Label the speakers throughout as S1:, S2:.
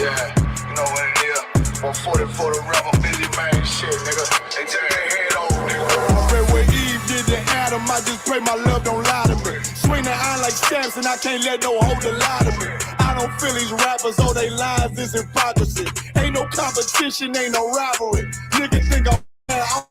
S1: Yeah, you know what it is. 140 for the rapper, Billy man shit, nigga. They take their head over, nigga.
S2: Red where Eve did to Adam, I just pray my love don't lie to me. Swing the iron like stamps and I can't let no holder lie to me. I don't feel these rappers, all they lies is hypocrisy. Ain't no competition, ain't no rivalry. Niggas think I'm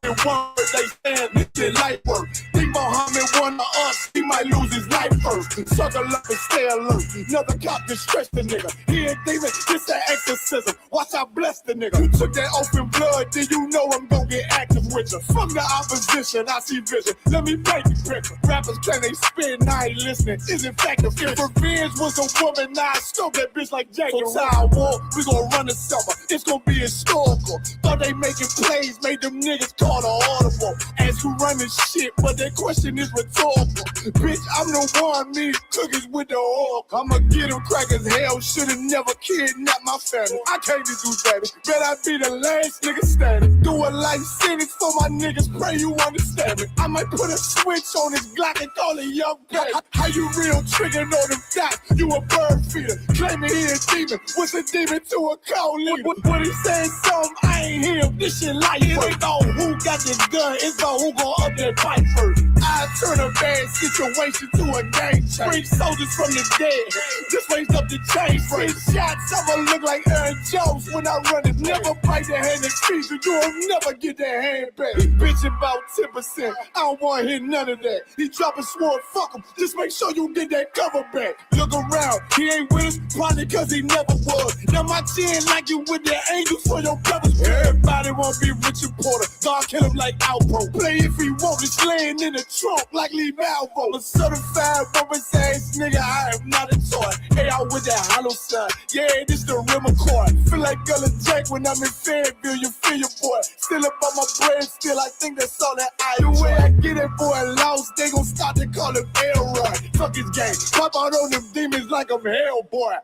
S2: in one, but they stand this light work. Think Muhammad one of us, he might lose his life first. Sucker love and stay alert. Another cop just stretch the nigga. He ain't thieving, this an exorcism. Watch I bless the nigga. You took that open blood, then you know I'm gonna get active with you. From the opposition, I see vision. Let me paint the picture. Rappers claim they spit and I ain't listening. Is in fact a fear. If revenge was a woman, now I stroke that bitch like Jack. For Tower War, we gon' run the summer. It's gon' be historical. Thought they making plays, made them niggas call the audible. As who run this shit, but that question is rhetorical. Bitch, I'm the one, me cookies with the oil. I'ma get them crackers, hell, should've never kidnapped my family. I can't do that. Bet I be the last nigga standing. Do a life sentence for my niggas, pray you understand me. I might put a switch on this Glock and call it young baby. How you real trigger know them dots? You a bird feeder, claiming he a demon. What's a demon to a cold leader? When he saying something, I ain't hear him. This shit life work. Who got this gun? It's about who gon' up that fight first. I turn a bad situation to a game changer. Bring soldiers from the dead. Just raise up the chain. Free shots, I'ma look like Aaron Jones when I run it. Never bite the hand that feeds you. You'll never get that hand back. He bitch about 10%. I don't wanna hear none of that. He dropping sword, fuck him. Just make sure you get that cover back. Look around, he ain't with us, probably cause he never was. Now my chin like you with the angels for your brothers. Everybody wanna be Richard Porter. God kill him like Alpo. Play if he want, it's laying in the trunk like Lee Malvo. A certified woman's ass nigga, I am not a toy. Hey, out with that hollow sign. Yeah, this the rim accord. Feel like Gullah Jack when I'm in Fayetteville, you feel your boy. Still up on my brain, still I think that's all that I do. The way I get it, boy, lost, they gon' start to call him Elroy. Fuck his game, pop out on them demons like I'm Hellboy.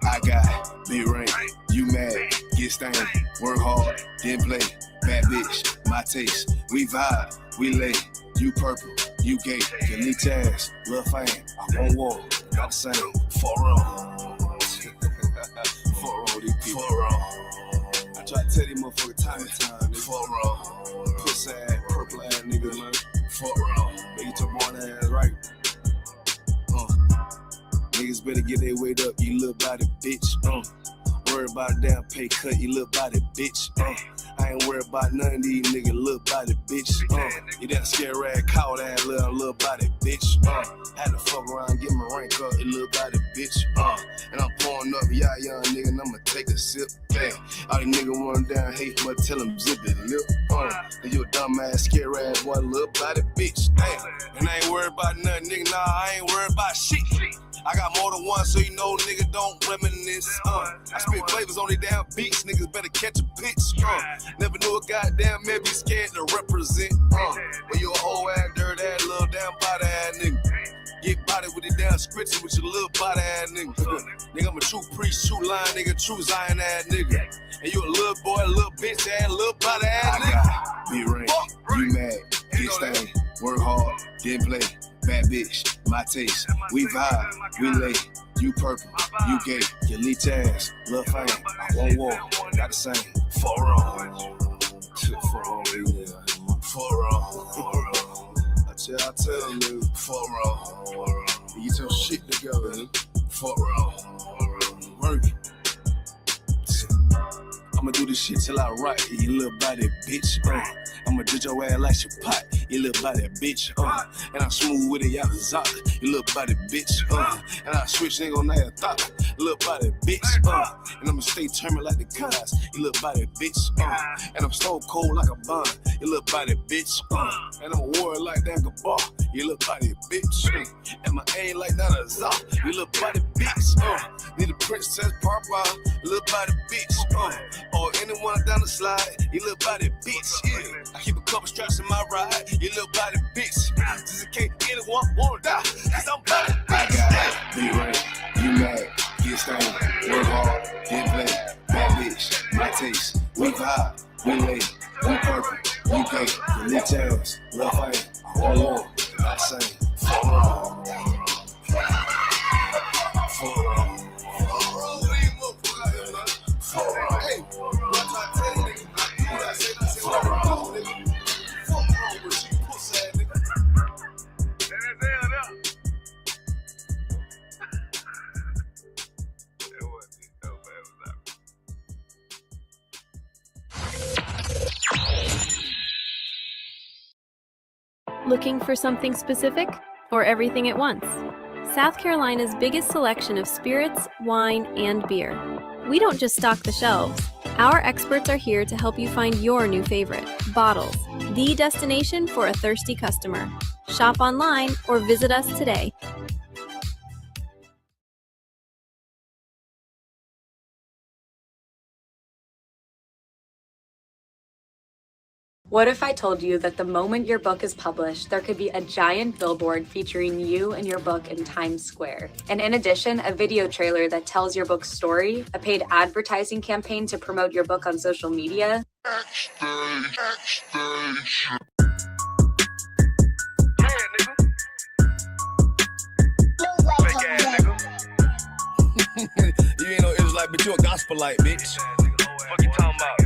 S3: I got big ring, you mad, get stained, work hard, then play, bad bitch, my taste, we vibe, we lay, you purple, you gay, delete ass, lil' fame, I won't walk, got the same, 4-0, 4-0, I try to tell these motherfuckers time and time, 4-0, pussy ass, purple ass nigga, man, 4-0, make your born ass right. Niggas better get their weight up, you little body bitch. Worry about a damn pay cut, you little body bitch. I ain't worried about none of these niggas, little body bitch. You that scare rag, call that little body bitch. Had to fuck around, get my rank up, you little body bitch. And I'm pouring up, y'all young nigga, and I'ma take a sip. All these niggas want down hate, but tell them zip it, lip. And you a dumb ass, scare ass, one little body bitch. And I ain't worried about nothing, nigga, nah, I ain't worried about shit. I got more than one, so you know nigga don't reminisce. I spit flavors on these damn beats, niggas better catch a pitch. Never knew a goddamn man be scared to represent. But you a whole ass, dirt ass, little damn body ass nigga. Get body with the damn scripture with your little body ass nigga. Nigga, I'm a true priest, true line nigga, true Zion ass nigga. And you a little boy, a little bitch ass, little body ass nigga. I got big ring, you mad, get stained, work hard, then play. Bad bitch, my taste, we vibe, we lay, you purple, you gay, your leech ass, lil' fame, I won't walk, got the same, 4-0, 4-0, I tell them, dude, 4-0, get your shit together, 4-0, work. I'ma do this shit till I rock, you little body bitch, I'ma do your ass like your pot. you little body bitch. And I'm smooth with it, y'all zot, you little body bitch. And I switch nigga on that thought, you little body bitch. And I'ma stay determined like the guys, you little body bitch. And I'm stone cold like a bond, you little body bitch. And I'm a warrior like that bar, you little body bitch. And my aim like that a zot, you little body bitch. Need a princess papa, you little body bitch. Or anyone down the slide, you little body bitch. Yeah. I keep a couple straps in my ride, you little body bitch. Just in case anyone wanna die, cause I'm body bitch. I got it, be right, you mad, get stained, work hard, get played, bad bitch, my taste, we vibe, we lay, we purple, we pay, the new towns, love fight, all on, I say, fall on.
S4: Looking for something specific or everything at once? South Carolina's biggest selection of spirits, wine, and beer. We don't just stock the shelves. Our experts are here to help you find your new favorite, Bottles, the destination for a thirsty customer. Shop online or visit us today.
S5: What if I told you that the moment your book is published, there could be a giant billboard featuring you and your book in Times Square? And in addition, a video trailer that tells your book's story, a paid advertising campaign to promote your book on social media.
S3: You ain't no Israelite, but you a gospelite, bitch.
S6: Fuck you talking about?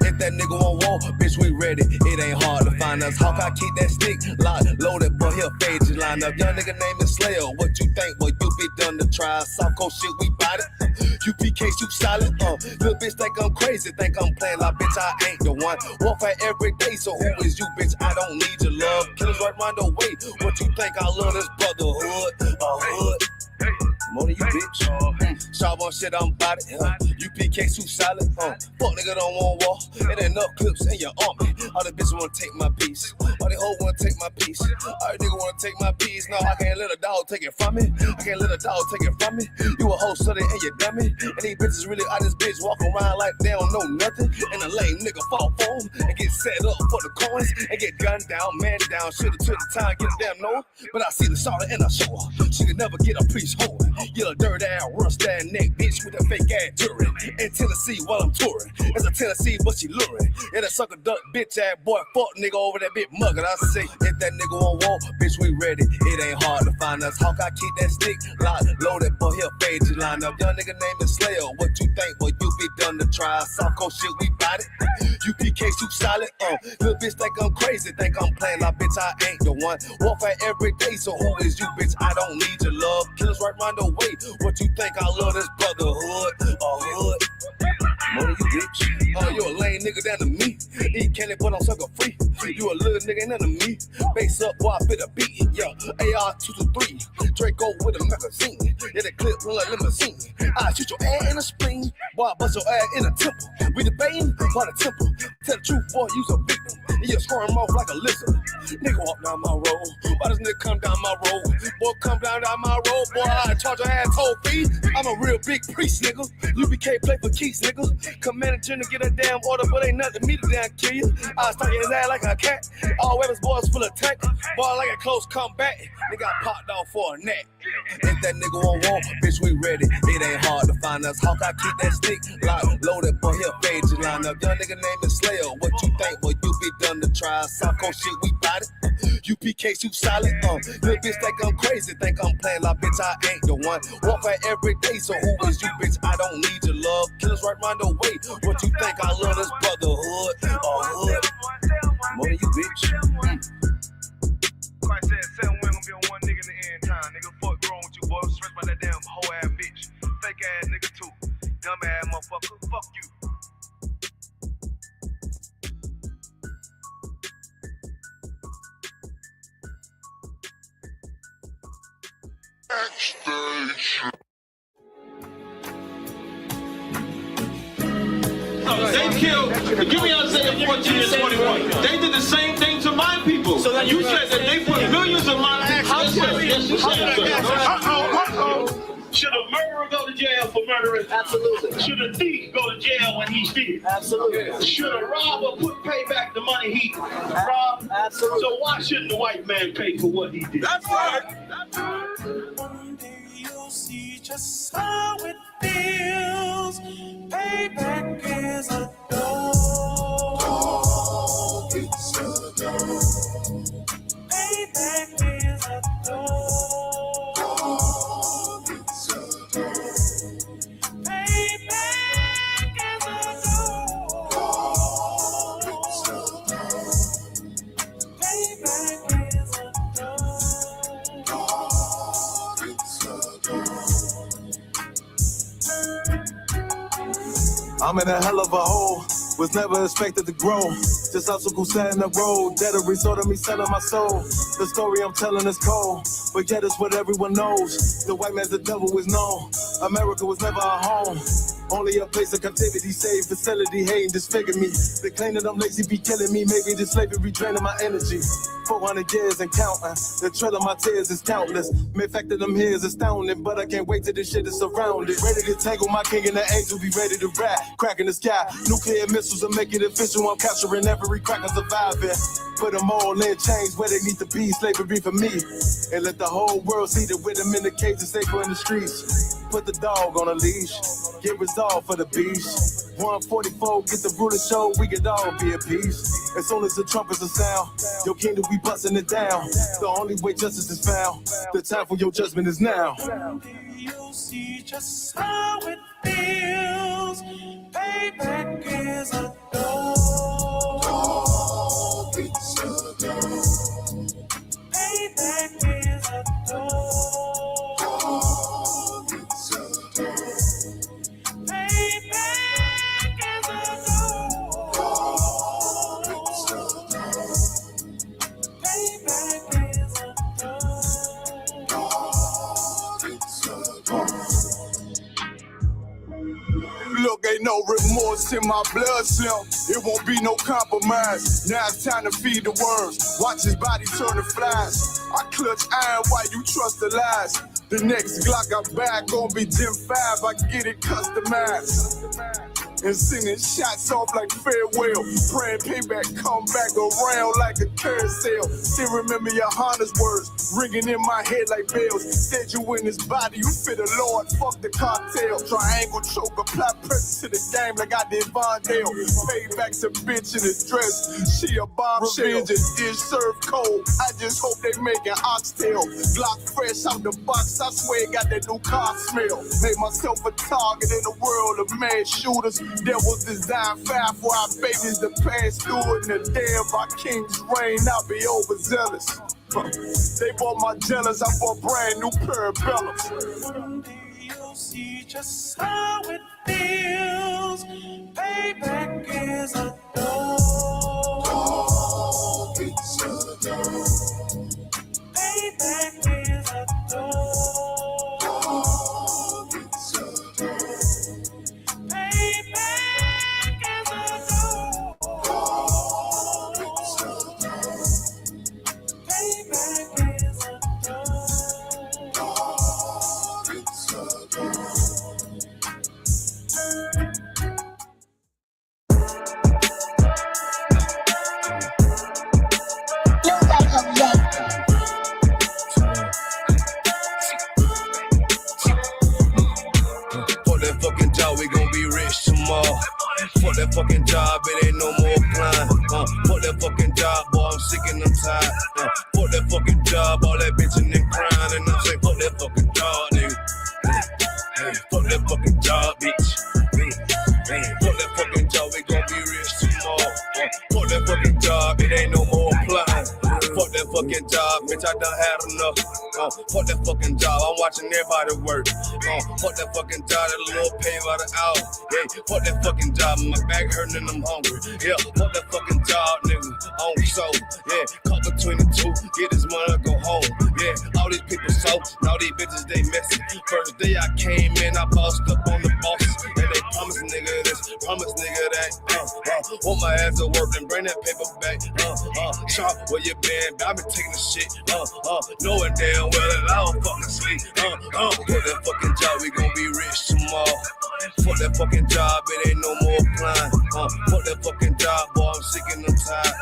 S3: If that nigga on wall, bitch, we ready. It ain't hard to find us. How can I keep that stick locked, loaded, but he'll fade you line up. Young nigga name is Slayer. What you think? Well, you be done to try. South Coast shit, we bought it. UPK, you solid. Little bitch think I'm crazy, think I'm playing like bitch, I ain't the one. Warfare every day, so who is you, bitch? I don't need your love. Killers right round the way. What you think? I love this brotherhood, a hood. More than you, bitch. Sharp on shit, I'm bout it. UPK too solid. Fuck nigga don't want war. It ain't enough clips in your army. All the bitches wanna take my piece. All the hoes wanna take my piece. All the nigga wanna take my piece. No, I can't let a dog take it from me. I can't let a dog take it from me. You a hoe study and you dummy. And these bitches really out this bitch walk around like they don't know nothing. And a lame nigga fall for them and get set up for the coins and get gunned down, man down. Should've took the time, get a damn no. But I see the shawty and I show her. She could never get a piece hold. You a dirt ass, rust ass neck bitch with a fake ass jury. In Tennessee while I'm touring. It's a Tennessee, but she luring. And a sucker duck bitch ass boy, fuck nigga over that bitch muggin'. I say, if that nigga on wall, bitch, we ready. It ain't hard to find us. How can I keep that stick locked, loaded, but he'll fade you line up. Young nigga name is Slayer. What you think? Well, you be done to try. South Coast shit, we bout it. UPK too solid. Little bitch think I'm crazy, think I'm playing like bitch, I ain't the one. Warfare every day, so who is you, bitch? I don't need your love. Killers right round the way. What you think? I love this brotherhood, a hood. More than you, bitch. You a lame nigga down to me. Eat candy, but I'm sucker free. You a little nigga, ain't none of me. Base up, boy, I fit a beat. Yeah, AR-223. Draco with a magazine. Yeah, the clip run like limousine. I shoot your ass in the spleen. Boy, I bust your ass in the temple. We debating by the temple. Tell the truth, boy, you's a victim. And you squirm off like a lizard. Nigga walk down my road. Why does nigga come down my road? Boy, come down my road. Boy, I charge your ass toll fee. I'm a real big priest, nigga. UBK play for keys, nigga. Command to get a damn order, but ain't nothing me to damn kill you. I stuck his ass like a cat. All weapons, boys full of tech. Boy, like a close combat. Nigga, I popped off for a neck. If that nigga won't walk, bitch, we ready. It ain't hard to find us. How can I keep that stick locked, loaded, but he'll fade you line up. Young nigga name is Slayer. What you think? Well, you be done to try. South Coast shit, we bout it. UPK too solid. Little bitch think I'm crazy, think I'm playing like bitch, I ain't the one. Warfare every day, so who is you, bitch? I don't need your love. Killers right round the way. What you think? I love this brotherhood, a hood. More than you, bitch.
S6: Christ said 7 women gonna be on one nigga in the end time. Nigga, fuck wrong with you, boy. Stressed by that damn hoe ass bitch. Fake ass nigga too. Dumb ass motherfucker. Fuck you.
S7: They killed, give me Isaiah 14 and 21. They did the same thing to my people. So you said that they put millions of my actions. Yes, you said
S8: Should a murderer go to jail for murdering? Absolutely. Should a thief go to jail when he steals? Absolutely. Should a robber pay back the money he robbed? Absolutely. So why shouldn't the white man pay for what he did?
S7: That's right.
S2: One day you'll see just how it feels. Payback is a dog. It's a dog. Payback is a dog. It's a dog. Payback is a dog. It's a dog. Payback is a dog. It's a dog.
S3: I'm in a hell of a hole, was never expected to grow. Just Isupk sat in the road, that a result of me selling my soul. The story I'm telling is cold, but yet it's what everyone knows. The white man's the devil is known. America was never our home. Only a place of captivity, safe facility, hating, disfigure me. They claim that I'm lazy, be killing me. Maybe the slavery draining my energy. 400 years and counting. The trail of my tears is countless. The fact that I'm here is astounding, but I can't wait till this shit is surrounded. Ready to tangle my king and the angel, be ready to rap. Crack in the sky, nuclear missiles and make it official. I'm capturing every cracker surviving. Put them all in chains where they need to be. Slavery for me. And let the whole world see that with them in the cage and safer in the streets. Put the dog on a leash. Get resolved for the beast. 144, get the ruler show, we could all be at peace. As soon as the trumpets are sound, your kingdom we busting it down. The only way justice is found, the time for your judgment is now.
S2: You'll see just how it feels. Payback is a dog. It's a dog. Payback is a dog. It's a dog. Payback is a dog. It's a dog. Payback is a dog. It's a dog.
S9: Look, ain't no remorse in my blood cell. It won't be no compromise. Now it's time to feed the worms. Watch his body turn to flies. I clutch iron while you trust the lies. The next Glock I buy gon' be Gen 5. I get it customized. And sending shots off like farewell. Praying payback come back around like a carousel. Still remember your Honda's words ringing in my head like bells. Said you in his body, you fit the Lord, fuck the cocktail. Triangle choke, apply pressure to the game like I did Vondale. Payback's a bitch in a dress, she a bombshell. Revenge is served cold, I just hope they making oxtail. Glock fresh out the box, I swear it got that new car smell. Made myself a target in a world of mad shooters. There was design fire for our babies to pass through it. And the day of our king's reign, I'll be overzealous. They bought my jealous, I bought brand new parabellums.
S2: One day you'll see just how it feels. Payback is a dog. It's a dog. Payback is a dog. It's a dog. Payback is a dog. It's a dog. Payback is a dog. It's a dog.
S3: Fuck that fucking job, we gon' be rich tomorrow. Fuck that fucking job, it ain't no more applying. Fuck that fucking job, boy, I'm sick and I'm tired. Fuck that fucking job, all that bitching and crying. And I'm saying, fuck that fucking job, nigga. Fuck that fucking job, bitch. Fuck that fucking job, we gon' be rich tomorrow. Fuck that fucking job, it ain't no more applying. Fuck that fucking job, bitch, I done had enough. Fuck that fucking job, I'm watching everybody work. Fuck that fucking job, that little pay by the hour. Yeah, fuck that fucking job, my back hurting and I'm hungry. Yeah, fuck that fucking job, nigga, on soul. Yeah, cut between the two, get this money, go home. Yeah, all these people so, all these bitches, they messy. First day I came in, I bossed up on the bosses. And they promised nigga this, promised nigga that. Want my ass to work and bring that paper back. Chop, where you been? I been taking the shit. Knowing damn well that I don't fucking sleep. Fuck that fucking job, we gon' be rich tomorrow. Fuck that fucking job, it ain't no more applying. Fuck that fucking job, boy, I'm sick and I'm tired.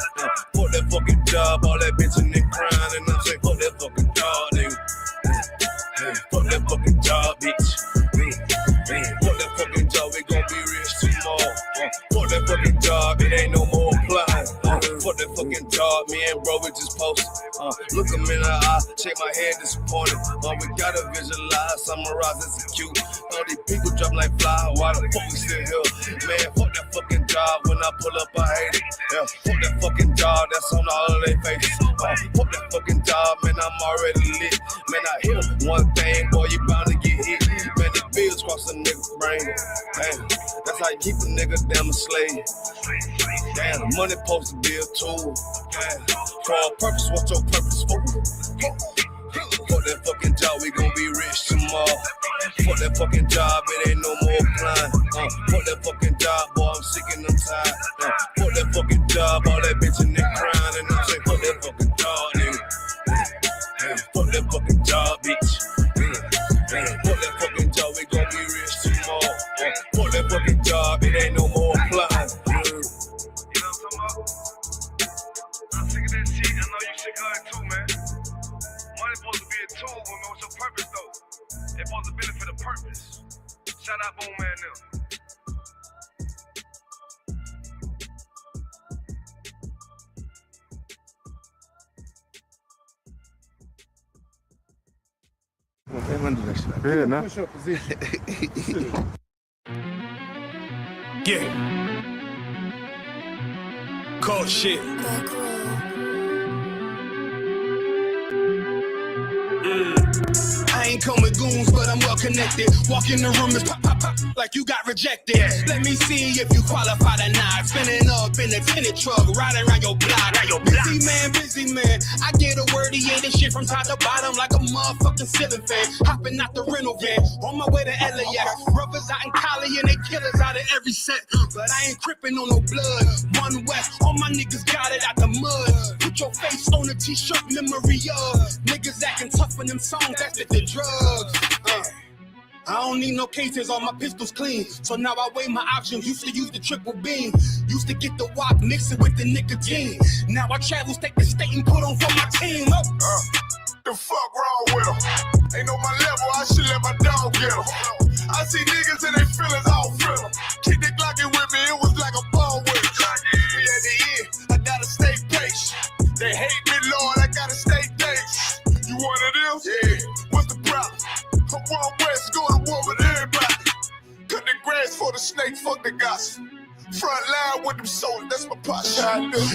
S3: Fuck that fucking job, all that bitchin' and crying. And I'm saying, fuck that fucking job, nigga. Fuck that fucking job, bitch. Fuck that fucking job, we gon' be rich tomorrow. Fuck that fucking job, it ain't no more applying. Fuck that fucking job, me and bro, we just posted. Look him in the eye, shake my head disappointed. We gotta visualize, summarize, it's cute. All these people drop like fly, why the fuck we still here? Man, fuck that fucking job, when I pull up, I hate it. Yeah, fuck that fucking job, that's on all of their faces. Fuck that fucking job, man, I'm already lit. Man, I hear one thing, boy, you bound to get hit. Man, the bills cross a nigga's brain. Man, that's how you keep a nigga damn a slave. Damn, the money supposed to be a tool. Damn, for a purpose, what's your purpose for? Fuck that fucking job, we gon' be rich tomorrow. Fuck that fucking job, it ain't no more applying. Fuck that fucking job, boy, I'm sick and I'm tired. Fuck that fucking job, all that bitchin' and crying. And I'm saying, fuck that fucking job, nigga. Fuck that fucking job, bitch. Fuck that fucking job, we gon' be rich tomorrow. Fuck that fucking job, it ain't no more applying.
S6: You know what I'm talking about? I'm sick of that shit. I know you sick of it too, man. Money's supposed to be a tool, but what's your purpose though? It's supposed to benefit a purpose. Shout out Boom Man now.
S9: Yeah, nah.
S3: Yeah. Cold shit.
S2: I ain't come with goons, but I'm well connected. Walk in the room and pop, pop, pop, like you got rejected. Let me see if you qualify or not. Spinning up in a tinted truck, riding around your block. Busy man. I get a word, he ain't this shit from top to bottom like a motherfucking ceiling fan. Hopping out the rental van, on my way to LAX. Brothers out in Cali and they killers out of every set. But I ain't tripping on no blood. One West, all my niggas got it out the mud. Put your face on a t-shirt, memory of niggas acting tough in them songs, that's the drugs. I don't need no cases, all my pistols clean. So now I weigh my options, used to use the triple beam. Used to get the wop, mix it with the nicotine. Now I travel state to state and put on for my team.
S9: The fuck wrong with them? Ain't on my level, I should let my dog get them. I see niggas and they feelings, I don't feel them. Keep the Glockin' with me, it was like a ball with it. Me at the end, I gotta stay patient. They hate me, Lord, I gotta stay dangerous. You one of them? Yeah. What's the problem? I'm one West, go to war with everybody. Cut the grass for the snake, fuck the gossip. Front line with them soldiers, that's my posture.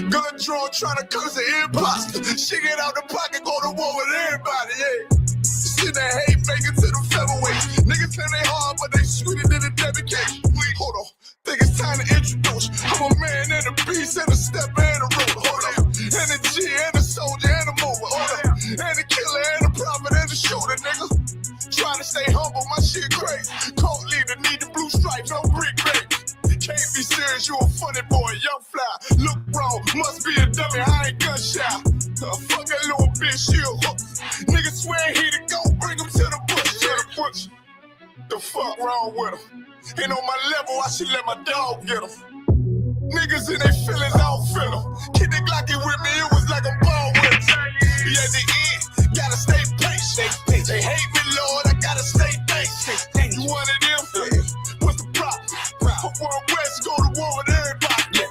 S9: Gun drawn, trying to curse an imposter. Shit get out the pocket, go to war with everybody, yeah. Shit that hate, make it to the featherweight. Niggas claim they hard, but they sweeter than a dedication. Hold on, think it's time to introduce. I'm a man and a beast and a step and a rope. Hold on, and a G and a soldier and a mover. Hold on, and a killer and a prophet and a shooter, nigga. Trying to stay humble, my shit crazy. Cold leader, need the blue stripes, no brick grade. Can't be serious, you a funny boy, young fly. Look wrong, must be a dummy, I ain't gun shy. Fuck that little bitch, she a hook. Nigga swear he to go, bring him to the bush, The fuck wrong with him? Ain't on my level, I should let my dog get him. Niggas in their feelings, I don't feel them. Keep the Glockin' with me, it was like a ball with him. Be at the end, gotta stay patient. They hate me, Lord, I gotta stay patient. You one of them? What's the problem? I'm one West, go to war with everybody.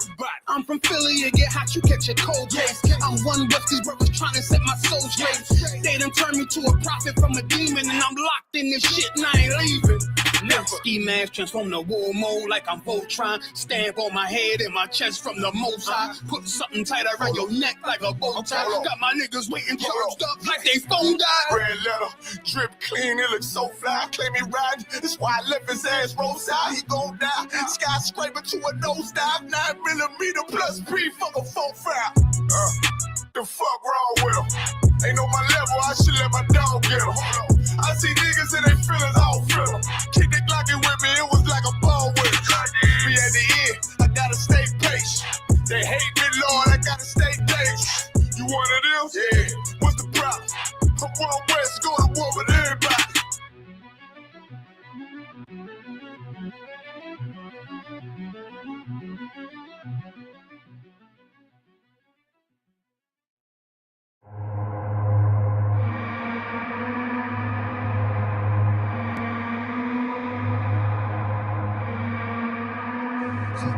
S9: I'm from Philly, you get hot, you catch a cold case. I'm one West, these brothers trying to set my soul straight. They done turned me to a prophet from a demon, and I'm locked in this shit and I ain't leaving. Never. Ski mask transform to war mode like I'm Voltron. Stamp on my head and my chest from the most high. Put something tight around your neck like a bow tie. Got my niggas waiting charged up like they phone died. Red letter, drip clean, it looks so fly. Claim he riding, that's why I left his ass roadside. He gon' die. Skyscraper to a nosedive. 9mm plus P, fuck a 4-5. The fuck wrong with him? Ain't on my level, I should let my dog get him. I see niggas and they feelings, I don't feel them. Keep the Glockin' with me, it was like a ball with it. Be at the end, I gotta stay patient.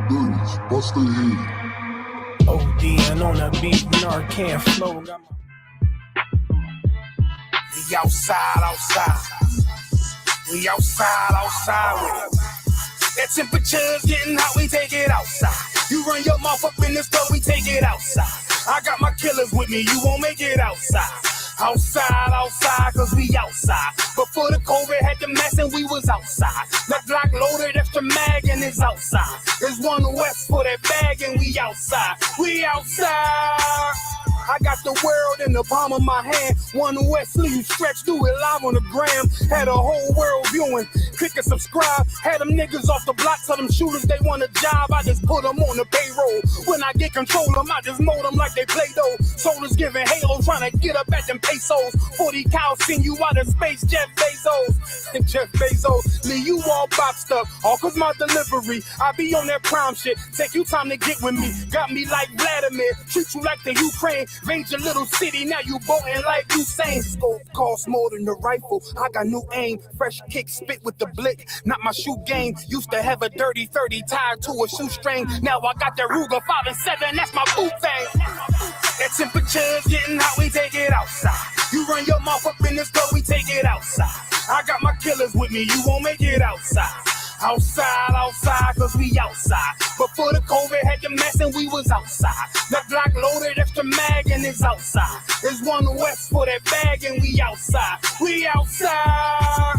S9: dirties, bust their head.
S10: ODN on the beat, Narcan flow. We outside. We outside with it. That temperature's getting hot, we take it outside. You run your mouth up in the store, we take it outside. I got my killers with me, you won't make it outside. Outside, cause we outside. Before the COVID had the mess and we was outside. The Glock loaded, extra mag and it's outside. There's one west for that bag and we outside. We outside. I got the world in the palm of my hand. One west sleeve stretch, do it live on the gram. Had a whole world viewing. Click and subscribe. Had them niggas off the block, tell them shooters they want a job. I just put them on the payroll. When I get control of them, I just mold them like they Play-Doh. Soldiers giving Halo, trying to get up at them pesos. 40 cows send you out of space, Jeff Bezos. And Jeff Bezos, leave you all boxed up. All cause my delivery, I be on that prime shit. Take you time to get with me. Got me like Vladimir, treat you like the Ukraine. Raid your little city, now you boating like Usain. Scope costs more than the rifle. I got new aim, fresh kick, spit with the blick. Not my shoe game. Used to have a dirty 30 tied to a shoestring. Now I got the Ruger 5.7. That's my boot thing. That temperature's getting hot, we take it outside. You run your mouth up in the store, we take it outside. I got my killers with me, you won't make it outside. Outside, cause we outside. Before the COVID had the mess and we was outside. The Glock loaded, extra mag and it's outside. There's one west for that bag and we outside. We outside.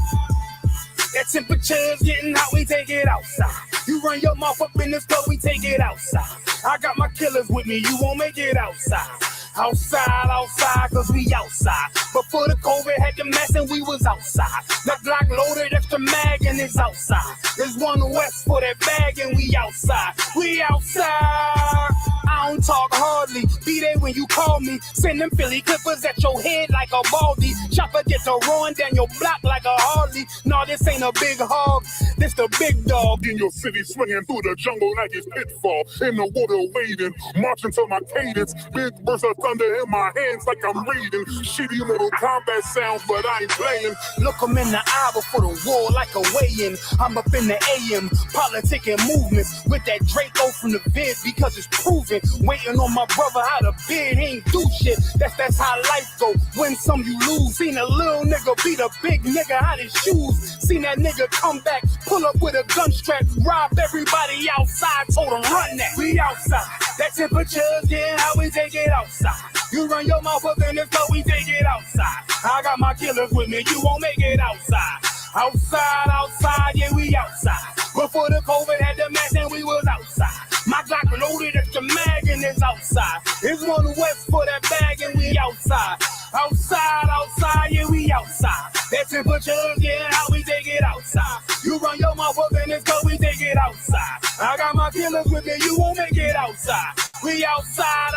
S10: That temperature's getting hot, we take it outside. You run your mouth up in the store, we take it outside. I got my killers with me, you won't make it outside. Outside, cause we outside. Before the COVID had the mess and we was outside. The Glock loaded, extra mag and it's outside. There's one west for that bag and we outside. We outside. I don't talk hardly, be there when you call me. Send them Philly clippers at your head like a baldy. Chopper get to run down your block like a Harley. No, this ain't a big hog, this the big dog.
S9: In your city, swinging through the jungle like it's pitfall. In the water wading, marching to my cadence. Big burst of thunder in my hands like I'm reading. Shitty little combat sounds, but I ain't playing.
S10: Look them in the eye before the war like a weigh-in. I'm up in the AM, politicking movements with that Draco from the vid because it's proven. Waiting on my brother how to bid, he ain't do shit. That's how life go. Win some, you lose. Seen a little nigga beat a big nigga out his shoes. Seen that nigga come back, pull up with a gun strap, rob everybody outside, told him run that. We outside. That temperature's getting hot, we take it outside. You run your mouth up in the store, we take it outside. I got my killers with me, you won't make it outside. Outside, yeah, we outside. Before the COVID had the mess and we was outside. My Glock loaded, extra mag and it's outside. It's one west for that bag and we outside. Outside, yeah, we outside. That temperature's getting hot, we take it outside. You run your mouth up in this car, we take it outside. I got my killers with me, you won't make it outside. We outside,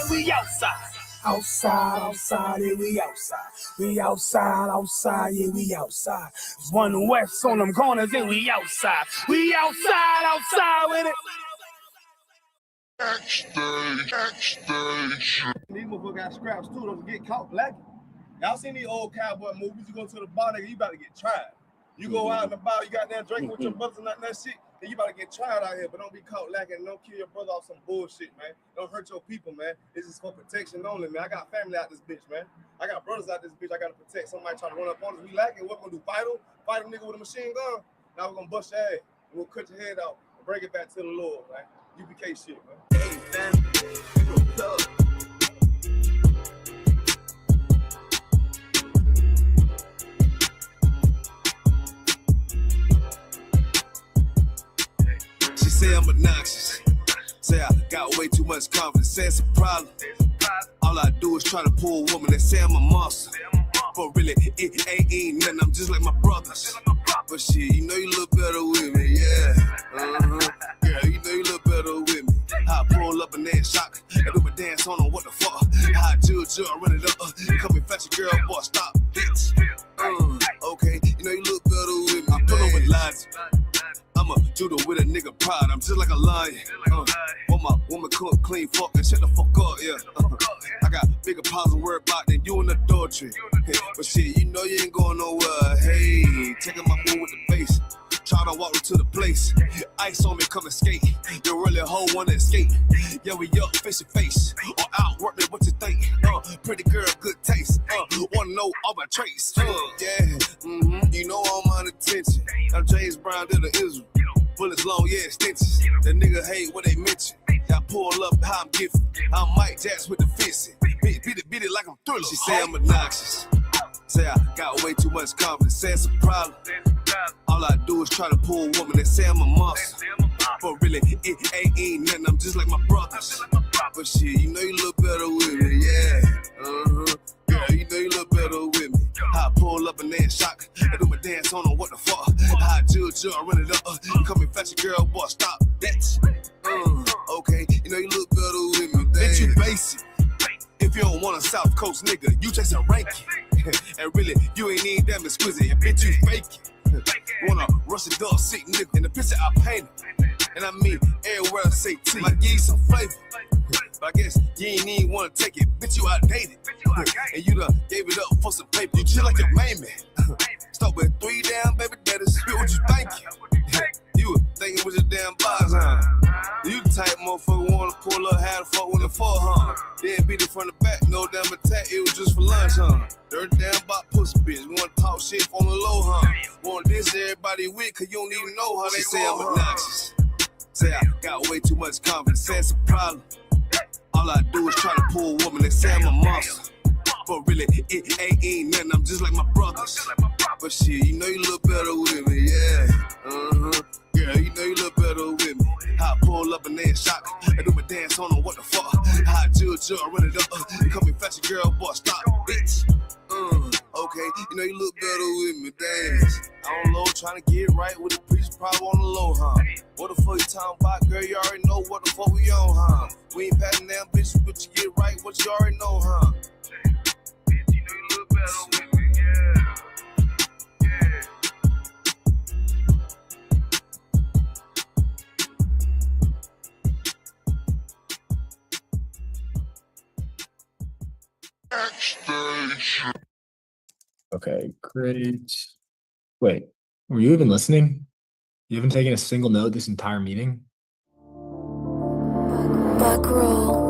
S10: and we outside. Outside, yeah, we outside. We outside, yeah, we outside. There's one west on them corners and we outside. We outside with it.
S9: Backstage.
S6: These motherfuckers got scraps too, don't get caught lacking. Y'all seen these old cowboy movies? You go to the bar, nigga, you about to get tried. You go out in the bar, you got there drinking with your brothers and that shit, and you about to get tried out here, but don't be caught lacking. Don't kill your brother off some bullshit, man. Don't hurt your people, man. This is for protection only, man. I got family out this bitch, man. I got brothers out this bitch. I got to protect. Somebody trying to run up on us. We lacking. What we gonna do? Fight a nigga with a machine gun? Now we're gonna bust your ass. And we'll cut your head out and bring it back to the Lord, man. UPK shit, man. Hey, man.
S3: She say I'm obnoxious. Say I got way too much confidence. Say it's a problem. All I do is try to pull a woman and say I'm a monster. But really, it ain't nothing. I'm just like my brothers. But shit, you know you look better with me, yeah. Yeah, you know you look better with me. I pull up and then shock. I do my dance on them, what the fuck? I judge, I run it up. Come and fetch a girl, boy, stop, bitch. Okay, you know you look better with me. I pull up with logic. I'm a judo with a nigga pride. I'm just like a lion. Want my woman cook, clean, fuck, and shut the fuck up, yeah. I got bigger piles of worry about than you in the adultery. But shit, you know you ain't going nowhere. Hey, taking my move with the bass. try to walk to the place. Ice on me, come and skate. You really hoe wanna escape. Yeah, we up face to face. Or out, work me, what you think? Pretty girl, good taste. Wanna know all my traits. You know I'm on attention. I'm James Brown, to the Israel. Bullets long, yeah, extensions. The nigga hate what they mention. I pull up how I'm gifted. I'm Mike Jackson with the fencing. Beat it like I'm Thriller. She say I'm obnoxious. Say I got way too much confidence. Say it's a problem. All I do is try to pull a woman. They say I'm a monster. But really, it ain't nothing. I'm just like my brothers. But shit, you know you look better with me, yeah. Yeah, you know you look better with me. I pull up and then shock. I do my dance on them, what the fuck? I judge, I run it up. Come and fetch a girl, boy, stop that. Okay, you know you look better with me. Bitch, you basic. If you don't want a South Coast nigga, you just a ranking. And really, you ain't even damn exquisite. Bitch, you faking. Wanna rush a dog sick nigga in the picture I painted. And I mean, everywhere I say T, I give you some flavor. But I guess you ain't even wanna take it. Bitch, you outdated. And you done gave it up for some paper. You just like your main man. Start with 3 damn baby daddies. Spit what you thinking. You were thinking with your damn bars, huh? You the type motherfucker wanna pull up, how the fuck when the fall, huh? Then beat it from the back, no damn attack, it was just for lunch, huh? Dirty damn bot pussy bitch, we wanna talk shit on the low, huh? Want this everybody with, cause you don't even know how they say I'm obnoxious. Say I got way too much confidence, say it's a problem. All I do is try to pull a woman, they say I'm a monster. But really, it ain't nothing, I'm just like my brothers. But shit, you know you look better with me, yeah. Yeah, you know you look better with me. I pull up and then shock. I do my dance on them, what the fuck? I judge, I run it up. Come and fetch a girl, boy, stop, bitch. Okay, you know you look better with me, dance. I don't know, trying to get right with the preacher, probably on the low, huh? What the fuck you talking about, girl? You already know what the fuck we on, huh? We ain't patting down bitches, but you get right, what you already know, huh?
S6: Bitch, you know you look better with me, yeah.
S11: Okay, great. Wait, were you even listening? You haven't taken a single note this entire meeting?
S12: Back roll.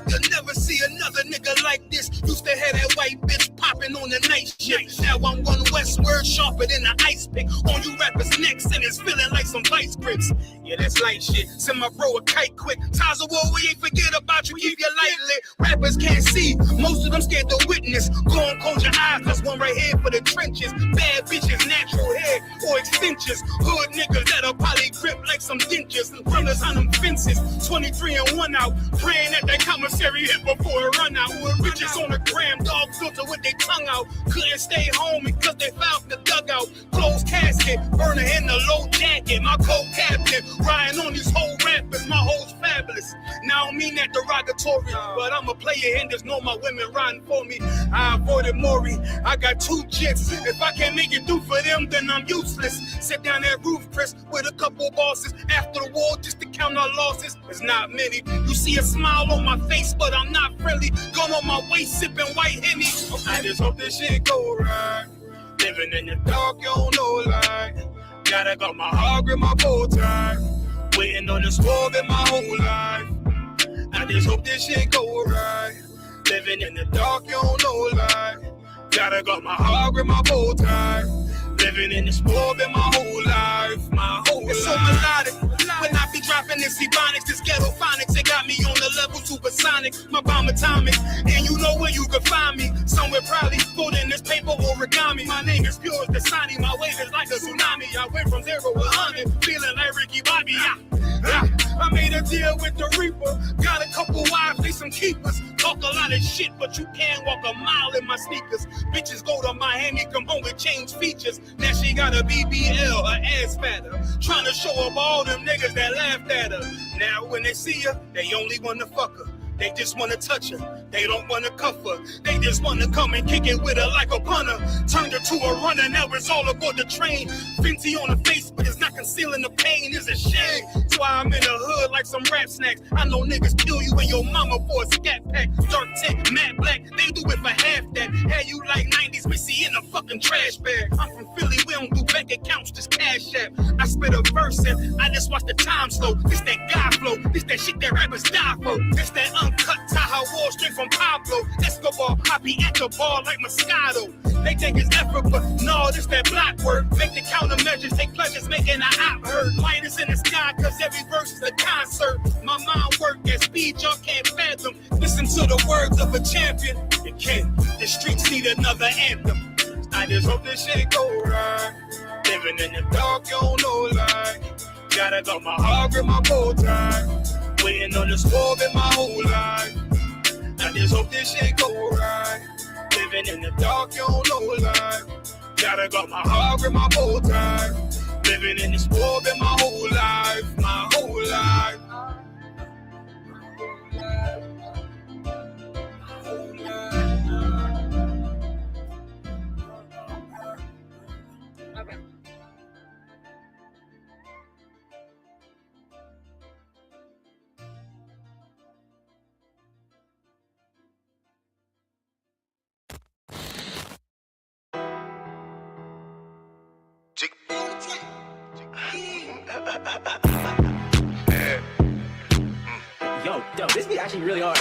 S10: You'll never see another nigga like this. Used to have that white bitch popping on the night shift. Now I'm one westward, sharper than an ice pick. On you rappers' necks and it's feeling like some vice grips. Yeah, that's light shit. Send my bro a kite quick. Ties of war, we ain't forget about you. Keep your light lit. Rappers can't see. Most of them scared to witness. Go and close your eyes. That's one right here for the trenches. Bad bitches, natural hair or extensions. Hood niggas that'll probably grip like some dentures. Runners on them fences. 23 and 1 out. Praying that that commissary hit before it run out. Bitches on the gram, dog filter with their tongue out. Couldn't stay home because they found the dugout. Closed casket, burner in the low jacket. My co-captain, riding on these whole rappers. My hoes fabulous. Now I don't mean that derogatory, but I'm a player and there's no my women riding for me. I avoided Maury. I got 2 jets. If I can't make it through for them, then I'm useless. Sit down that roof, Chris, with a couple bosses. After the war, just to count our losses. It's not many. You see a smile on my face, but I'm not friendly. Gun on my waist, sipping white Henny. I just hope this shit go right. Living in the dark, you don't know light. Gotta got my heart grip my bow tie. Waiting on the swerve in my whole life. I just hope this shit go right. Living in the dark, you don't know light. Gotta got my heart grip my bow tie. Living in the swerve in my whole life. My whole life. It's so melodic. When I be dropping this ebonics, this ghetto phonics, it got me on the level supersonic. My bomb atomic, and you know where you can find me. Somewhere probably folding this paper origami. My name is pure as the Dasani, my wave is like a tsunami. I went from 0 to 100, feeling like Ricky Bobby. I made a deal with the Reaper. Got a couple wives, they some keepers. Talk a lot of shit, but you can't walk a mile in my sneakers. Bitches go to Miami, come home and change features. Now she got a BBL, her ass fatter. Trying to show up all them niggas that laughed at her. Now when they see her, they only wanna fuck her. They just wanna touch her. They don't wanna cuff her. They just wanna come and kick it with her like a punter. Turned her to a runner, now it's all aboard the train. Fenty on her face, but it's not concealing the pain. It's a shame. That's why I'm in the hood like some rap snacks. I know niggas kill you and your mama for a scat pack. Dark tint, matte black, they do it for half that. Had you like 90s, missy in a fucking trash bag. I'm from Philly, we don't do bank accounts, just cash app. I spit a verse and I just watch the time slow. This that guy flow, this that shit that rappers die for. This that uncut Tahoe Wall straight from Pablo. Escobar, I be at the ball like Moscato. They think it's effort, but no, this that block work. Make the countermeasures, take pleasures, making a op hurt. Light is in the sky, cause every verse is a concert. My mind work at speed y'all can't fathom. Listen to the words of a champion. You can't, the streets need another anthem. I just hope this shit go right. Living in the dark, you don't know lie. Gotta got my heart and my bow tie. Waiting on the squab in my whole life. I just hope this shit go right. Living in the dark, you don't know lie. Gotta got my heart and my bow tie. Living in the squab in my whole life. My whole life.
S12: Yo, this be actually really hard.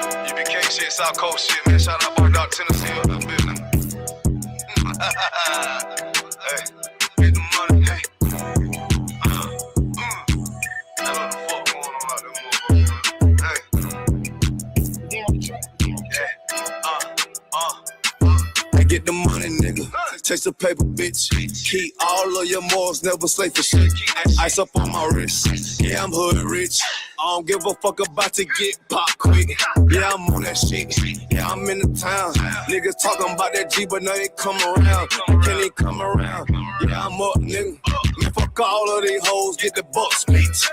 S3: UBK shit, South Coast shit, man. Shout out Bar Dog, Tennessee, up that building. Hey, get the money, hey. I don't know what the fuck going on out there, motherfucker. Hey, get the money, nigga. Chase the paper, bitch. Keep all of your morals, never slave for shit. Ice up on my wrist. Yeah, I'm hood rich. I don't give a fuck about to get pop quick. Yeah, I'm on that shit. Yeah, I'm in the town. Niggas talking about that G, but now they come around. Can they come around? Yeah, I'm up, nigga. Man, fuck all of these hoes, get the bucks, bitch.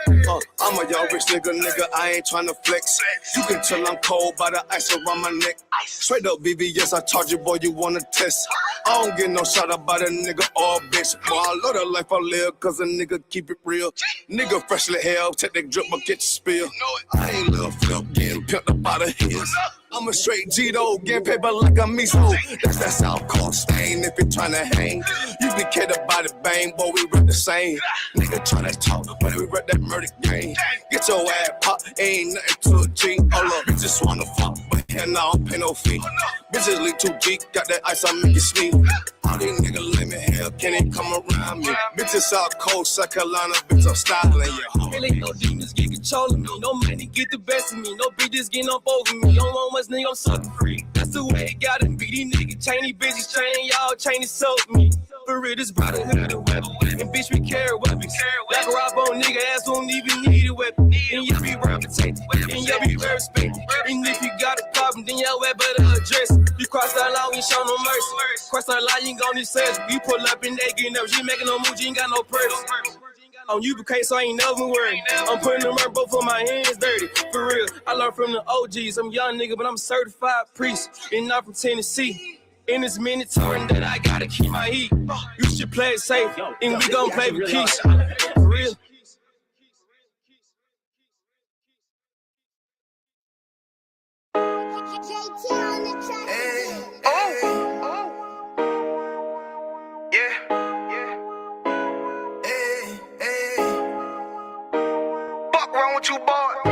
S3: I'm a young rich nigga, I ain't tryna flex. You can tell I'm cold by the ice around my neck. Straight up, BBS, I charge you, boy, you wanna test. I don't get no shot about a nigga or a bitch. Boy, I love the life I live, cause a nigga keep it real. Nigga freshly hell, take that drip, but get your spill. I ain't little flip, getting pimped up out of his. I'm a straight G-Do, getting paper like a miso. That's that South Coast stain if you're tryna hang. You be catered by the bang, boy, we rep the same. Nigga tryna talk, but we rep that murder game. Get your ass pop, ain't nothing to a G. All up, bitches wanna fuck, but hell no, I don't pay no fee. Bitches leak too G, got that ice, I make it sweet. All these niggas lame in hell, can't even come around me. Bitches South Coast, South Carolina, bitch, I'm styling you.
S12: Really no demons get control of me. No money get the best of me. No bitches getting up over me. Don't want much nigga, I'm sucker free. That's the way it gotta be. These niggas chain these bitches, chain y'all, chain is soak me. For real, this brotherhood a weapon. And bitch, we carry weapons. Like a rob on nigga, ass don't even need a weapon. And you be well protected. And you be well respected. And if you got a problem, then y'all wear better address. You cross that line, we ain't show no mercy. Cross that line, you ain't gon' need sense. We pull up and they get nervous. You ain't making no move, you ain't got no purse. On UBK, so I ain't never worried. I'm putting them right, both of my hands dirty. For real, I learned from the OGs. I'm a young nigga, but I'm a certified priest. And I'm from Tennessee. And it's mandatory that I gotta keep my heat. You should play it safe, and we gon' play with peace. For real.
S1: You boy. You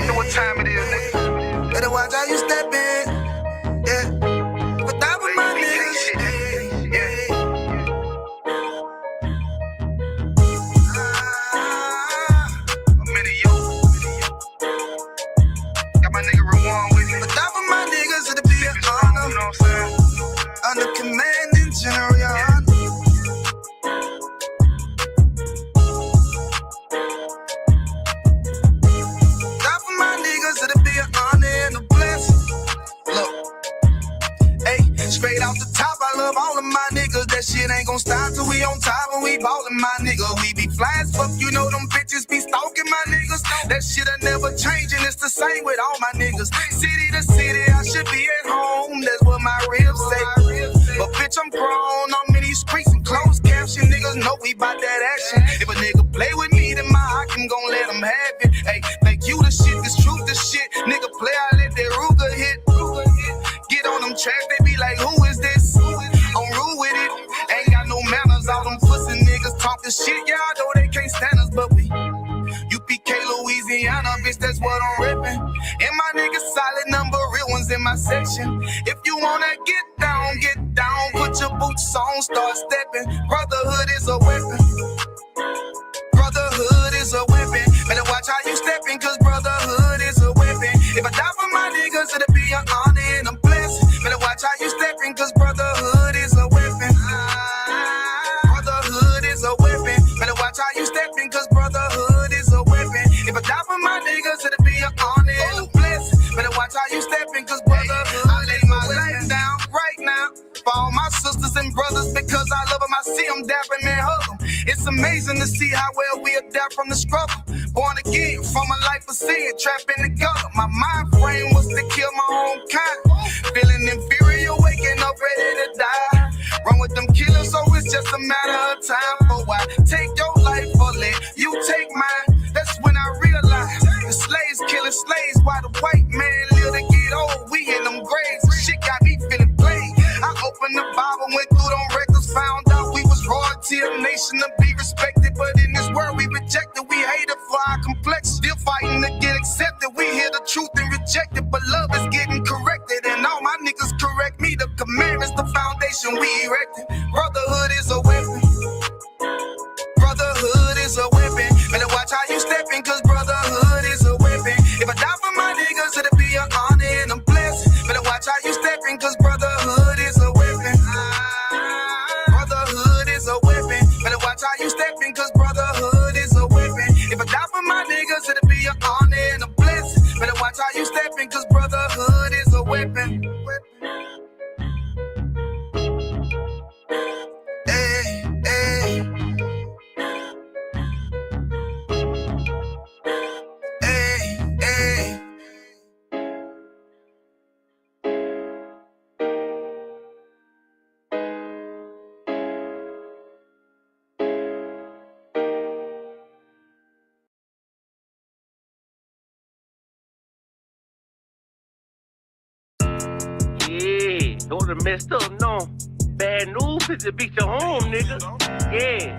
S1: know what time it is, nigga. Better watch how you step in. Yeah. But that was my niggas. Yeah. I'm in yo. Got my nigga Rewan with me. But that was my niggas to be an honor. You know what I'm saying? Under command in general, your honor. ballin', my nigga. We be fly as fuck, you know them bitches be stalking my niggas. That shit'll never change, and it's the same with all my niggas. City to city, I should be at home. That's what my ribs say. But bitch, I'm grown. I'm in these streets and closed caption. Niggas know we bout that action. If a nigga play with me, then my hockey gon' let him have it. Hey, make you the shit, this truth the shit. Nigga play, I let that Ruger hit. Get on them tracks, they be like, who is this? I'm rude with it. Ain't got no manners. All them pussy niggas talking shit. Y'all know they can't stand us, but we UPK Louisiana, bitch, that's what I'm rippin'. And my niggas solid number, real ones in my section. If you wanna get down, put your boots on, start stepping. Brotherhood is a weapon. Brotherhood is a weapon. Better watch how you steppin', cause brotherhood is a weapon. If I die for my niggas, it'll be an honor and a blessing. Better watch how you steppin', cause brotherhood is a weapon. Brotherhood is a weapon. Better watch how you steppin', cause brotherhood is a weapon. If I die for my niggas, it'll be an honor and a blessing. Better watch how you steppin', cause brotherhood, I lay my life down right now for all my sisters and brothers, because I love them. I see them dapping and hug them. It's amazing to see how well we adapt from the struggle. Born again from a life of sin, trapped in the gutter. My mind frame was to kill my own kind. Feeling inferior, waking up ready to die. Run with them killers, so it's just a matter of time. For I take your life or let you take mine. That's when I realized the slaves killing slaves while the white man live to get old. We in them graves. Shit got me feeling played. I opened the Bible, went through them records, found out we was royalty, a nation to be respected. But in this world we rejected, we hated for our complex. Still fighting to get accepted. We hear the truth and reject it, but love is getting corrected. And all my niggas correct me. The commandments, the foundation we erected. Brotherhood is a weapon. Brotherhood is a weapon. Better watch how you steppin', cause brotherhood is a weapon. If I die for my niggas, it'll be an honor and a blessing. Better watch how you steppin', cause brotherhood is a weapon. Brotherhood is a weapon. Better watch how you steppin', cause brotherhood is a weapon. If I die for my niggas, it'll be an honor and a blessing. Better watch how you steppin', cause brotherhood is a weapon. Hey, hey. Hey, hey.
S13: Yeah, daughter messed up, no. Bad news is to beat your home, nigga. Yeah.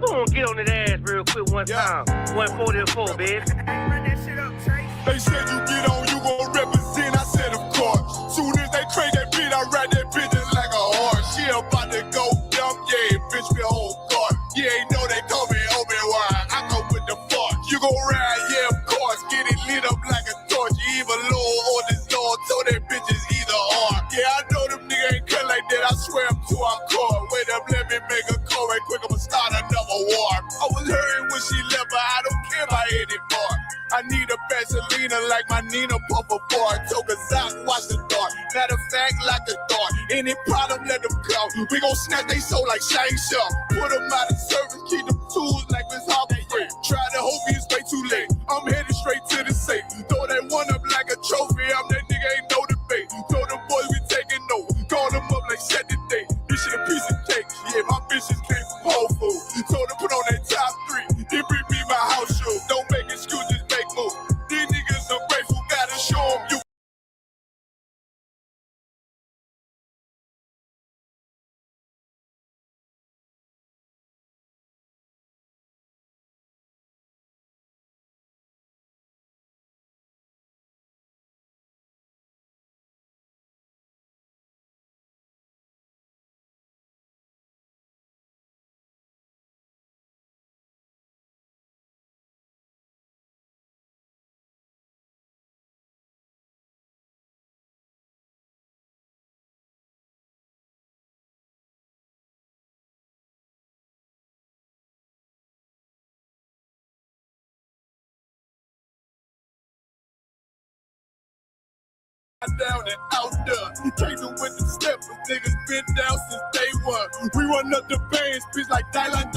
S13: Go on, get on that ass real quick one time. 144, baby.
S2: They said you get on, you gon' represent. I said, of course. Soon as they crank that beat, I ride that bitch just like a horse. She about to go dumb, yeah, bitch, me whole guard. You ain't know they call me Obi-Wan. I go with the force. You gon' ride, yeah, of course. Get it lit up like a torch. You even low or this Lord, so that bitch is either or. Yeah, I know them niggas ain't cut like that. I swear I'm too hardcore. Wait up, let me make a call right quick. I'ma start another war. I was hurting when she left, but I don't care about anymore. I need a Vaseline like my Nina Puffer bar. Took a Zach, watch the dark. Matter of fact, like the dark. Any problem, let them come. We gon' snatch they soul like Shang Tsung. Put them out of service, keep them tools like Miss Harper Free. Try to hope it's way too late. I'm headed straight to the safe. Throw that one up like a trophy. I'm that nigga, ain't no debate. Told them boys we taking over. Call them up like set the date. This shit a piece of cake. Yeah, my bitches came from Whole Foods. Told them put on that top 3. Then bring me my house shoes. Don't make excuses, make moves. These niggas are grateful, gotta show them you down and outdone. Chasing with the steppers, niggas been down since day one. We run up the bands, bitch, like Dylan.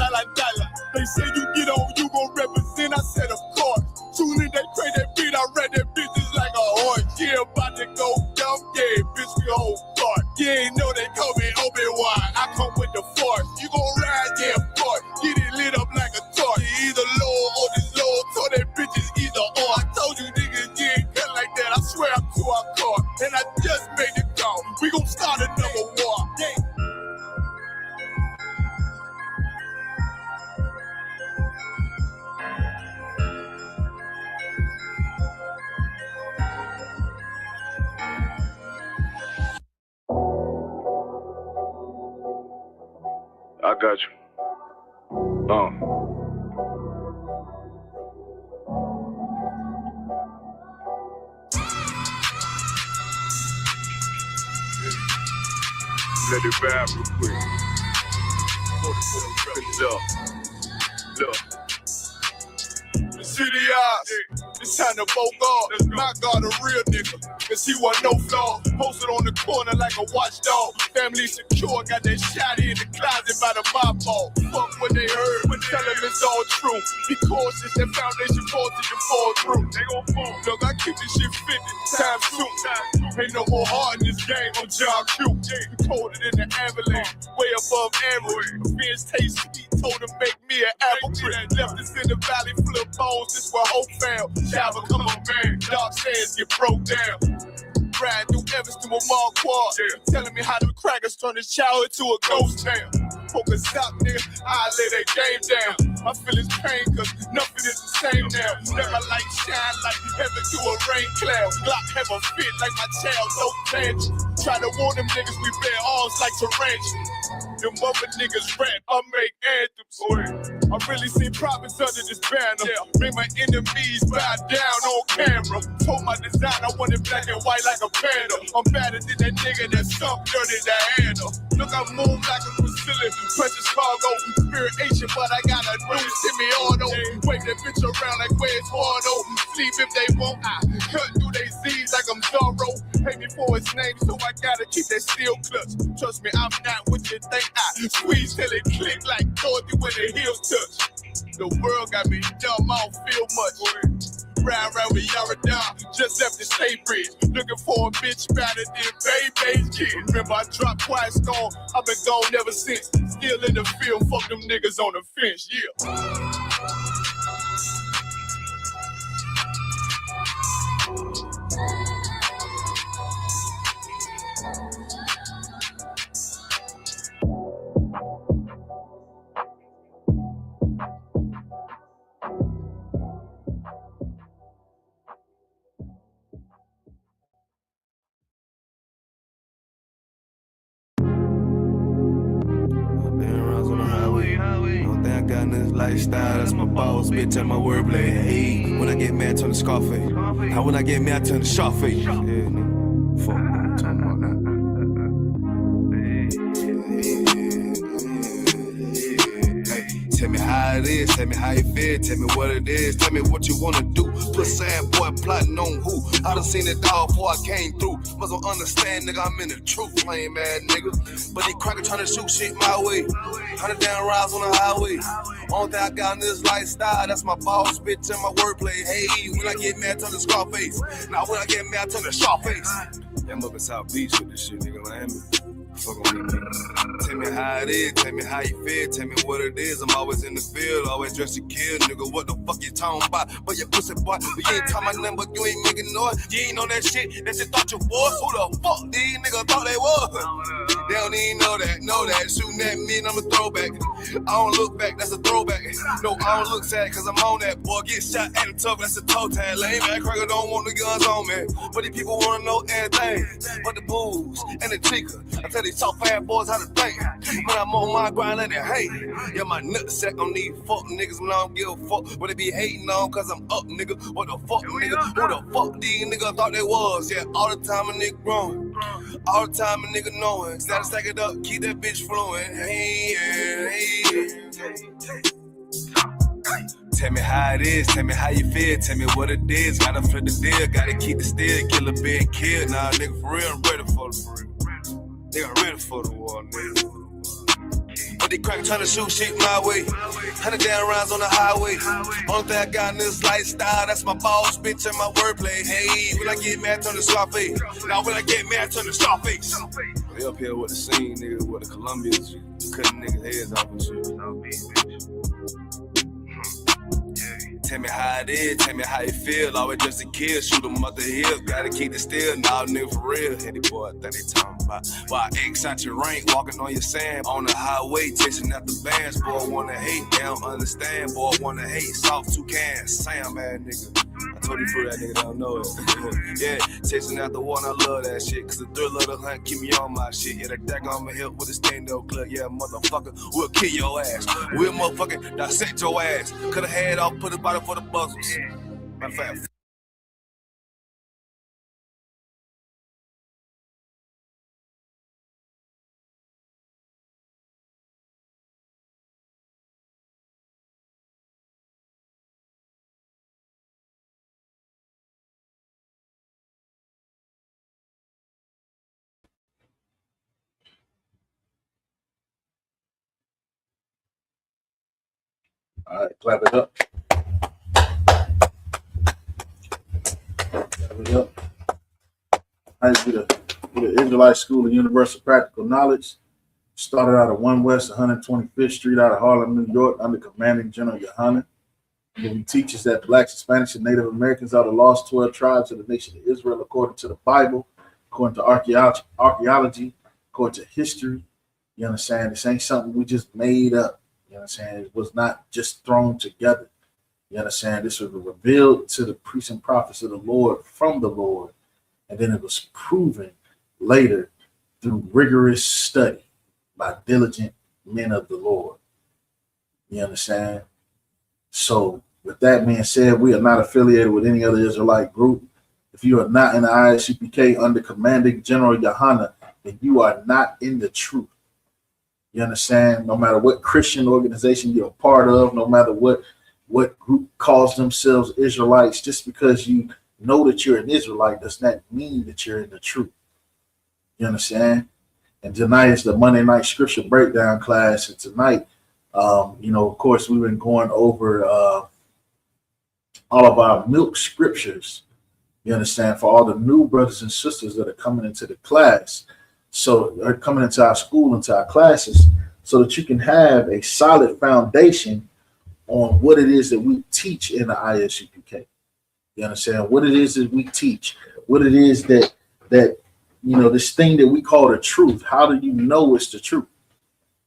S2: They say you get on, you gon' represent. I said, of course. Soon as they play that beat, I read that bitch just like a horse. Yeah, about to go dumb, yeah, bitch, we whole start. You ain't know they call me Obi-Wan. I come with the force. You gon' ride, yeah, of course. Get it lit up like a torch. You either low or this low, so that bitch is either or. I told you niggas, you ain't cut like that. I swear I'm to our car. And I just made it call. We gon' start another war. Yeah.
S6: I got you. Let it vibe real quick. Look.
S2: The city eyes. It's time to vote God. My God, a real nigga. Cause he wasn't no flaw. Posted on the corner like a watchdog. Family secure, got that shot in the closet by the mob ball. Fuck what they heard, but tell them it's all true. Be cautious, that foundation falls till you fall through. They gon' fall. Look, I keep this shit 50 times soon. Ain't no more heart in this game, I'm John Q. We colder than the avalanche, way above average. Fierce taste sweet, told him make me an apple tree. Left us in the valley full of bones, this where hope found. Java, come on, man. Dark sands get broke down. Riding through Evans to a mall quad. Telling me how them crackers turn this childhood to a ghost town. Focus out, nigga, I lay that game down. I feel his pain, cause nothing is the same now. Let my light shine like heaven through a rain cloud. Glock have a fit like my child, no tangent. Try to warn them niggas we bear arms like tarantulas. Them mother niggas rap, I make anthems. I really see profits under this banner. Make my enemies bow down on camera. Told my design I wanted black and white like a panda. I'm better than that nigga that stunk dirty to handle. Look, I move like a Brazilian, precious cargo, spirit Asian, but I got a new semi-auto. Wave that bitch around like where's Wardo. Sleep if they won't, I cut through they Z's like I'm Zorro. Pay me for his name, so I gotta keep that steel clutch. Trust me, I'm not what you think. I squeeze till it click like Dorothy when the heels touch. The world got me dumb, I don't feel much. Round with Yara down, just left the state bridge. Looking for a bitch better than Baby's kid. Remember I dropped Quiet Storm, I've been gone ever since. Still in the field, fuck them niggas on the fence, yeah.
S3: Lifestyle, that's my boss, bitch, and my wordplay. Hey, when I get mad, turn the Scarface. How when I get mad, turn the Sharface. Yeah, nigga. Fuck, I'm talking about that. Tell me how it is, tell me how you feel, tell me what it is, tell me what you wanna do. Put sad boy plotting on who? I done seen it all before I came through. Must don't understand, nigga, I'm in the truth, lame ass nigga. But they cracker trying to shoot shit my way. 100 down rides on the highway. Only thing I got in this lifestyle, that's my boss, bitch, and my wordplay. Hey, when I get mad, turn the Scarface. Now when I get mad, turn the Sharface. Yeah, I'm up in South Beach with this shit, nigga, Miami. Fuck on me. Tell me how it is, tell me how you feel, tell me what it is. I'm always in the field, always dressed to kill, nigga. What the fuck you talking about? But your pussy boy, you ain't talking about nothing, but you ain't making noise. You ain't on that shit, that shit thought you was. Who the fuck these niggas thought they was? They don't even know that. Shooting at me and I'm a throwback. I don't look back, that's a throwback. No, I don't look sad, cause I'm on that. Boy, get shot at the tough, that's a toe tag. Lame man, cracker don't want the guns on me. But these people wanna know everything. But the booze and the chica. I tell these soft ass boys how to think. When I'm on my grind, let it hate. Yeah, my nutsack on these fuck niggas when I don't give a fuck. What they be hating on, cause I'm up, nigga. What the fuck, nigga? Who the fuck these niggas thought they was? Yeah, all the time a nigga growing. All the time a nigga knowing. Gotta stack it up, keep that bitch flowing. Hey, yeah, hey, yeah. Tell me how it is, tell me how you feel, tell me what it is. Gotta flip the deal, gotta keep the steel, kill a being killed. Nah, nigga, for real, I'm ready for the real. Nigga, I'm ready for the war, nigga. But they crack trying to shoot shit my way. 100 damn rounds on the highway. Only thing I got in this lifestyle, that's my boss, bitch, and my wordplay. Hey, when I get mad, turn to Scarface. Now when I get mad, turn to Scarface. They up here with the scene, nigga, with the Colombians, cutting niggas' heads off and shit. Tell me how it is, tell me how you feel. Always just a kid, shoot 'em up the hill. Gotta keep it still, nah, nigga, for real. Heady boy, that they talking about. Why X out your rank, walking on your sand. On the highway, chasing after bands. Boy, wanna hate, they don't understand. Boy, wanna hate, soft two cans. Sam, ass nigga. I told you for that nigga don't know it. Yeah, chasing after one, I love that shit. Cause the thrill of the hunt keep me on my shit. Yeah, the deck on my hip with the stand-up club. Yeah, motherfucker, we'll kill your ass. We'll motherfucking dissect your ass. Cut a head off, put a bottle for the buzzers. Matter of fact,
S14: All right, clap it up. Clap it up. I used to be the Israelite School of Universal Practical Knowledge. Started out at 1 West 125th Street out of Harlem, New York, under Commanding General Yohanan. He teaches that Blacks, Hispanics, and Native Americans are the lost 12 tribes of the nation of Israel according to the Bible, according to archaeology, according to history. You understand? This ain't something we just made up. You understand? It was not just thrown together. You understand? This was revealed to the priests and prophets of the Lord from the Lord. And then it was proven later through rigorous study by diligent men of the Lord. You understand? So with that being said, we are not affiliated with any other Israelite group. If you are not in the ISUPK under Commanding General Yohanan, then you are not in the truth. You understand? No matter what Christian organization you're a part of, no matter what group calls themselves Israelites, just because you know that you're an Israelite does not mean that you're in the truth. You understand? And tonight is the Monday night scripture breakdown class. And tonight, of course, we've been going over all of our milk scriptures. You understand? For all the new brothers and sisters that are coming into the class. So are coming into our school, into our classes, so that you can have a solid foundation on what it is that we teach in the ISUPK. You understand? What it is that we teach, what it is that this thing that we call the truth. How do you know it's the truth?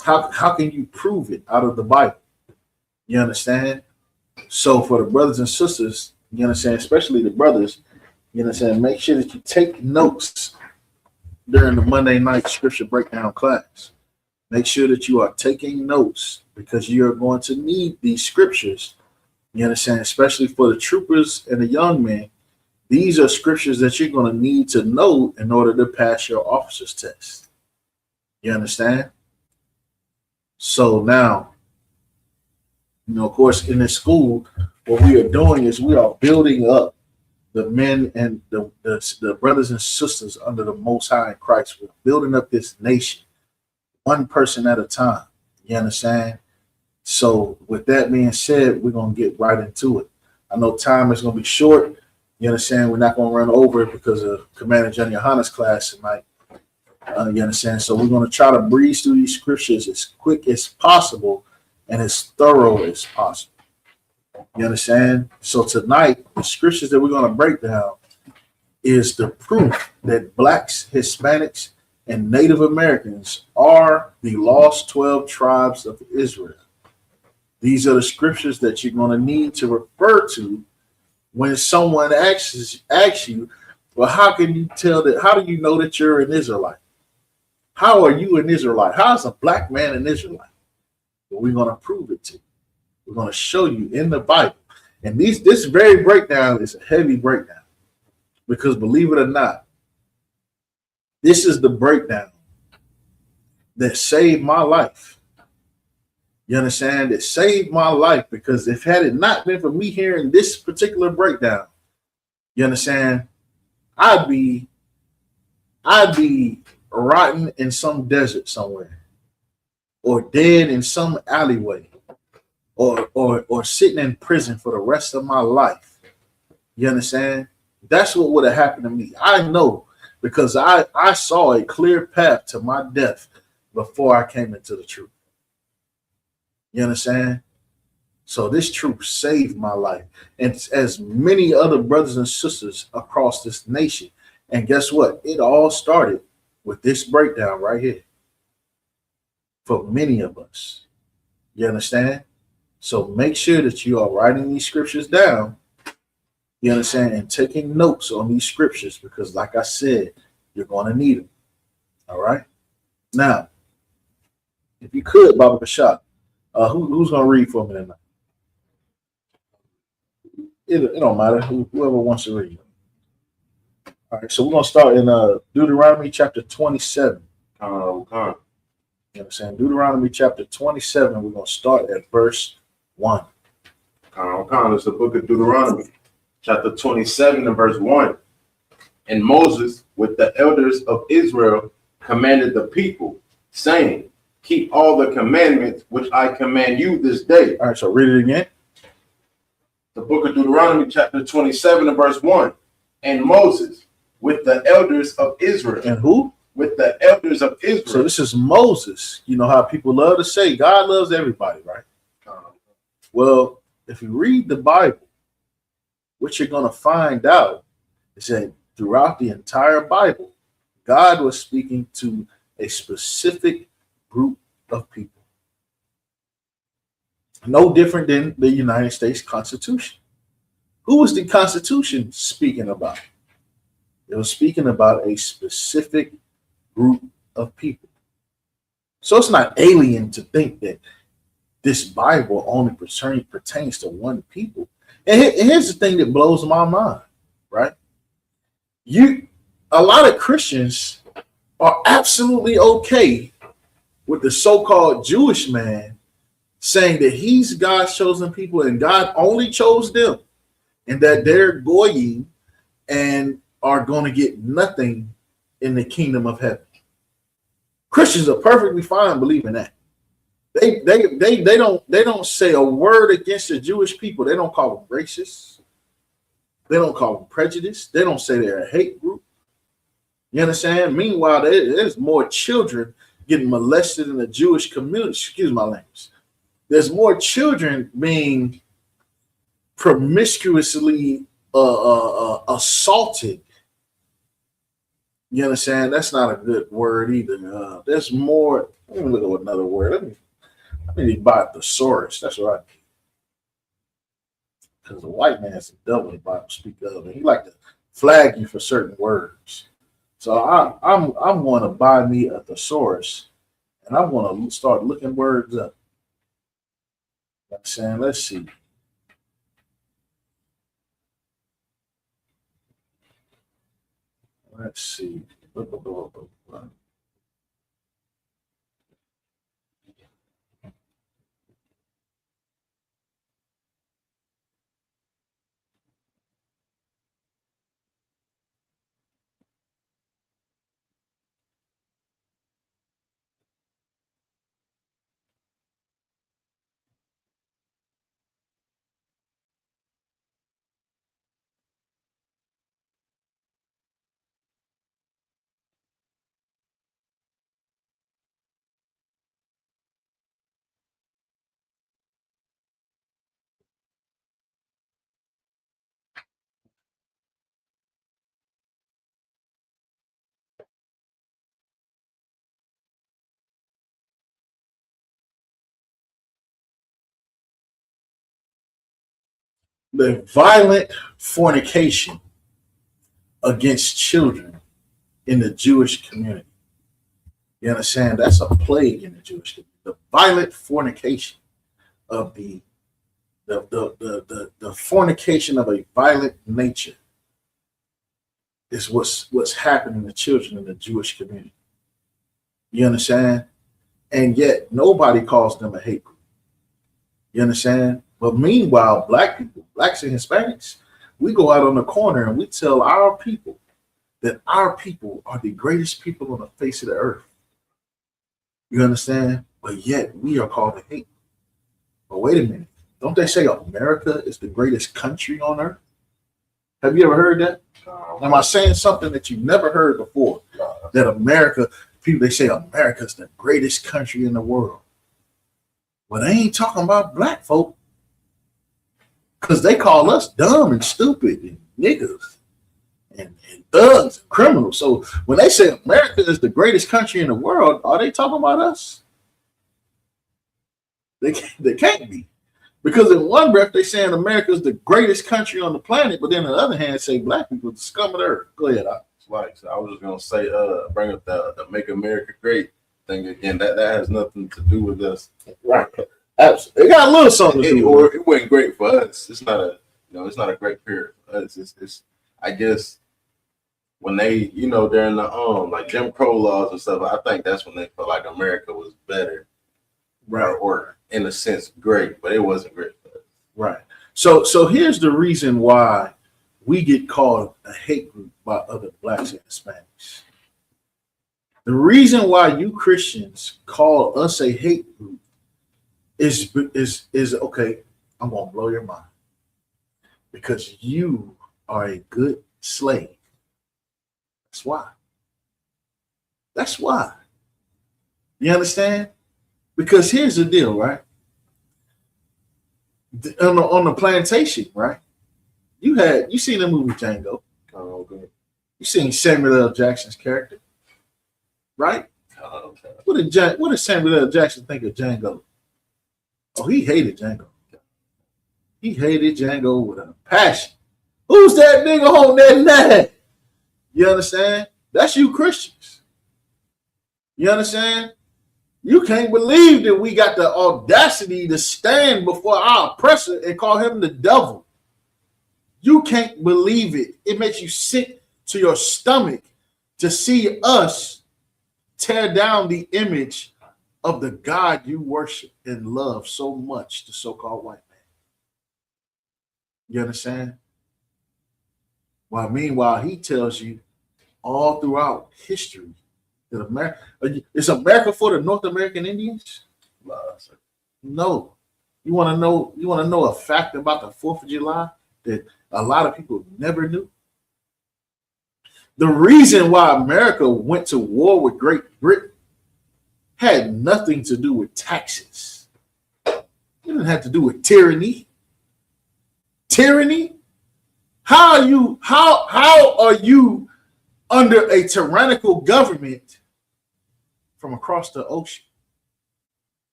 S14: How can you prove it out of the Bible? You understand? So for the brothers and sisters, you understand, especially the brothers, you understand, make sure that you take notes during the Monday night scripture breakdown class. Make sure that you are taking notes because you're going to need these scriptures. You understand, especially for the troopers and the young men. These are scriptures that you're going to need to know in order to pass your officer's test. You understand? So now, of course, in this school, what we are doing is we are building up the men and the brothers and sisters under the Most High in Christ. We're building up this nation, one person at a time. You understand? So with that being said, we're going to get right into it. I know time is going to be short. You understand? We're not going to run over it because of Commander Johnny Yohana's class tonight. You understand? So we're going to try to breeze through these scriptures as quick as possible and as thorough as possible. You understand? So tonight, the scriptures that we're going to break down is the proof that Blacks, Hispanics, and Native Americans are the lost 12 tribes of Israel. These are the scriptures that you're going to need to refer to when someone asks you, well, how can you tell that? How do you know that you're an Israelite? How are you an Israelite? How is a black man an Israelite? Well, we're going to prove it to you. We're going to show you in the Bible. And this very breakdown is a heavy breakdown because, believe it or not, this is the breakdown that saved my life. You understand? It saved my life, because if had it not been for me hearing this particular breakdown, you understand, I'd be rotting in some desert somewhere, or dead in some alleyway, or sitting in prison for the rest of my life. You understand? That's what would have happened to me. I know, because I saw a clear path to my death before I came into the truth. You understand? So this truth saved my life, and as many other brothers and sisters across this nation. And guess what? It all started with this breakdown right here for many of us. You understand? So make sure that you are writing these scriptures down. You understand? And taking notes on these scriptures, because like I said, you're going to need them. All right? Now, if you could, Baba Bashar, who's going to read for me tonight? It don't matter. Whoever wants to read. All right, so we're going to start in Deuteronomy chapter 27. You know what I'm saying? Deuteronomy chapter 27, we're going to start at verse 1.
S15: It's the book of Deuteronomy, chapter 27 and verse 1. And Moses, with the elders of Israel, commanded the people, saying, keep all the commandments which I command you this day.
S14: All right, so read it again.
S15: The book of Deuteronomy, chapter 27 and verse 1. And Moses, with the elders of Israel.
S14: And who?
S15: With the elders of Israel.
S14: So this is Moses. You know how people love to say God loves everybody, right? Well, if you read the Bible, what you're going to find out is that throughout the entire Bible, God was speaking to a specific group of people. No different than the United States Constitution. Who was the Constitution speaking about? It was speaking about a specific group of people. So it's not alien to think that this Bible only pertains to one people. And here's the thing that blows my mind, right? A lot of Christians are absolutely okay with the so-called Jewish man saying that he's God's chosen people and God only chose them, and that they're goyim and are going to get nothing in the kingdom of heaven. Christians are perfectly fine believing that. They don't say a word against the Jewish people. They don't call them racist. They don't call them prejudiced. They don't say they're a hate group. You understand? Meanwhile, there's more children getting molested in the Jewish community. Excuse my language. There's more children being promiscuously assaulted. You understand? That's not a good word either. There's more. Let me look at another word. Let me buy a thesaurus. That's right. Because the white man's the devil, the Bible speak of, and he like to flag you for certain words. So I'm going to buy me a thesaurus, and I'm going to start looking words up. You know what I'm saying, let's see. Let's see. The violent fornication against children in the Jewish community. You understand? That's a plague in the Jewish community. The violent fornication of the fornication of a violent nature is what's happening to children in the Jewish community. You understand? And yet nobody calls them a hate group. You understand? But meanwhile, black people, blacks and Hispanics, we go out on the corner and we tell our people that our people are the greatest people on the face of the earth. You understand? But yet we are called to hate. But wait a minute. Don't they say America is the greatest country on earth? Have you ever heard that? Am I saying something that you've never heard before? That America, people, they say America is the greatest country in the world. Well, they ain't talking about black folk. Because they call us dumb and stupid and niggas and thugs and criminals. So when they say America is the greatest country in the world, are they talking about us? They can't be. Because in one breath, they saying America is the greatest country on the planet, but then on the other hand, say black people are the scum of the earth. Go ahead.
S15: Like, so I was just gonna say, bring up the "Make America Great" thing again. That has nothing to do with us,
S14: right? Absolutely, it got a little something to do with it.
S15: It wasn't great for us. It's not a, it's not a great period for us. It's I guess when they, during the like Jim Crow laws and stuff, I think that's when they felt like America was better,
S14: right?
S15: Or in a sense, great, but it wasn't great for us,
S14: right? So here's the reason why we get called a hate group by other blacks and Hispanics. The reason why you Christians call us a hate group is okay. I'm gonna blow your mind because you are a good slave. That's why. That's why. You understand? Because here's the deal, right? On the plantation, right? You seen the movie Django.
S15: Oh, good.
S14: You seen Samuel L. Jackson's character, right?
S15: Oh, okay.
S14: What did Samuel L. Jackson think of Django? Oh, he hated Django. He hated Django with a passion. Who's that nigga on that neck? You understand? That's you Christians. You understand? You can't believe that we got the audacity to stand before our oppressor and call him the devil. You can't believe it. It makes you sick to your stomach to see us tear down the image of the God you worship and love so much, the so-called white man. You understand? Well, meanwhile, he tells you all throughout history that America is America for the North American Indians? No. You want to know a fact about the 4th of July that a lot of people never knew? The reason why America went to war with Great Britain had nothing to do with taxes. It didn't have to do with tyranny. Tyranny? How are you under a tyrannical government from across the ocean?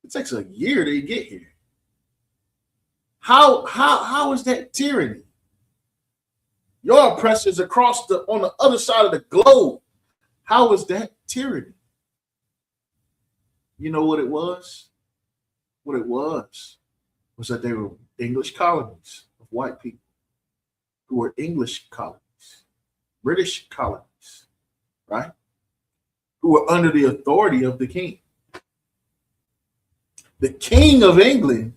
S14: It takes a year to get here. How is that tyranny? Your oppressors on the other side of the globe. How is that tyranny? You know what it was? What it was that they were English colonies of white people who were English colonies, British colonies, right? Who were under the authority of the king. The King of England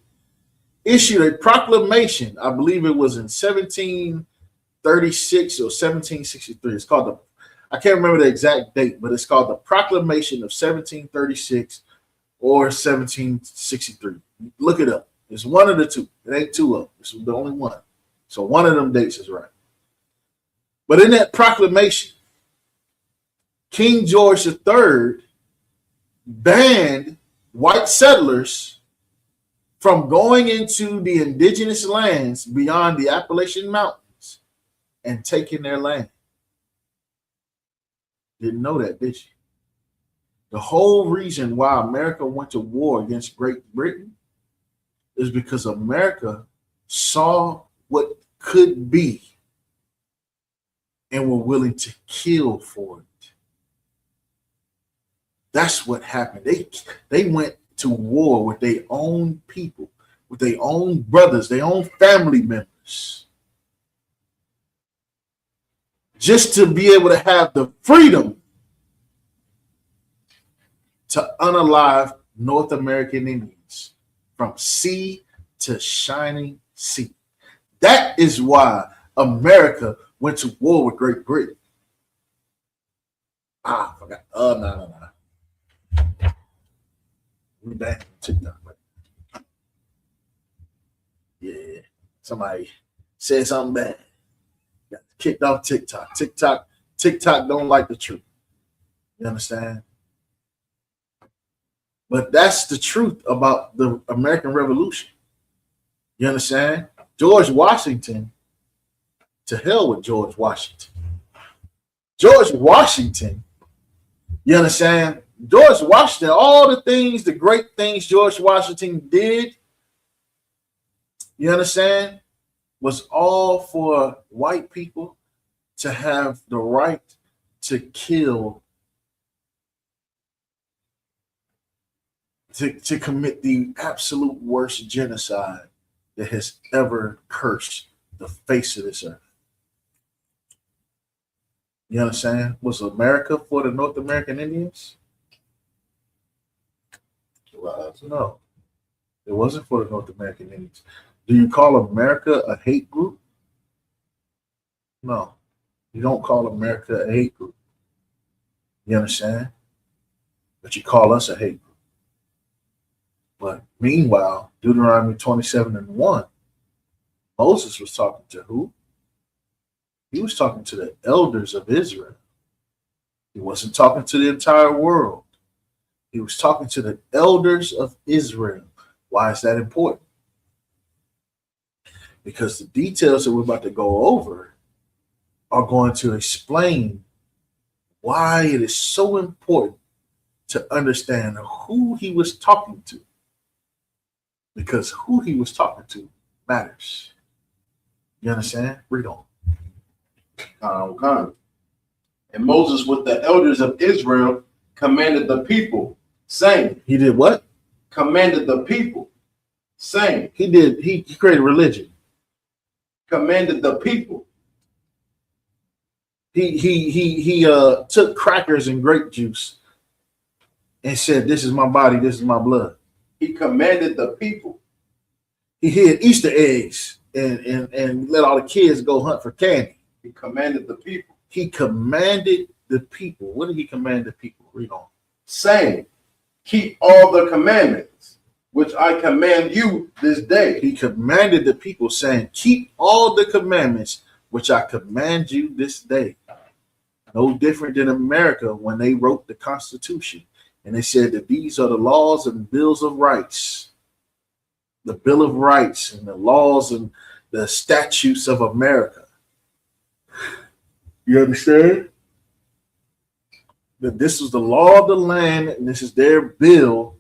S14: issued a proclamation, I believe it was in 1736 or 1763. It's called I can't remember the exact date, but it's called the Proclamation of 1736 or 1763. Look it up. It's one of the two. It ain't two of them. It's the only one. So one of them dates is right. But in that proclamation, King George III banned white settlers from going into the indigenous lands beyond the Appalachian Mountains and taking their land. Didn't know that, did you? The whole reason why America went to war against Great Britain is because America saw what could be and were willing to kill for it. That's what happened. They went to war with their own people, with their own brothers, their own family members, just to be able to have the freedom to unalive North American Indians from sea to shining sea. That is why America went to war with Great Britain. I forgot. No. We back on TikTok. Yeah. Somebody said something bad. Got kicked off TikTok. TikTok don't like the truth. You understand? But that's the truth about the American Revolution. You understand? George Washington, to hell with George Washington. George Washington, you understand? George Washington, all the things, the great things George Washington did, you understand, was all for white people to have the right to kill, to commit the absolute worst genocide that has ever cursed the face of this earth. You understand? Was America for the North American Indians? Well, no, it wasn't for the North American Indians. Do you call America a hate group? No, you don't call America a hate group. You understand? But you call us a hate group. But meanwhile, Deuteronomy 27:1, Moses was talking to who? He was talking to the elders of Israel. He wasn't talking to the entire world. He was talking to the elders of Israel. Why is that important? Because the details that we're about to go over are going to explain why it is so important to understand who he was talking to. Because who he was talking to matters. You understand? Read on.
S15: And Moses with the elders of Israel commanded the people, saying.
S14: He did what?
S15: Commanded the people, saying.
S14: He created religion.
S15: Commanded the people.
S14: He took crackers and grape juice and said, "This is my body, this is my blood."
S15: He commanded the people.
S14: He hid Easter eggs and let all the kids go hunt for candy.
S15: He commanded the people.
S14: He commanded the people. What did he command the people? Read on.
S15: Saying, keep all the commandments which I command you this day.
S14: He commanded the people, saying, keep all the commandments which I command you this day. No different than America when they wrote the Constitution. And they said that these are the laws and bills of rights. The Bill of Rights and the laws and the statutes of America. You understand? That this is the law of the land, and this is their bill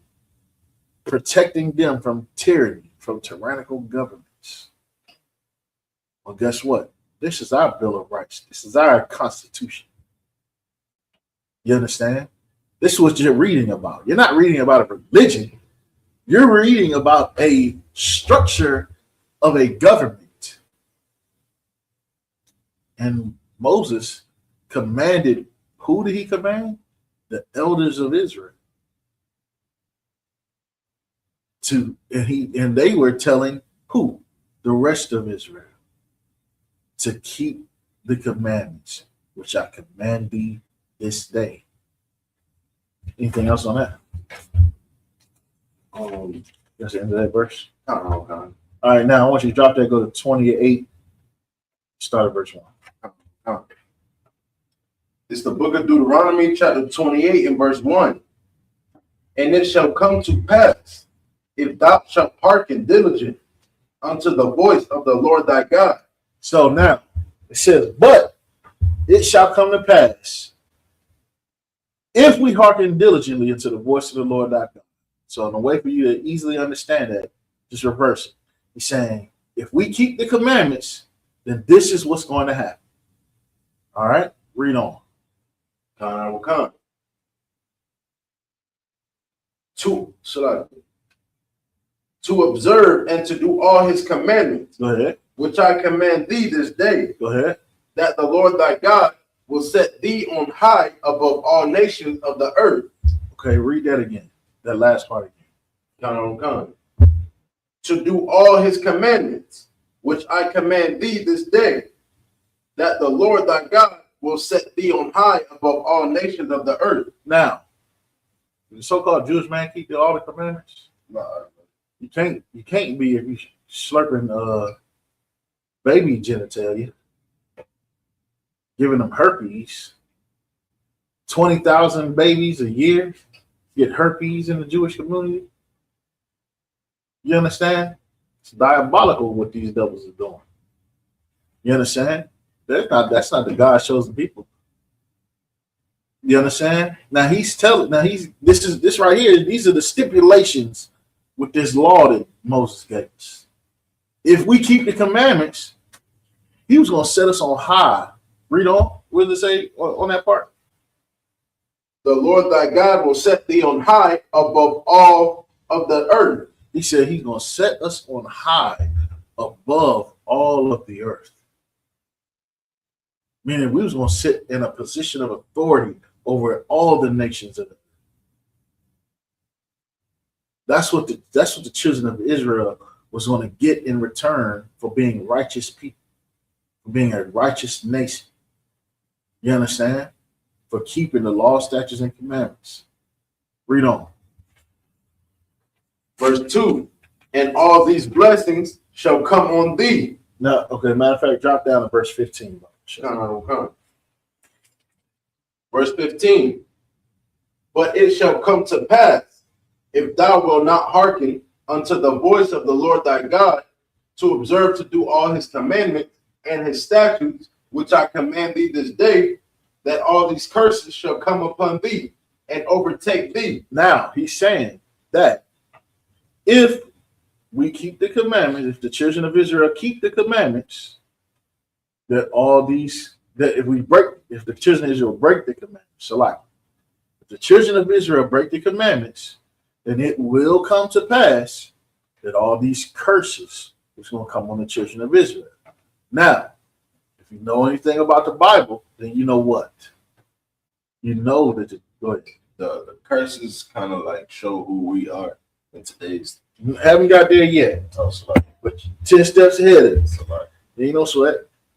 S14: protecting them from tyranny, from tyrannical governments. Well, guess what? This is our Bill of Rights. This is our Constitution. You understand? This is what you're reading about. You're not reading about a religion. You're reading about a structure of a government. And Moses commanded, who did he command? The elders of Israel. And they were telling who? The rest of Israel. To keep the commandments, which I command thee this day. Anything else on that? That's the end of that verse. All right, now I want you to drop that, go to 28, start at verse 1.
S15: It's the book of Deuteronomy, chapter 28, and verse 1. And it shall come to pass, if thou shalt hearken diligent unto the voice of the Lord thy God.
S14: So now it says, but it shall come to pass, if we hearken diligently unto the voice of the Lord thy God. So in a way for you to easily understand that, just reverse it. He's saying, if we keep the commandments, then this is what's going to happen. All right, read on.
S15: To observe and to do all his commandments,
S14: go ahead,
S15: which I command thee this day.
S14: Go ahead.
S15: That the Lord thy God will set thee on high above all nations of the earth.
S14: Okay, read that again. That last part again.
S15: to do all his commandments, which I command thee this day, that the Lord thy God will set thee on high above all nations of the earth.
S14: Now, the so-called Jewish man keep all the commandments? No. You can't be if you slurping baby genitalia, giving them herpes. 20,000 babies a year get herpes in the Jewish community. You understand? It's diabolical what these devils are doing. You understand? That's not the God chosen people. You understand? Now this right here, these are the stipulations with this law that Moses gave us. If we keep the commandments, he was going to set us on high. Read on. What does it say on that part?
S15: The Lord thy God will set thee on high above all of the earth.
S14: He said he's going to set us on high above all of the earth. Meaning we was going to sit in a position of authority over all the nations of the earth. That's what the children of Israel was going to get in return for being righteous people, for being a righteous nation. You understand? For keeping the law, statutes, and commandments. Read on.
S15: Verse 2, and all these blessings shall come on thee.
S14: No, okay, matter of fact, drop down to verse 15.
S15: Come. Verse 15, but it shall come to pass, if thou wilt not hearken unto the voice of the Lord thy God, to observe to do all his commandments and his statutes, which I command thee this day, that all these curses shall come upon thee and overtake thee.
S14: Now, he's saying that if we keep the commandments, if the children of Israel keep the commandments, that if the children of Israel break the commandments, so like, if the children of Israel break the commandments, then it will come to pass that all these curses is going to come on the children of Israel. Now, if you know anything about the Bible, then you know what? You know that
S15: the curses kind of like show who we are in today's.
S14: You haven't got there yet.
S15: Oh, sorry.
S14: But 10 steps ahead of it. You know,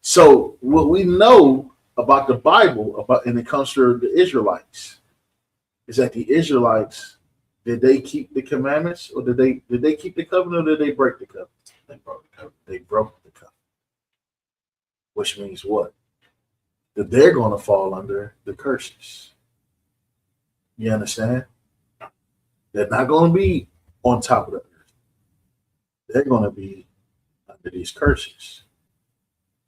S14: so what we know about the Bible, and it comes to the Israelites, is that the Israelites, did they keep the commandments, or did they keep the covenant, or did they break the covenant? They broke the covenant. They broke the covenant. Which means what? That they're going to fall under the curses. You understand? They're not going to be on top of the earth. They're going to be under these curses.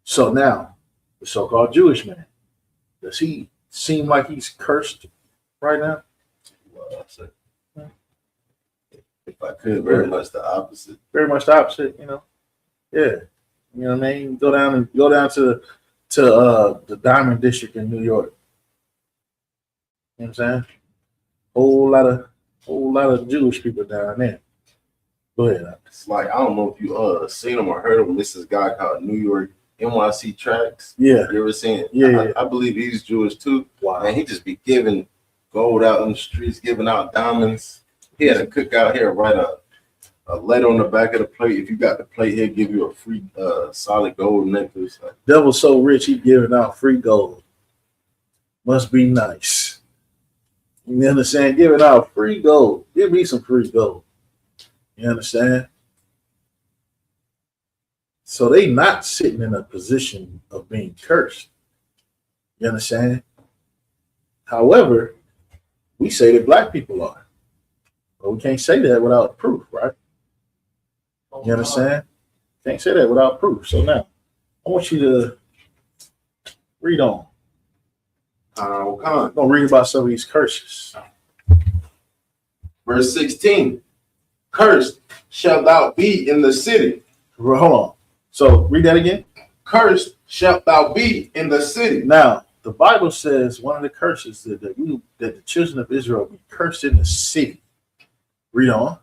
S14: So now, the so-called Jewish man, does he seem like he's cursed right now?
S15: Well, if I could, very much the opposite.
S14: Very much the opposite, you know. Yeah. You know what I mean? Go down to the Diamond District in New York. You know what I'm saying? Whole lot of Jewish people down there. Go ahead.
S15: It's like, I don't know if you seen him or heard of him. This is a guy called New York NYC Tracks.
S14: Yeah.
S15: You ever seen it?
S14: Yeah.
S15: I believe he's Jewish too.
S14: Wow.
S15: And he just be giving gold out in the streets, giving out diamonds. He had a cookout here, write a letter on the back of the plate. If you got the plate, he'll give you a free solid gold necklace.
S14: Devil's so rich, he giving out free gold. Must be nice. You understand? Giving out free gold. Give me some free gold. You understand? So they not sitting in a position of being cursed. You understand? However, we say that black people are. But we can't say that without proof, right? You understand? Can't say that without proof. So now, I want you to read on. I'm going to read about some of these curses.
S15: Verse 16. Cursed shalt thou be in the city.
S14: Hold on. So read that again.
S15: Cursed shalt thou be in the city.
S14: Now, the Bible says one of the curses that the children of Israel be cursed in the city. Read on.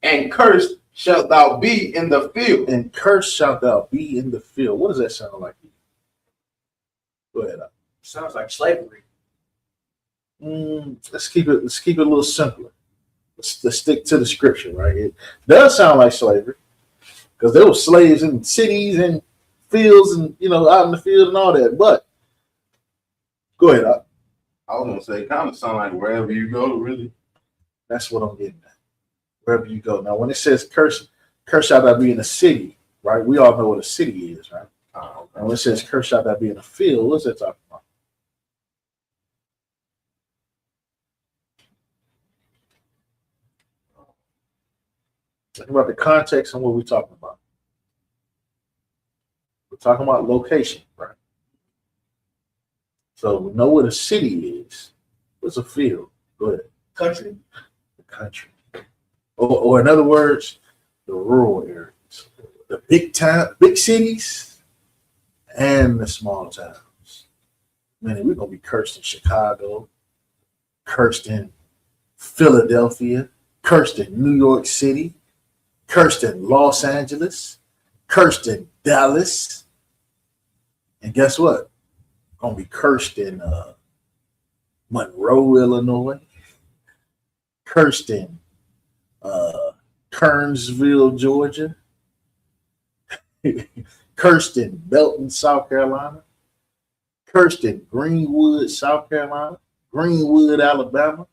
S15: And cursed shalt thou be in the field.
S14: And cursed shalt thou be in the field. What does that sound like? Go ahead.
S16: Sounds like slavery.
S14: Let's keep it a little simpler. Let's stick to the scripture, right? It does sound like slavery because there were slaves in cities and fields and out in the field and all that. But go ahead.
S15: I was gonna say, it kind of sound like wherever you go, really.
S14: That's what I'm getting at. Wherever you go. Now, when it says curse shall thou be in a city, right? We all know what a city is, right? And when it says curse shall thou be in a field, what's that talking about? Think about the context and what we're talking about. We're talking about location, right? So we know what a city is. What's a field? Go ahead.
S16: Country.
S14: The country. Or in other words, the rural areas. The big cities and the small towns. Man, we're gonna be cursed in Chicago, cursed in Philadelphia, cursed in New York City, cursed in Los Angeles, cursed in Dallas. And guess what? Gonna be cursed in Monroe, Illinois, cursed in Kernsville, Georgia, cursed in Belton, South Carolina, cursed in Greenwood, South Carolina, Greenwood, Alabama.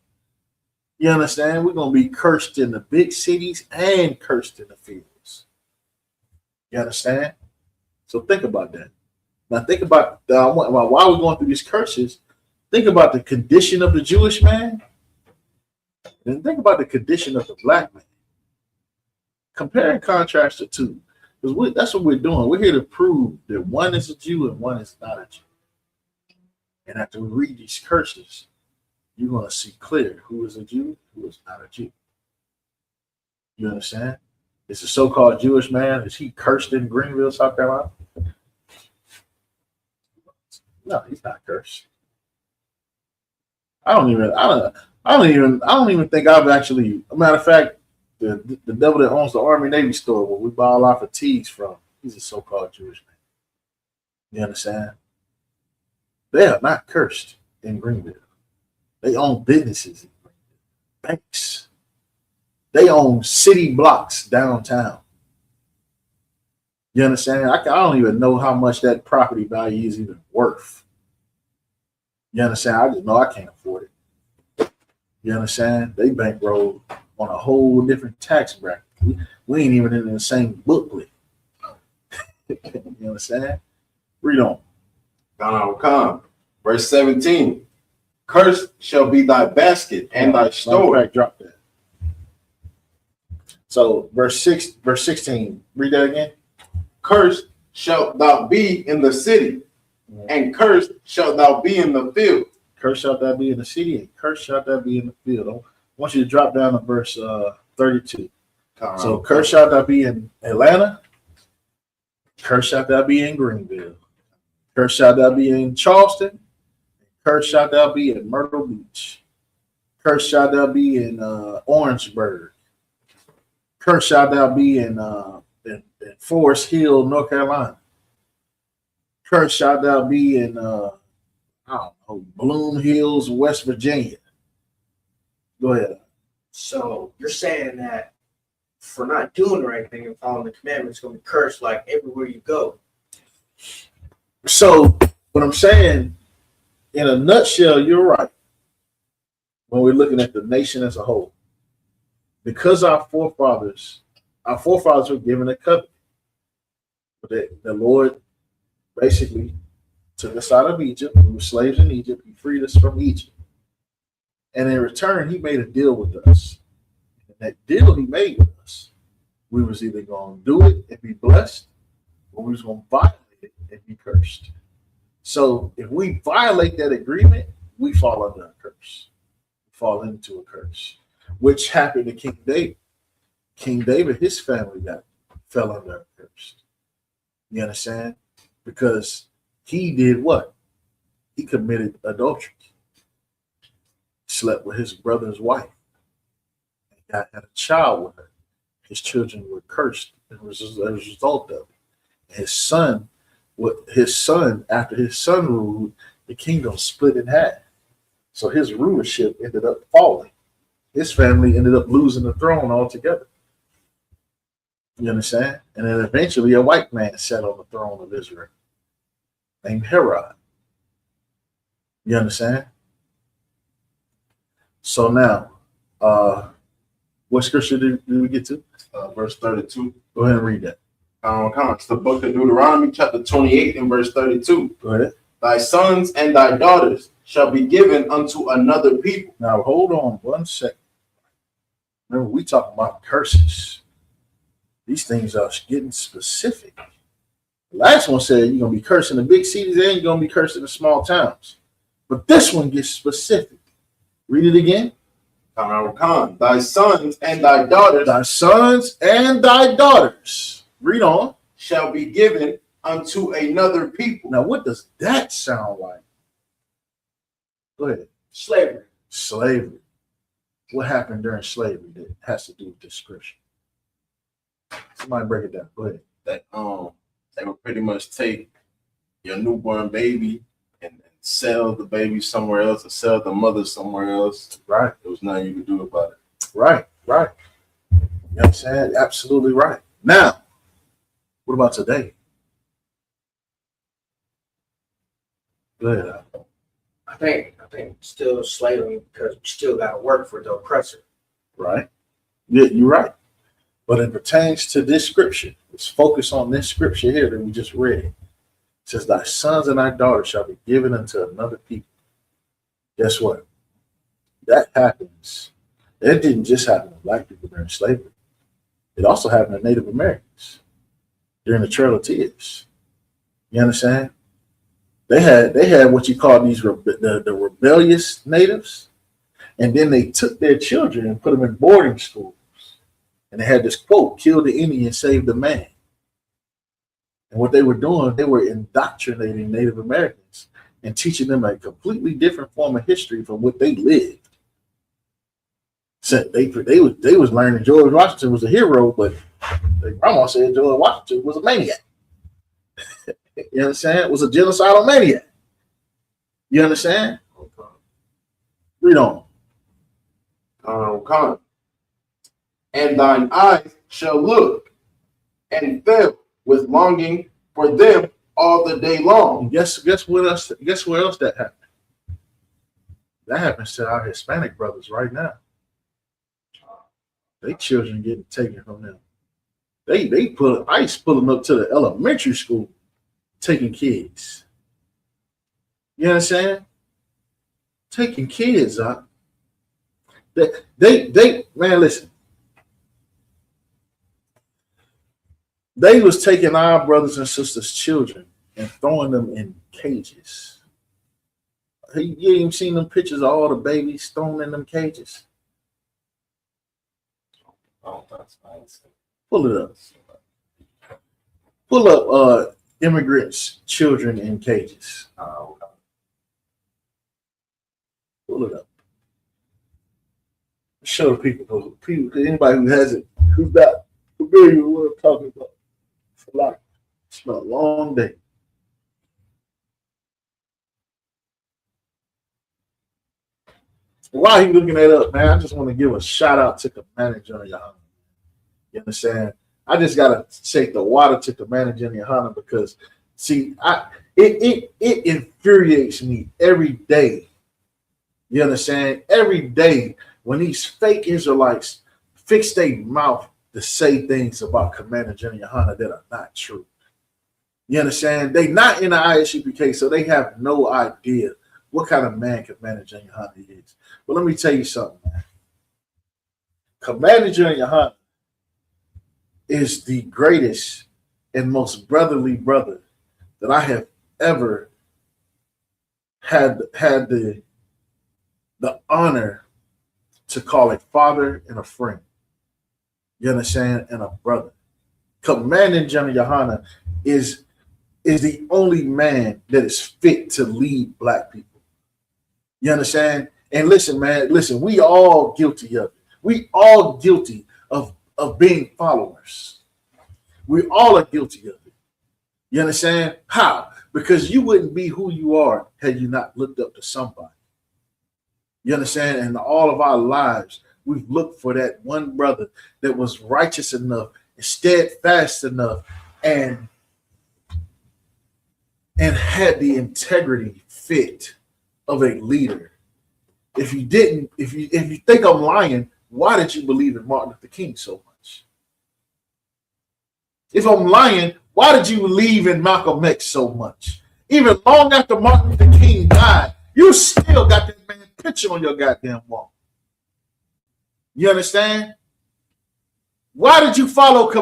S14: You understand? We're gonna be cursed in the big cities and cursed in the fields. You understand? So think about that. Now think about while we're going through these curses, think about the condition of the Jewish man, and think about the condition of the black man. Compare and contrast the two, because that's what we're doing. We're here to prove that one is a Jew and one is not a Jew. And after we read these curses, you're going to see clear who is a Jew, who is not a Jew. You understand? It's a so-called Jewish man. Is he cursed in Greenville, South Carolina? No, he's not cursed. I don't even think I've actually. A matter of fact, the devil that owns the Army Navy store where we buy all our fatigues from, he's a so-called Jewish man. You understand? They are not cursed in Greenville. They own businesses, banks. They own city blocks downtown. You understand? I don't even know how much that property value is even worth. You understand? I just know I can't afford it. You understand? They bankroll on a whole different tax bracket. We ain't even in the same booklet. You understand? Read on.
S15: Come. Verse 17. Cursed shall be thy basket and thy store.
S14: Drop that. So verse 16. Read that again.
S15: Cursed shalt thou be in the city, and cursed shalt thou be in the field.
S14: Cursed shalt thou be in the city, and cursed shalt thou be in the field. I want you to drop down to verse 32. So cursed shalt thou be in Atlanta, cursed shalt thou be in Greenville, cursed shalt thou be in Charleston, cursed shalt thou be in Myrtle Beach, cursed shalt thou be in Orangeburg, cursed shalt thou be in Forest Hill, North Carolina. Cursed shalt thou be in Bloom Hills, West Virginia. Go ahead.
S16: So you're saying that for not doing the right thing and following the commandments, going to be cursed like everywhere you go.
S14: So what I'm saying, in a nutshell, you're right. When we're looking at the nation as a whole, because our forefathers were given a covenant. The Lord basically took us out of Egypt. We were slaves in Egypt. He freed us from Egypt. And in return, he made a deal with us. And that deal he made with us, we was either going to do it and be blessed, or we was going to violate it and be cursed. So if we violate that agreement, we fall under a curse. We fall into a curse, which happened to King David. King David, his family fell under a curse. You understand? Because he did what? He committed adultery. Slept with his brother's wife. And had a child with her. His children were cursed as a result of it. His son, after his son ruled, the kingdom split in half. So his rulership ended up falling. his family ended up losing the throne altogether. You understand? And then eventually a white man sat on the throne of Israel named Herod. You understand? So now, what scripture did we get to?
S15: Verse 32.
S14: Go ahead and read that.
S15: It's the book of Deuteronomy, chapter 28, and verse 32.
S14: Go ahead.
S15: Thy sons and thy daughters shall be given unto another people.
S14: Now, hold on 1 second. Remember, we talking about curses. These things are getting specific. The last one said you're going to be cursing the big cities and you're going to be cursing the small towns. But this one gets specific. Read it again.
S15: Thy sons and thy daughters.
S14: Thy sons and thy daughters. Read on.
S15: Shall be given unto another people.
S14: Now, what does that sound like? Go ahead.
S16: Slavery.
S14: Slavery. What happened during slavery that has to do with this scripture? Somebody break it down. Go ahead.
S15: That they would pretty much take your newborn baby and sell the baby somewhere else or sell the mother somewhere else.
S14: Right.
S15: There was nothing you could do about it.
S14: Right. You know what I'm saying? Absolutely right. Now, what about today? Go ahead.
S16: I think still slavery because we still got to work for the oppressor.
S14: Right. Yeah, you're right. But it pertains to this scripture. Let's focus on this scripture here that we just read. It says, thy sons and thy daughters shall be given unto another people. Guess what? That happens. It didn't just happen to black people during slavery. It also happened to Native Americans during the Trail of Tears. You understand? They had what you call these the rebellious natives, and then they took their children and put them in boarding schools. And they had this quote, kill the Indian, save the man. And what they were doing, they were indoctrinating Native Americans and teaching them a completely different form of history from what they lived. So they was learning George Washington was a hero, but their grandma said George Washington was a maniac. You understand? Was a genocidal maniac. You understand?
S15: Okay.
S14: Read on.
S15: And thine eyes shall look and fill with longing for them all the day long.
S14: And guess what else? Guess where else that happened? That happens to our Hispanic brothers right now. They children getting taken from them. They put ICE pulling up to the elementary school, taking kids. You understand? Taking kids up. They man, listen. They was taking our brothers and sisters' children and throwing them in cages. You ain't seen them pictures of all the babies thrown in them cages?
S15: Oh, that's nice.
S14: Pull it up. Pull up immigrants' children in cages. Pull it up. Show the people, anybody who hasn't, who's not familiar with what I'm talking about. It's been a long day. While he's looking that up, man, I just want to give a shout out to Commander General Yohana. You understand? I just gotta take the water to Commander General Yohana because, see, it infuriates me every day. You understand? Every day when these fake Israelites fix their mouth to say things about Commander General Yohana that are not true. You understand? They not in the ISUPK, so they have no idea what kind of man Commander General Yohana is. But let me tell you something, man. Commander General Yohana is the greatest and most brotherly brother that I have ever had the honor to call a father and a friend. You understand? And a brother. Commander General Yohana is the only man that is fit to lead black people. You understand? And listen, man, we all guilty of it. We all guilty of being followers. We all are guilty of it. You understand? How? Because you wouldn't be who you are had you not looked up to somebody. You understand? And all of our lives, We've looked for that one brother that was righteous enough and steadfast enough and had the integrity fit of a leader. If you didn't, if you think I'm lying, why did you believe in Martin Luther King so much? If I'm lying, why did you believe in Malcolm X so much? Even long after Martin Luther King died, you still got that man's picture on your goddamn wall. You understand? Why did you follow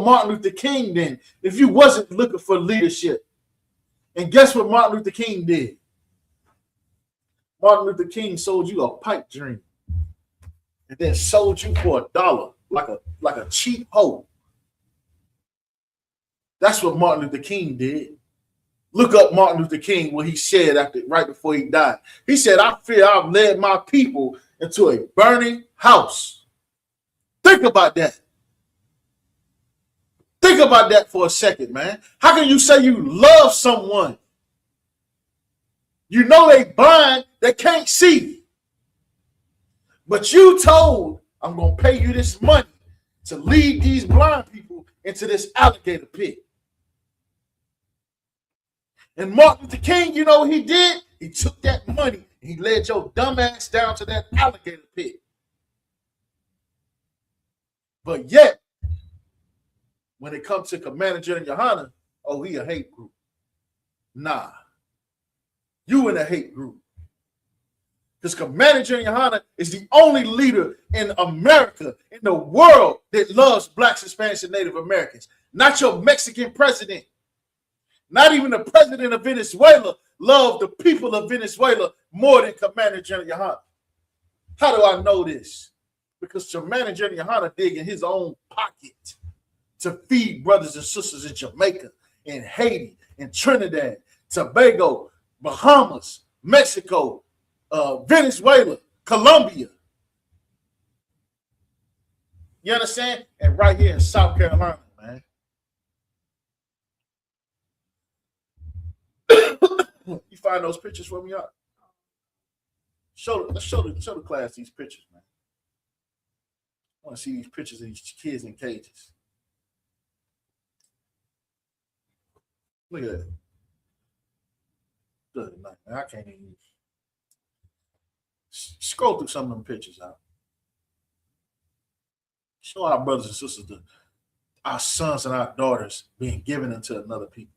S14: Martin Luther King then if you wasn't looking for leadership? And guess what Martin Luther King did? Martin Luther King sold you a pipe dream and then sold you for $1 like a cheap hoe. That's what Martin Luther King did. Look up Martin Luther King, what he said right before he died. He said, I fear I've led my people into a burning house. Think about that. Think about that for a second, man. How can you say you love someone? You know they blind, they can't see. But you told, I'm going to pay you this money to lead these blind people into this alligator pit. And Martin Luther King, you know what he did? He took that money and he led your dumb ass down to that alligator pit. But yet, when it comes to Commander General Yohana, oh, he a hate group. Nah. You in a hate group. Because Commander General Yohana is the only leader in America, in the world, that loves blacks, Hispanics, and Native Americans. Not your Mexican president. Not even the president of Venezuela loved the people of Venezuela more than Commander General Yohana. How do I know this? Because Commander General Yohana dig in his own pocket to feed brothers and sisters in Jamaica, in Haiti, in Trinidad, Tobago, Bahamas, Mexico, Venezuela, Colombia. You understand? And right here in South Carolina, man. You find those pictures for me out? Let's show the class these pictures, man. I want to see these pictures of these kids in cages. Look at that. Good night, man. I can't even scroll through some of them pictures out. Show our brothers and sisters, our sons and our daughters being given into another people.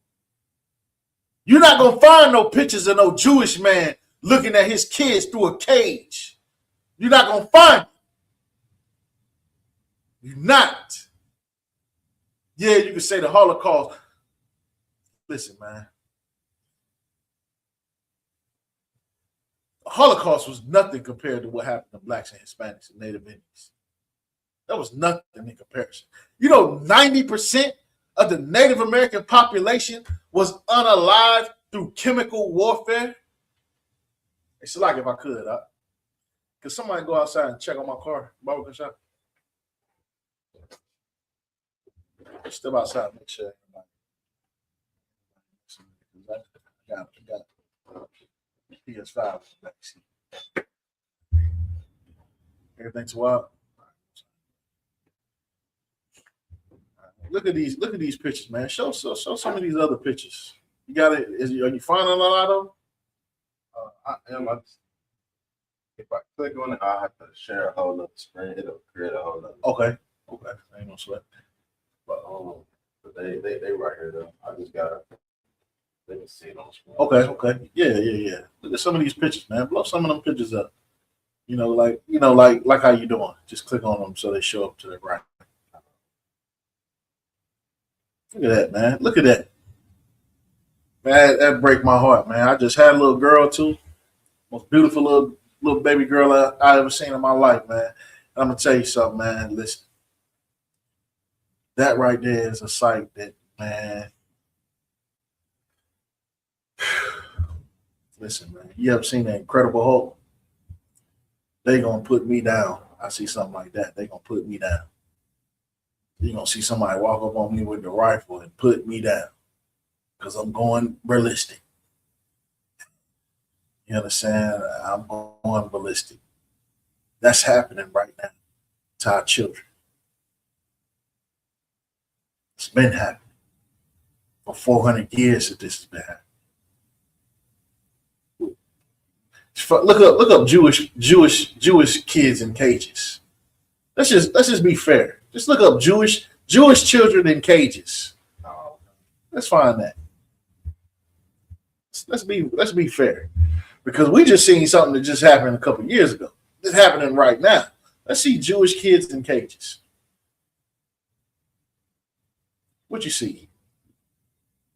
S14: You're not going to find no pictures of no Jewish man looking at his kids through a cage. You're not going to find it. You're not. Yeah, you can say the Holocaust. Listen, man. The Holocaust was nothing compared to what happened to blacks and Hispanics and Native Indians. That was nothing in comparison. You know, 90% of the Native American population was unalived through chemical warfare. It's like if I could, could somebody go outside and check on my car, barbershop shop? Step outside, make sure I got PS5 back seat. Everything's wild. Look at these pictures, man. Show some of these other pictures. You got it. Are you finding a lot of them?
S15: I am. If I click on it, I have to share a whole other screen. It'll create a whole other.
S14: Okay. Ain't no sweat.
S15: But they right here though. I just gotta let me see it on the screen.
S14: Okay. Yeah. Look at some of these pictures, man. Blow some of them pictures up. Like how you doing. Just click on them so they show up to the right. Look at that, man. Look at that. Man, that break my heart, man. I just had a little girl too. Most beautiful little baby girl I ever seen in my life, man. And I'm gonna tell you something, man. Listen. That right there is a sight that, man. Listen, man. You ever seen The Incredible Hulk? They gonna put me down. I see something like that. They gonna put me down. You're going to see somebody walk up on me with the rifle and put me down because I'm going ballistic. You understand? I'm going ballistic. That's happening right now to our children. It's been happening for 400 years that this has been happening. Look up Jewish kids in cages. Let's just be fair. Just look up Jewish children in cages. Let's find that. Let's be fair, because we just seen something that just happened a couple years ago. It's happening right now. Let's see Jewish kids in cages. What you see?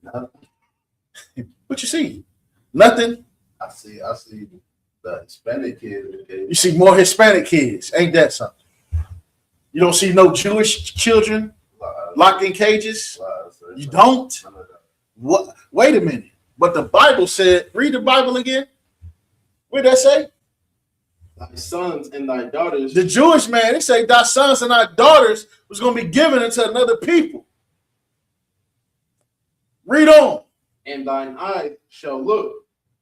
S14: What you see? Nothing.
S15: I see the Hispanic kids.
S14: You see more Hispanic kids. Ain't that something? You don't see no Jewish children locked in cages? You don't? What? Wait a minute. But the Bible said, read the Bible again. What did that say?
S15: Thy sons and thy daughters.
S14: The Jewish man, they say thy sons and thy daughters was going to be given into another people. Read on.
S15: And thine eyes shall look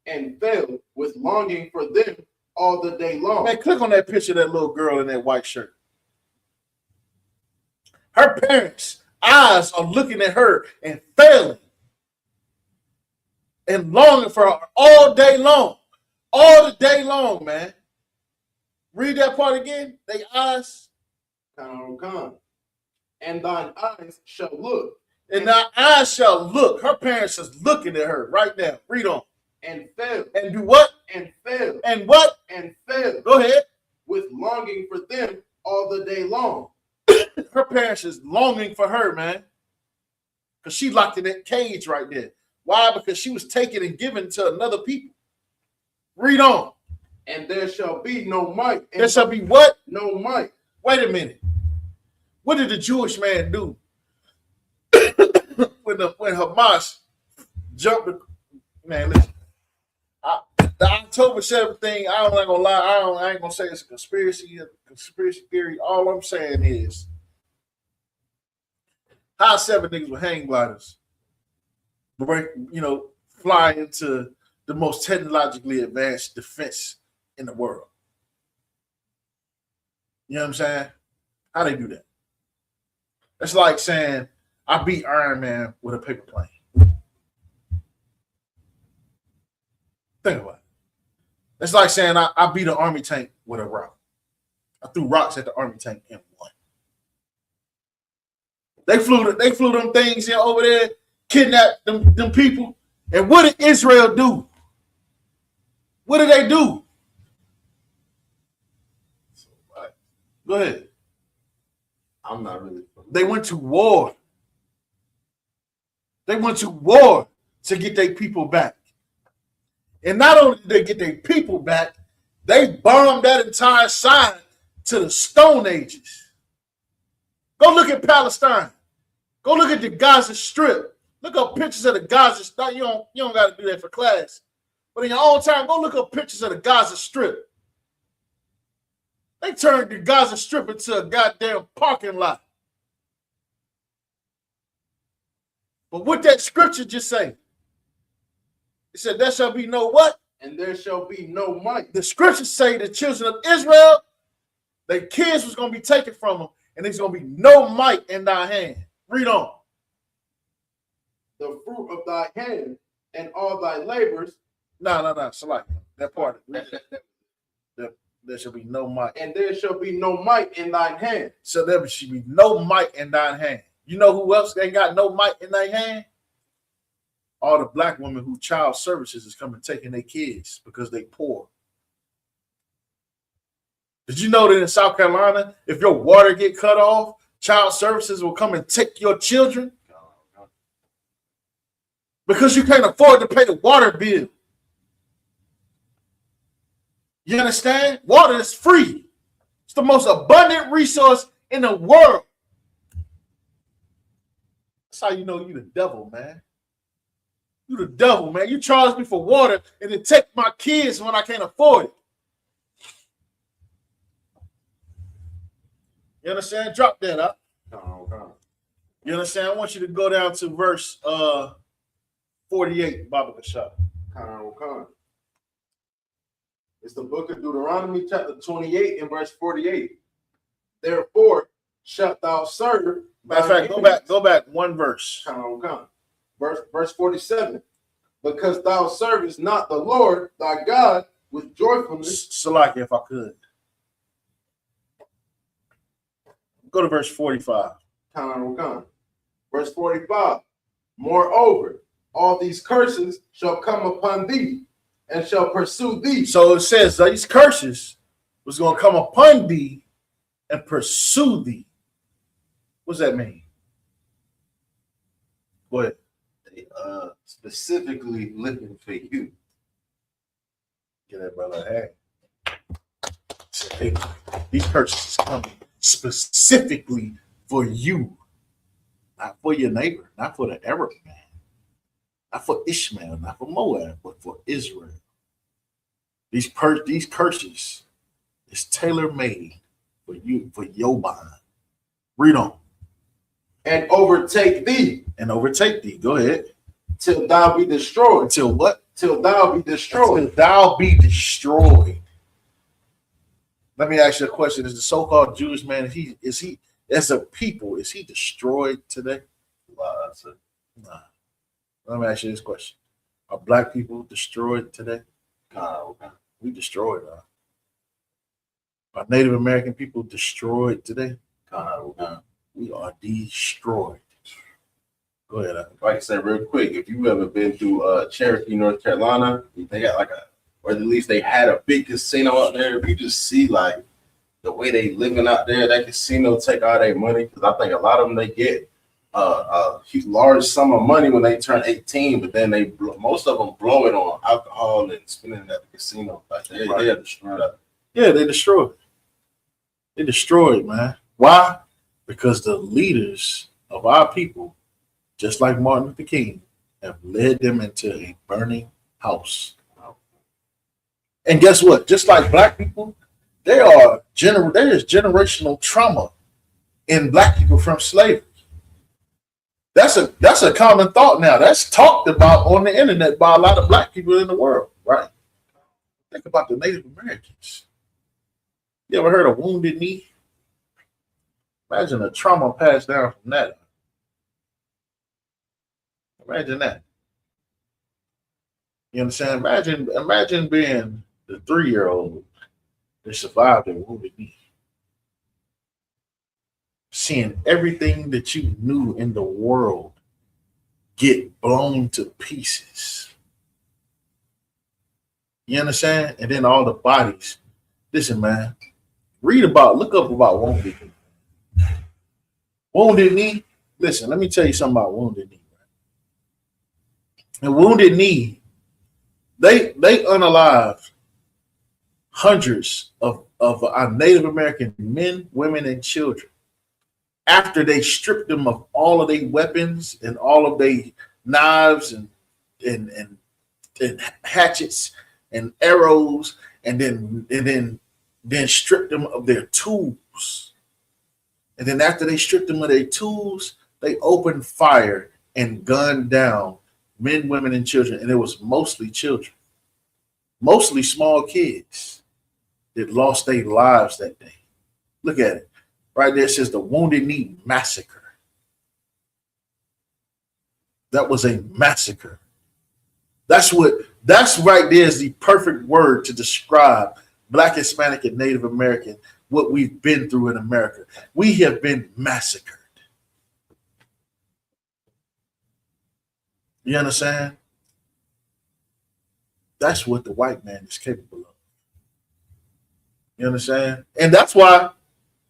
S15: and fail with longing for them all the day long.
S14: Man, click on that picture of that little girl in that white shirt. Her parents' eyes are looking at her and failing and longing for her all day long. All the day long, man. Read that part again. They eyes.
S15: And thine eyes shall look.
S14: And thine eyes shall look. Her parents is looking at her right now. Read on.
S15: And fail.
S14: And do what?
S15: And fail.
S14: And what?
S15: And fail.
S14: Go ahead.
S15: With longing for them all the day long.
S14: Her parents is longing for her, man. Because she locked in that cage right there. Why? Because she was taken and given to another people. Read on.
S15: And there shall be no might.
S14: There shall be what?
S15: No might.
S14: Wait a minute. What did the Jewish man do when Hamas jumped? Man, listen. The October 7th thing, I'm not gonna lie. I ain't gonna say it's a conspiracy theory. All I'm saying is, how 7 niggas with hang gliders, fly into the most technologically advanced defense in the world. You know what I'm saying? How they do that? It's like saying I beat Iron Man with a paper plane. Think about it. It's like saying I beat an army tank with a rock. I threw rocks at the army tank and won. They flew them things in over there, kidnapped them people. And what did Israel do? What did they do? Go ahead.
S15: I'm not really.
S14: They went to war. They went to war to get their people back. And not only did they get their people back, they bombed that entire side to the Stone Ages. Go look at Palestine. Go look at the Gaza Strip. Look up pictures of the Gaza Strip. You don't got to do that for class. But in your own time, go look up pictures of the Gaza Strip. They turned the Gaza Strip into a goddamn parking lot. But what that scripture just say? It said, there shall be no what?
S15: And there shall be no might.
S14: The scriptures say the children of Israel, their kids was going to be taken from them, and there's going to be no might in thy hand. Read on.
S15: The fruit of thy hand and all thy labors.
S14: No. Select that part. There shall be no might.
S15: And there shall be no might in thine hand.
S14: So there should be no might in thine hand. You know who else ain't got no might in their hand? All the black women who child services is coming taking their kids because they poor. Did you know that in South Carolina, if your water get cut off, child services will come and take your children? Because you can't afford to pay the water bill. You understand? Water is free. It's the most abundant resource in the world. That's how you know you the devil, man. You the devil, man. You charge me for water and then take my kids when I can't afford it. You understand? Drop that up. You understand? I want you to go down to verse 48, Baba Kashab.
S15: It's the book of Deuteronomy, chapter 28 and verse 48. Therefore shalt thou serve.
S14: Matter of fact, go back one verse.
S15: Verse 47. Because thou servest not the Lord thy God with joyfulness.
S14: Salaki, if I could. Go to verse 45.
S15: Verse 45. Moreover, all these curses shall come upon thee and shall pursue thee.
S14: So it says these curses was going to come upon thee and pursue thee. What's that mean? Go ahead.
S15: They specifically looking for you.
S14: Get that brother hey, these curses is coming specifically for you, not for your neighbor, not for the Arab man, not for Ishmael, not for Moab, but for Israel. These curses is tailor-made for you, for your bond. Read on.
S15: And overtake thee.
S14: And overtake thee. Go ahead.
S15: Till thou be destroyed.
S14: Till what?
S15: Till thou be destroyed.
S14: Till thou be destroyed. Let me ask you a question. Is the so-called Jewish man, is he as a people, is he destroyed today? Nah. Let me ask you this question. Are black people destroyed today? We destroyed. Are Native American people destroyed today? We are destroyed. Go ahead.
S15: Like I said, real quick, if you ever been through Cherokee, North Carolina, they got or at least they had a big casino out there. You just see like the way they living out there. That casino take all their money because I think a lot of them they get a large sum of money when they turn 18, but then most of them blow it on alcohol and spending it at the casino. Like they are destroyed.
S14: Yeah, they destroyed. They destroyed, man. Why? Because the leaders of our people, just like Martin Luther King, have led them into a burning house. And guess what? Just like black people, there is generational trauma in black people from slavery. That's a common thought now. That's talked about on the internet by a lot of black people in the world, right? Think about the Native Americans. You ever heard of Wounded Knee? Imagine the trauma passed down from that. Imagine that. You understand? Imagine being the 3-year-old that survived a Wounded Knee. Seeing everything that you knew in the world get blown to pieces. You understand? And then all the bodies. Listen, man. Look up about Wounded Knee. Wounded Knee. Listen, let me tell you something about Wounded Knee. And Wounded Knee, they unalived hundreds of our Native American men, women, and children after they stripped them of all of their weapons and all of their knives and hatchets and arrows, and then stripped them of their tools. And then after they stripped them of their tools, they opened fire and gunned down men, women, and children. And it was mostly children, mostly small kids that lost their lives that day. Look at it. Right there, it says the Wounded Knee Massacre. That was a massacre. That's right there is the perfect word to describe Black, Hispanic, and Native American, what we've been through in America. We have been massacred. You understand? That's what the white man is capable of. You understand? And that's why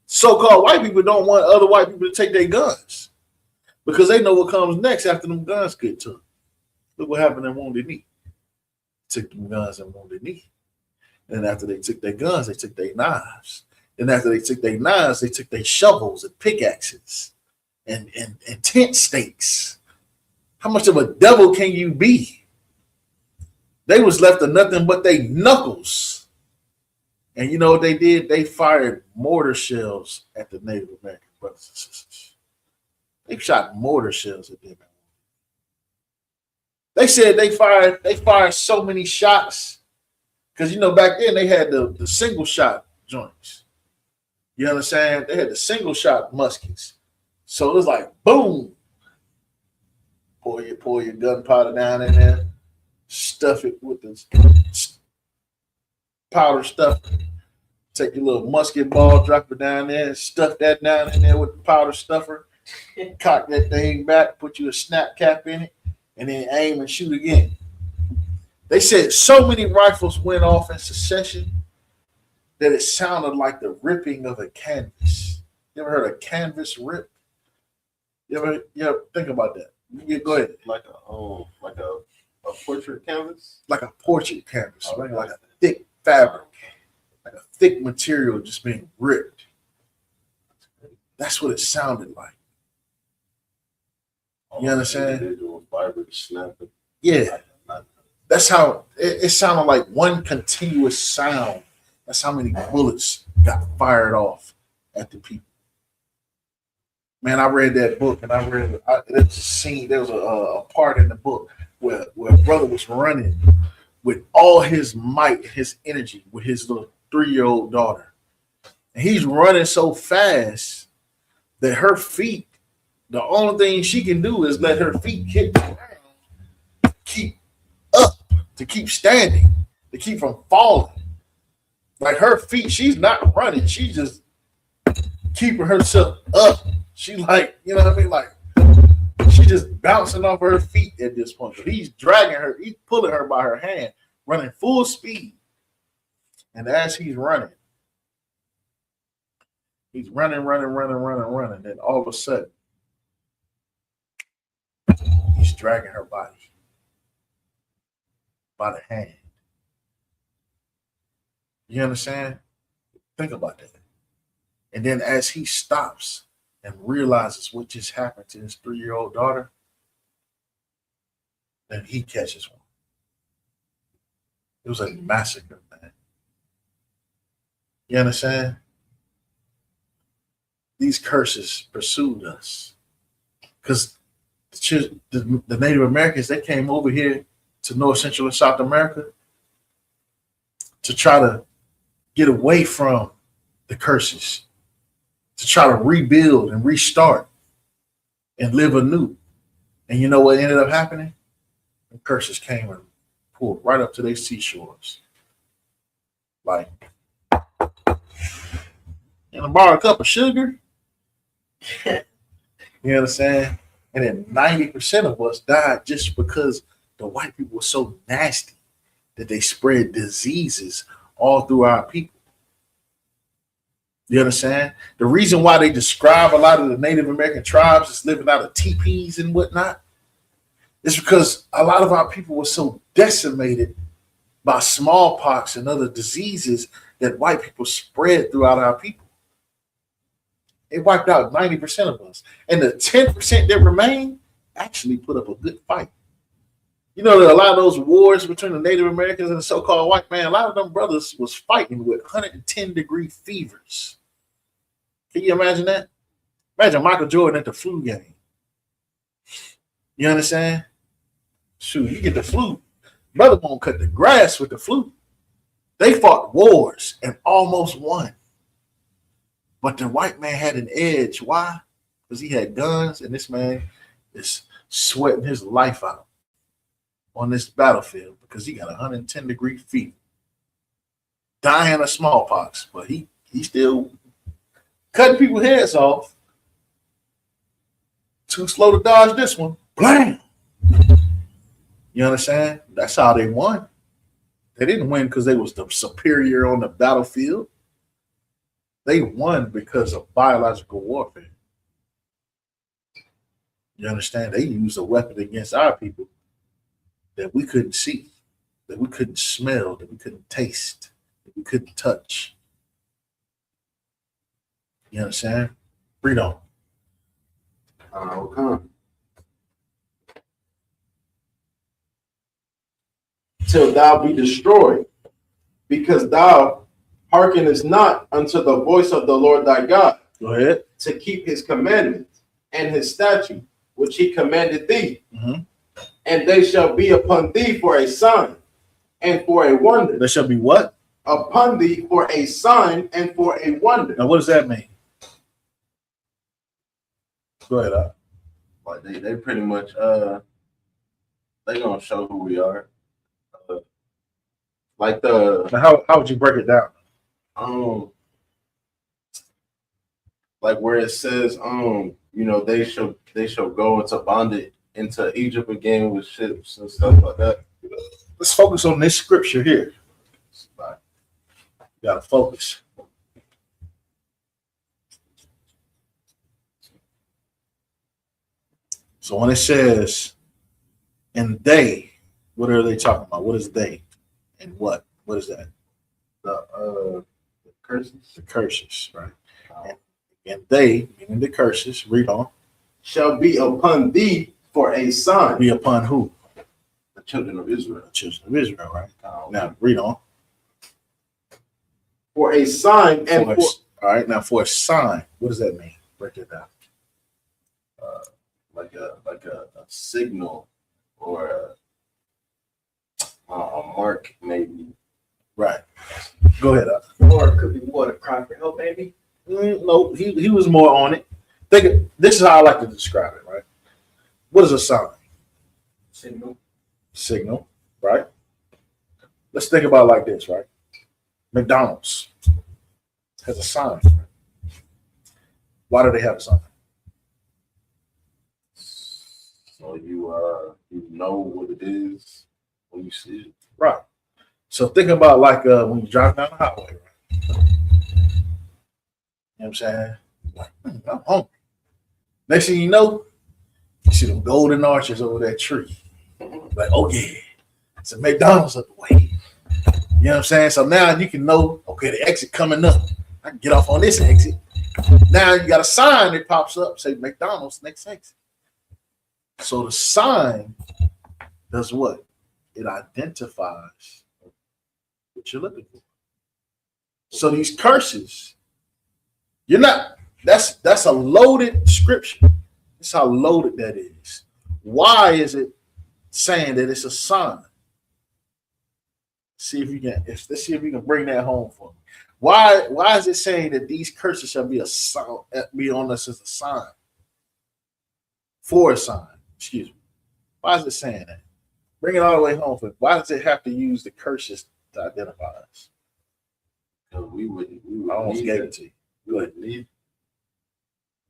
S14: so-called white people don't want other white people to take their guns, because they know what comes next after them guns get took. Look what happened in Wounded Knee. Took them guns in Wounded Knee. And after they took their guns, they took their knives. And after they took their knives, they took their shovels and pickaxes and tent stakes. How much of a devil can you be? They was left with nothing but their knuckles. And you know what they did? They fired mortar shells at the Native American brothers and sisters. They shot mortar shells at them. They said they fired so many shots Because you know, back then they had the single shot joints. You understand? They had the single shot muskets. So it was like boom. Pour your gunpowder down in there, stuff it with the powder stuff. Take your little musket ball, drop it down there, stuff that down in there with the powder stuffer, cock that thing back, put you a snap cap in it, and then aim and shoot again. They said so many rifles went off in succession that it sounded like the ripping of a canvas. You ever heard a canvas rip? You ever think about that? Yeah, go ahead.
S15: Like a portrait canvas?
S14: Like a portrait canvas, right? Like a thick fabric, like a thick material just being ripped. That's what it sounded like. You understand?
S15: Individual fibers snapping.
S14: Yeah. That's how it sounded, like one continuous sound. That's how many bullets got fired off at the people. Man, I read that book, and there was a part in the book where a brother was running with all his might, his energy, with his little 3-year-old daughter. And he's running so fast that her feet, the only thing she can do is let her feet hit the ground, keep up, to keep standing, to keep from falling. Like her feet, she's not running. She's just keeping herself up. She like, you know what I mean? Like she's just bouncing off her feet at this point. But he's dragging her, he's pulling her by her hand, running full speed. And as he's running, he's running. Then all of a sudden, he's dragging her body by the hand. You understand? Think about that. And then as he stops and realizes what just happened to his 3-year-old daughter, then he catches one. It was a massacre, man. You understand? These curses pursued us because the Native Americans, they came over here to North, Central, and South America to try to get away from the curses, to try to rebuild and restart and live anew. And you know what ended up happening? The curses came and pulled right up to their seashores. Like, and I borrowed a cup of sugar. You understand? And then 90% of us died just because the white people were so nasty that they spread diseases all through our people. You understand? The reason why they describe a lot of the Native American tribes as living out of teepees and whatnot is because a lot of our people were so decimated by smallpox and other diseases that white people spread throughout our people. It wiped out 90% of us. And the 10% that remained actually put up a good fight. You know that a lot of those wars between the Native Americans and the so-called white man, a lot of them brothers was fighting with 110-degree fevers. Can you imagine that? Imagine Michael Jordan at the flu game. You understand? Shoot, you get the flu. Brother won't cut the grass with the flu. They fought wars and almost won. But the white man had an edge. Why? Because he had guns, and this man is sweating his life out on this battlefield because he got 110-degree fever, dying of smallpox, but he still cutting people's heads off. Too slow to dodge this one. Blam! You understand? That's how they won. They didn't win because they was the superior on the battlefield. They won because of biological warfare. You understand? They used a weapon against our people that we couldn't see, that we couldn't smell, that we couldn't taste, that we couldn't touch. You understand? Read on.
S15: Okay. Till thou be destroyed, because thou hearkenest not unto the voice of the Lord thy God.
S14: Go ahead.
S15: To keep his commandments and his statute, which he commanded thee.
S14: Mm-hmm.
S15: And they shall be upon thee for a sign and for a wonder.
S14: There shall be what?
S15: Upon thee for a sign and for a wonder.
S14: Now, what does that mean? Go ahead.
S15: Like they pretty much they gonna show who we are. Like the
S14: how would you break it down?
S15: Like where it says they shall go into bondage into Egypt again with ships and stuff like that.
S14: Let's focus on this scripture here. You gotta focus. So when it says, and they, what are they talking about? What is they? And what? What is that?
S15: The curses.
S14: The curses, right? And they, meaning the curses, read on.
S15: Shall be upon thee for a sign.
S14: Be upon who?
S15: The children of Israel.
S14: The children of Israel, right? Now read on.
S15: For a sign and
S14: all right, now for a sign, what does that mean? Break it down.
S15: Like a signal or a mark, maybe.
S14: Right. Go ahead.
S16: Or it could be what, a cry for help, maybe?
S14: No, he was more on it. This is how I like to describe it, right? What is a sign? Signal, right? Let's think about it like this, right? McDonald's has a sign. Why do they have a sign?
S15: So you know what it is when you see it.
S14: Right. So think about like when you drive down the highway, right? You know what I'm saying? Like, I'm hungry. Next thing you know, you see them golden arches over that tree. Like, oh yeah, it's a McDonald's up the way. You know what I'm saying? So now you can know, okay, the exit coming up. I can get off on this exit. Now you got a sign that pops up, say McDonald's next exit. So the sign does what? It identifies what you're looking for. So these curses, you're not, that's a loaded scripture. That's how loaded that is. Why is it saying that it's a sign? Let's see if you can bring that home for me. Why is it saying that these curses shall be on us as a sign? For a sign, excuse me. Why is it saying that? Bring it all the way home for me. Why does it have to use the curses to identify us?
S15: We would
S14: I almost gave it to you.
S15: Go ahead.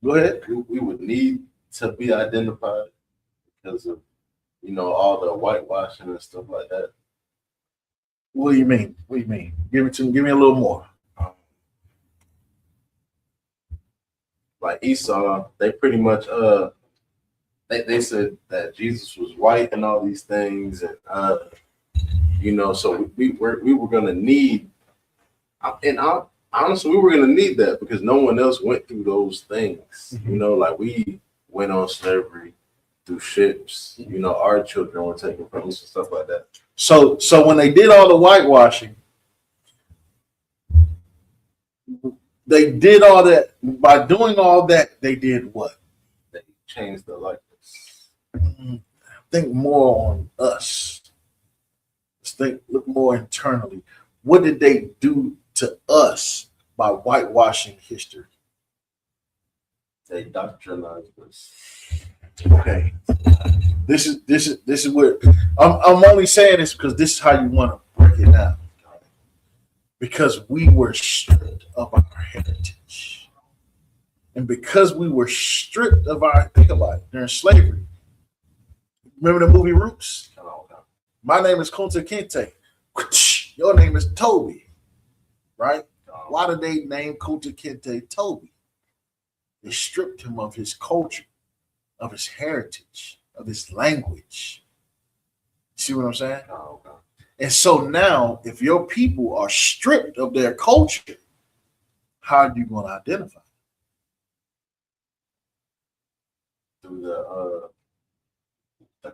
S14: Go ahead.
S15: We would need to be identified because of all the whitewashing and stuff like that.
S14: What do you mean? What do you mean? Give me a little more.
S15: Like Esau, they pretty much they said that Jesus was white and all these things, and so we were gonna need, and honestly, we were gonna need that because no one else went through those things.
S14: Mm-hmm.
S15: Like we went on slavery through ships. Our children were taken from us and stuff like that.
S14: So when they did all the whitewashing, they did all that. By doing all that, they did what?
S15: They changed the likeness.
S14: Think more on us. Let's look more internally. What did they do to us by whitewashing history?
S15: They doctrinized us.
S14: Okay. This is what I'm only saying this because this is how you want to break it down. Because we were stripped of our heritage. And because we were stripped of think about it, during slavery. Remember the movie Roots? My name is Kunta Kinte. Your name is Toby. Right? Why did they name Kunta Kinte Toby? They stripped him of his culture, of his heritage, of his language. See what I'm saying? And so now, if your people are stripped of their culture, how are you going to identify?
S15: Through the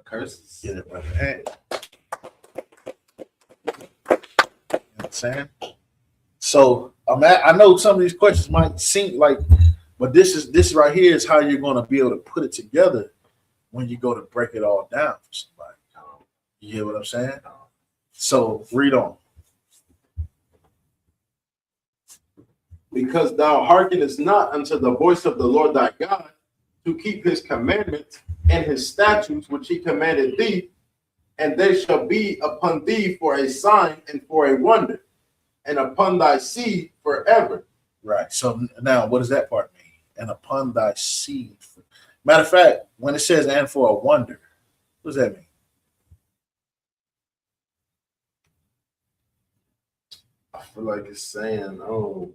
S15: curses.
S14: Get it right hand. You know what I'm saying? So I know some of these questions might seem like, but this right here is how you're going to be able to put it together when you go to break it all down for somebody. You hear what I'm saying? So read on.
S15: Because thou hearkenest not unto the voice of the Lord thy God, to keep his commandments and his statutes which he commanded thee, and they shall be upon thee for a sign and for a wonder, and upon thy seed forever.
S14: Right. So now, what does that part mean? And upon thy seed. Matter of fact, when it says and for a wonder, what does that mean?
S15: I feel like it's saying, oh,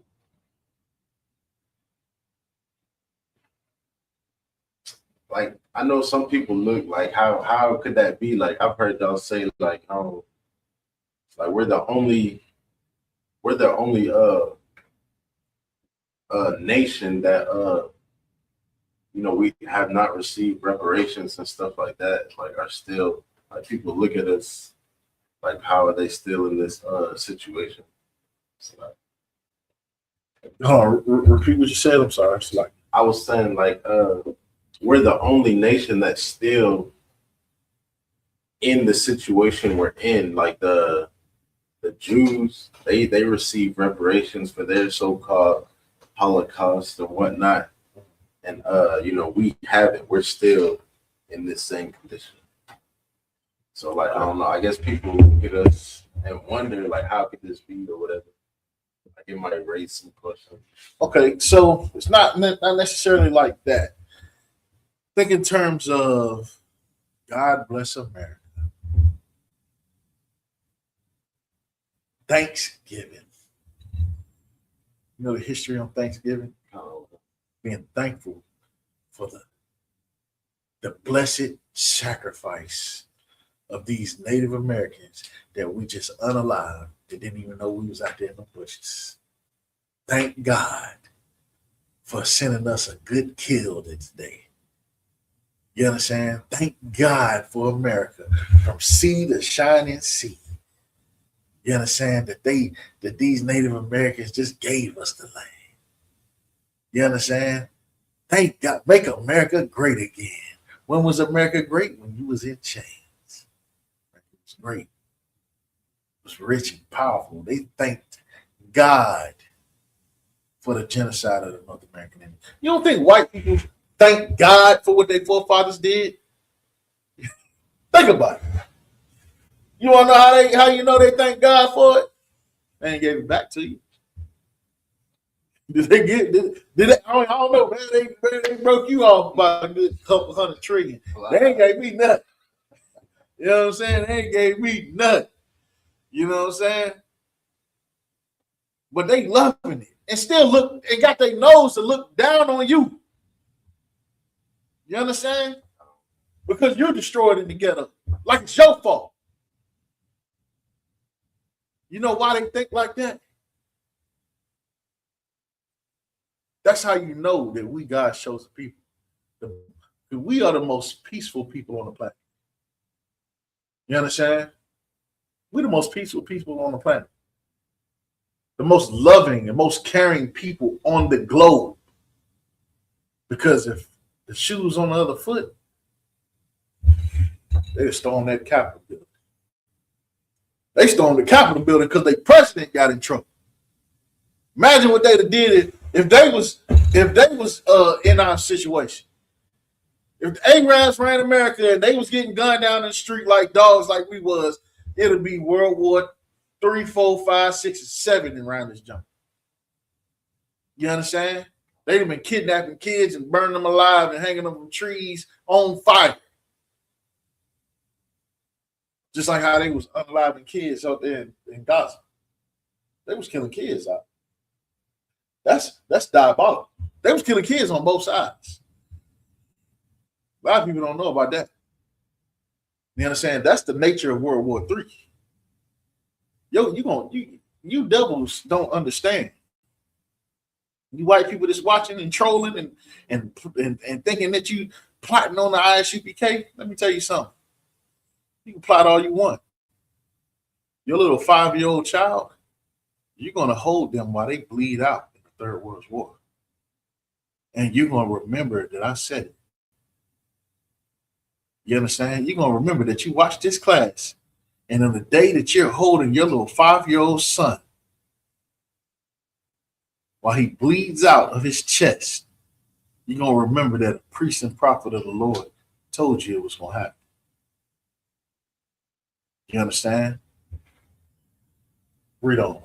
S15: like I know some people look like how could that be? Like I've heard y'all say like, oh, like we're the only nation that you know, we have not received reparations and stuff like that. Like are still like people look at us like how are they still in this situation? So,
S14: like, repeat what you said. I'm sorry. It's like
S15: I was saying like we're the only nation that's still in the situation we're in. Like the Jews, they receive reparations for their so-called Holocaust and whatnot. And you know, we haven't. We're still in this same condition. So like I don't know. I guess people look at us and wonder like how could this be or whatever. Like it might raise some questions.
S14: Okay, so it's not necessarily like that. Think in terms of God bless America. Thanksgiving. You know the history on Thanksgiving? Being thankful for the blessed sacrifice of these Native Americans that we just unalived, that didn't even know we was out there in the bushes. Thank God for sending us a good kill this day. You understand? Thank God for America from sea to shining sea. You understand that these Native Americans just gave us the land. You understand? Thank God. Make America great again. When was America great? When you was in chains. It was great. It was rich and powerful. They thanked God for the genocide of the North American Indians. You don't think white people thank God for what their forefathers did? Think about it. You want to know how you know they thank God for it? They ain't gave it back to you. Did they I don't know, man. They broke you off by a good couple $100 trillion. They ain't gave me nothing. You know what I'm saying? They ain't gave me nothing. You know what I'm saying? But they loving it and still look and got their nose to look down on you. You understand? Because you're destroyed in the ghetto. Like it's your fault. You know why they think like that? That's how you know that we God's chosen people. We are the most peaceful people on the planet. You understand? We're the most peaceful people on the planet. The most loving and most caring people on the globe. Because if the shoe's on the other foot, they stormed that Capitol building. They stormed the Capitol building because their president got in trouble. Imagine what they'd have did if they was in our situation. If the Arabs ran America and they was getting gunned down in the street like dogs like we was, it'll be World War 3, 4, 5, 6, and 7 around this junk. You understand? They'd have been kidnapping kids and burning them alive and hanging them from trees on fire. Just like how they was unaliving kids out there in Gaza. They was killing kids out. That's diabolical. They was killing kids on both sides. A lot of people don't know about that. You understand? That's the nature of World War III. You devils don't understand. You white people that's watching and trolling and thinking that you plotting on the ISUPK, let me tell you something. You can plot all you want. Your little 5-year-old child, you're going to hold them while they bleed out in the Third World War. And you're going to remember that I said it. You understand? You're going to remember that you watched this class And on the day that you're holding your little 5-year-old son while he bleeds out of his chest, you're going to remember that a priest and prophet of the Lord told you it was going to happen. You understand? Read on.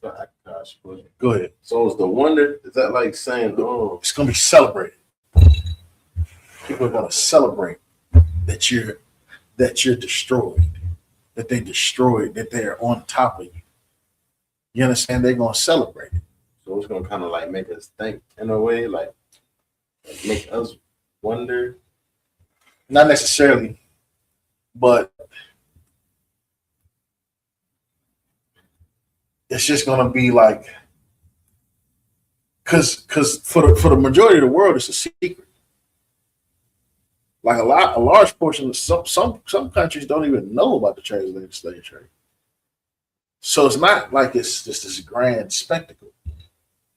S15: Gosh,
S14: go ahead.
S15: So is the wonder, is that like saying, oh,
S14: it's going to be celebrated? People are going to celebrate that you're destroyed, that they destroyed, that they're on top of you. You understand? They're going to celebrate it.
S15: So it's going to kind of like make us think in a way, like make us wonder.
S14: Not necessarily, but it's just going to be like, because for the majority of the world, it's a secret. Like a large portion of some countries don't even know about the translated slave trade. So it's not like it's just this grand spectacle.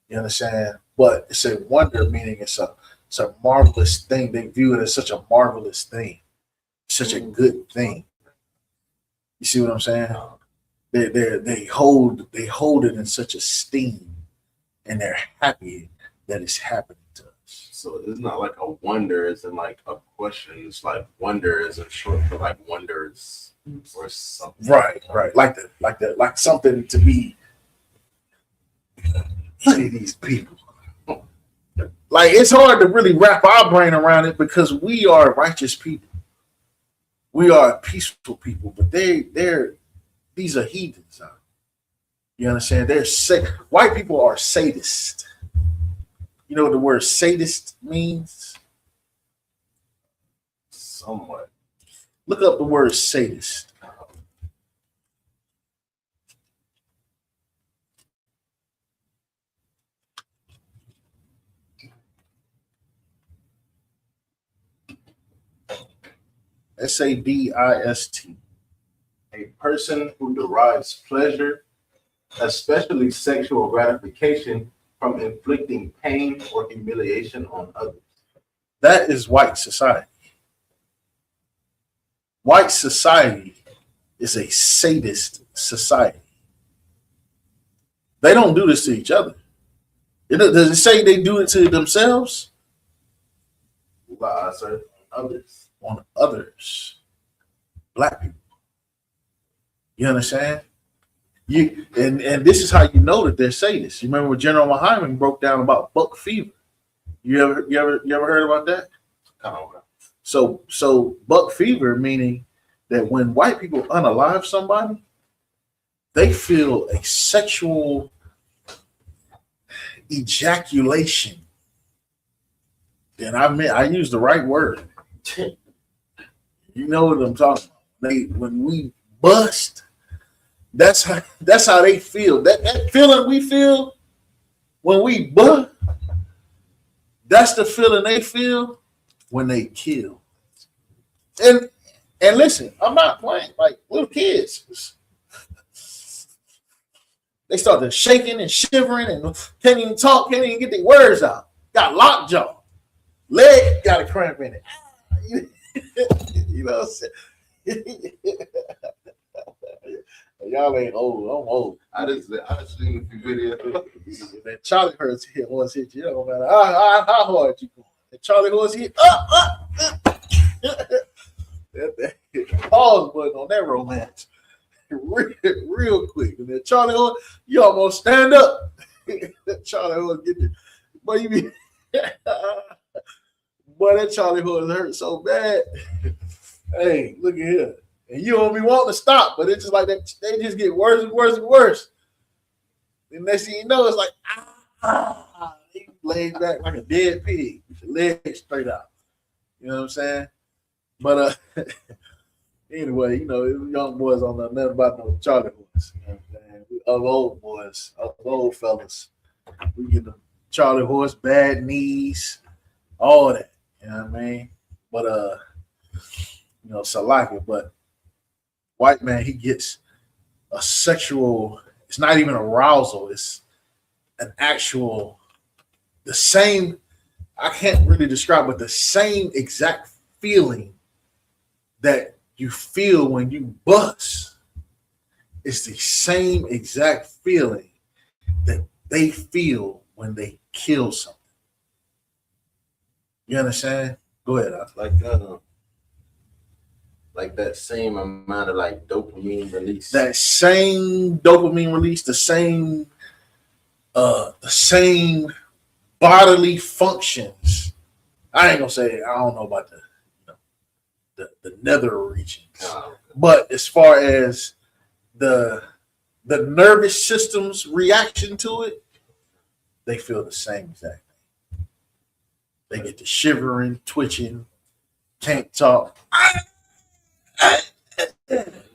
S14: You understand? But it's a wonder, meaning it's a marvelous thing. They view it as such a marvelous thing, such a good thing. You see what I'm saying? They hold it in such esteem, and they're happy that it's happening to us.
S15: So it's not like a wonder, it's in like a question. It's like wonder is in short for like wonders or something.
S14: Right. Like something to be. Look at these people. Like it's hard to really wrap our brain around it because we are righteous people. We are peaceful people, but these are heathens. You understand? White people are sadists. You know what the word sadist means?
S15: Somewhat.
S14: Look up the word sadist. SADIST.
S15: A person who derives pleasure, especially sexual gratification, from inflicting pain or humiliation on others.
S14: That is white society. White society is a sadist society. They don't do this to each other. Does it say they do it to themselves?
S15: Others.
S14: On others. Black people. You understand? And this is how you know that they're sadists. You remember when General Muhammad broke down about buck fever? You ever heard about that? So buck fever meaning that when white people unalive somebody, they feel a sexual ejaculation. And I use the right word. You know what I'm talking about. When we bust, that's how they feel. That feeling we feel when we bust, that's the feeling they feel when they kill. And listen, I'm not playing like little kids. They start to shaking and shivering and can't even talk, can't even get their words out. Got lockjaw. Leg got a cramp in it. You know what I'm saying? Y'all ain't old. I'm old.
S15: I just seen a few videos.
S14: That Charlie horse hit you. It don't matter how hard you go. That Charlie horse hit up. Pause button on that romance. Real quick. And then Charlie horse, you almost stand up. That Charlie horse get you. But you be boy, that Charlie horse hurt so bad. Hey, look at here. And you don't be wanting to stop, but it's just like that. They just get worse and worse and worse. And next thing you know, it's like, he laid back like a dead pig with your legs straight out. You know what I'm saying? But anyway, you know, young boys don't know nothing about no Charlie horse. You know what I'm saying? We old boys, old fellas, we get the Charlie horse, bad knees, all that. You know what I mean? But you know, Salaka, but white man, he gets a sexual, it's not even arousal, it's an actual, the same, I can't really describe, but the same exact feeling that you feel when you bust, it's the same exact feeling that they feel when they kill something. You understand? Go ahead.
S15: Like that same amount of like dopamine release.
S14: That same dopamine release, the same bodily functions. I ain't gonna say I don't know about the nether regions, but as far as the nervous system's reaction to it, they feel the same exact thing. They get to shivering, twitching, can't talk.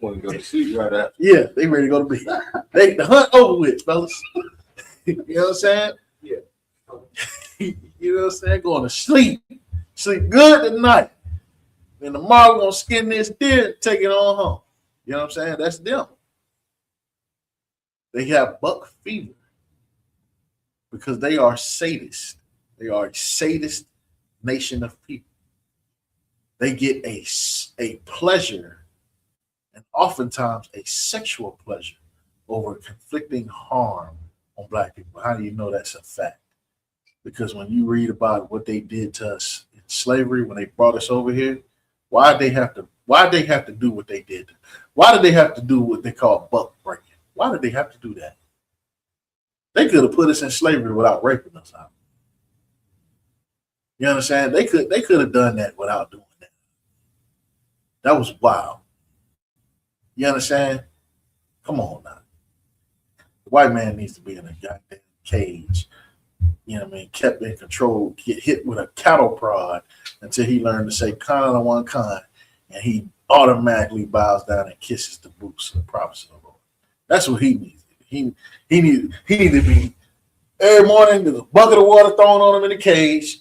S15: Want to go to sleep right after.
S14: Yeah, they ready to go to bed. The hunt over with, fellas. You know what I'm saying?
S15: Yeah.
S14: You know what I'm saying? Going to sleep. Sleep good tonight. And tomorrow we're going to skin this deer and take it on home. You know what I'm saying? That's them. They have buck fever because they are sadists. They are a sadist nation of people. They get a pleasure, and oftentimes a sexual pleasure, over conflicting harm on black people. How do you know that's a fact? Because when you read about what they did to us in slavery, when they brought us over here, why did they have to do what they did? Why did they have to do what they call buck breaking? Why did they have to do that? They could have put us in slavery without raping us out. You understand? They could have done that without doing that. That was wild. You understand? Come on now. The white man needs to be in a goddamn cage. You know what I mean? Kept in control, get hit with a cattle prod until he learned to say kind on one kind, and he automatically bows down and kisses the boots of the prophets of the Lord. That's what he needs. He needs to be every morning. There's a bucket of water thrown on him in the cage.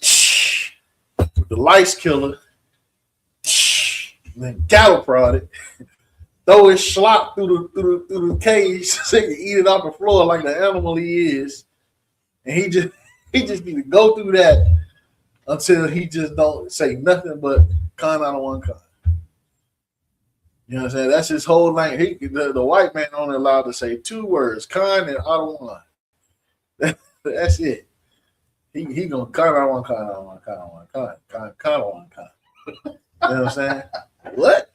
S14: The lice killer. Then cattle prodded. Throw his slop through the cage so he can eat it off the floor like the animal he is. And he just need to go through that until he just don't say nothing but kind out of one kind. You know what I'm saying? That's his whole language. The white man only allowed to say two words, kind and out of one. That's it. He gonna kind out of one, kind out of one, kind out of one, kind of one, kind. You know what I'm saying? What?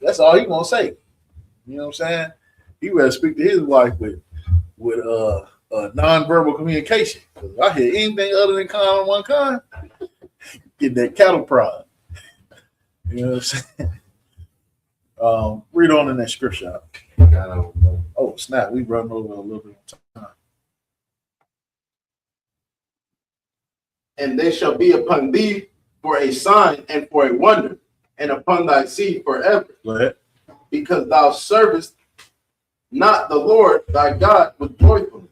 S14: That's all he gonna say. You know what I'm saying? He better speak to his wife with nonverbal communication. Because I hear anything other than kind on one kind, get that cattle prod. You know what I'm saying? Read on in that scripture. Oh snap! We run over a little bit of time.
S15: And they shall be upon thee for a sign and for a wonder, and upon thy seed forever.
S14: Go ahead.
S15: Because thou servest not the Lord thy God with joyfulness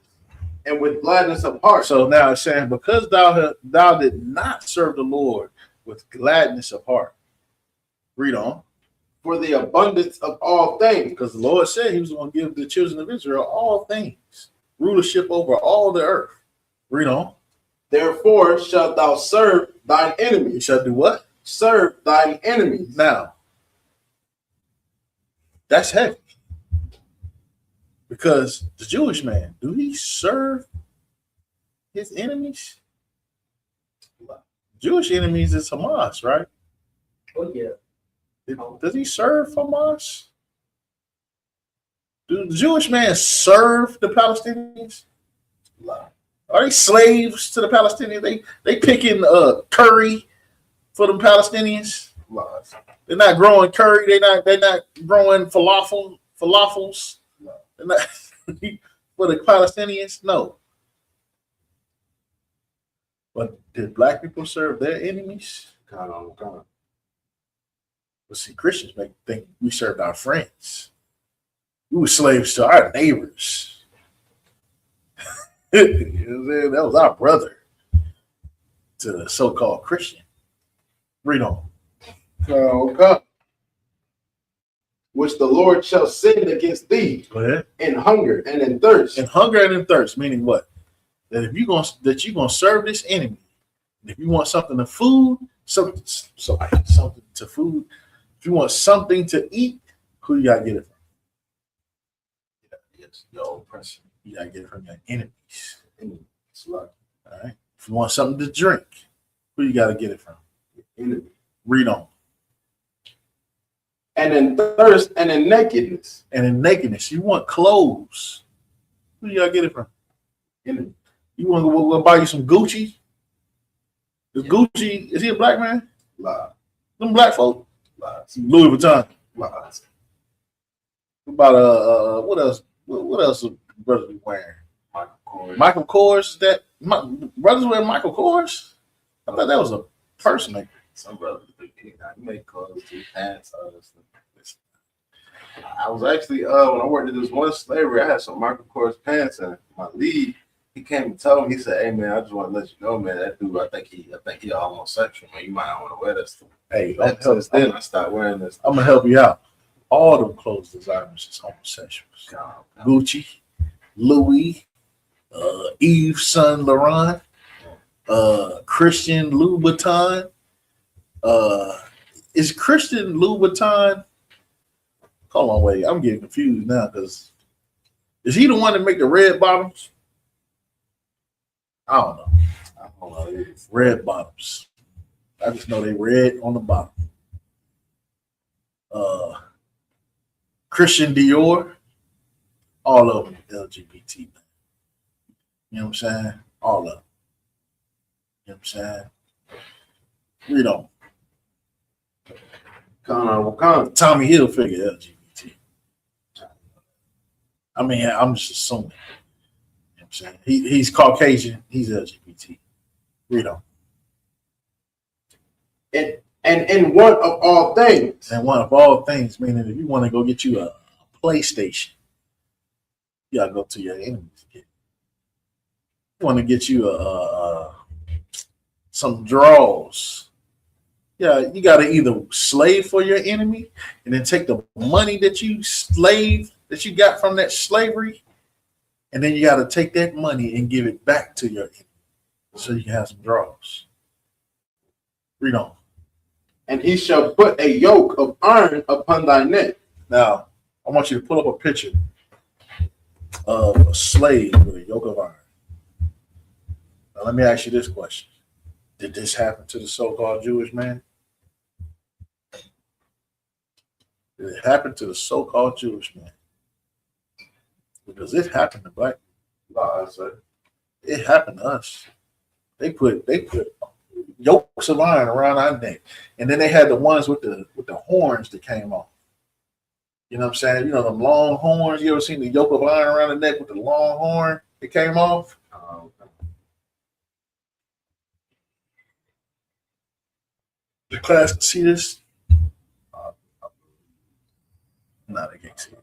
S15: and with gladness of heart.
S14: So now it's saying, because thou did not serve the Lord with gladness of heart. Read on.
S15: For the abundance of all things.
S14: Because the Lord said he was going to give the children of Israel all things, rulership over all the earth. Read on.
S15: Therefore shalt thou serve thine enemies.
S14: You shall do what?
S15: Serve thine enemies.
S14: Now, that's heavy. Because the Jewish man, do he serve his enemies? Jewish enemies is Hamas, right?
S16: Oh, yeah.
S14: Does he serve Hamas? Do the Jewish man serve the Palestinians? Are they slaves to the Palestinians? They picking curry for the Palestinians? They're not growing curry. They're not growing falafels. They're not for the Palestinians. No. But did black people serve their enemies?
S15: Kind of.
S14: But see, Christians may think we served our friends. We were slaves to our neighbors. You know what I'm saying? That was our brother to the so-called Christian. Read on.
S15: Okay. Which the Lord shall send against thee.
S14: Go ahead.
S15: In hunger and in thirst.
S14: In hunger and in thirst, meaning what? That if you're gonna serve this enemy, if you want something to food, something to food, If you want something to eat, who you gotta get it from?
S15: Yes, your oppressor.
S14: You gotta get it from your enemies.
S15: It's like
S14: All right. If you want something to drink, who you gotta get it from?
S15: enemy.
S14: Read on.
S15: And in thirst and in nakedness.
S14: And in nakedness, you want clothes. Who you gotta get it from?
S15: Enemy.
S14: You want to go buy you some Gucci? Is Gucci, is he a black man?
S15: Lies.
S14: Them black folk?
S15: Lies.
S14: Louis Vuitton.
S15: Lies.
S14: What about what else? What else are brothers be wearing?
S15: Michael Kors.
S14: Michael Kors. Brothers wear Michael Kors? I thought that was a person maker.
S15: Some brothers you make clothes, too, pants, all this stuff. I was actually when I worked at this one slavery, I had some Michael Kors pants, and my lead, he came and told me, he said, "Hey man, I just want to let you know, man, that dude, I think he homosexual, man. You might not want to wear that stuff."
S14: Hey,
S15: since then I stopped wearing this.
S14: I'm gonna help you out. All them clothes designers is homosexuals. Gucci, Louis, Yves Saint Laurent, Christian Louboutin. Is Christian Louboutin? Hold on, wait. I'm getting confused now because is he the one that make the red bottoms? I don't know. Red bottoms. I just know they red on the bottom. Christian Dior. All of them LGBT, man. You know what I'm saying? All of them. You know what I'm saying? Read on. Tommy Hilfiger LGBT. I mean, I'm just assuming. You know what I'm saying? He's Caucasian. He's LGBT. Read on.
S15: And in one of all things.
S14: And one of all things, meaning if you want to go get you a PlayStation, you gotta go to your enemies again. You want to get you some draws. Yeah, you got to either slave for your enemy and then take the money that you got from that slavery, and then you got to take that money and give it back to your enemy so you can have some draws. Read on.
S15: And he shall put a yoke of iron upon thy neck.
S14: Now, I want you to pull up a picture of a slave with a yoke of iron. Now, let me ask you this question. Did this happen to the so-called Jewish man? Did it happen to the so-called Jewish man? Because it happened to black people. It happened to us. They put yokes of iron around our neck, and then they had the ones with the horns that came off. You know what I'm saying? You know them long horns. You ever seen the yoke of iron around the neck with the long horn that came off? The class can see this? No, they can't see it.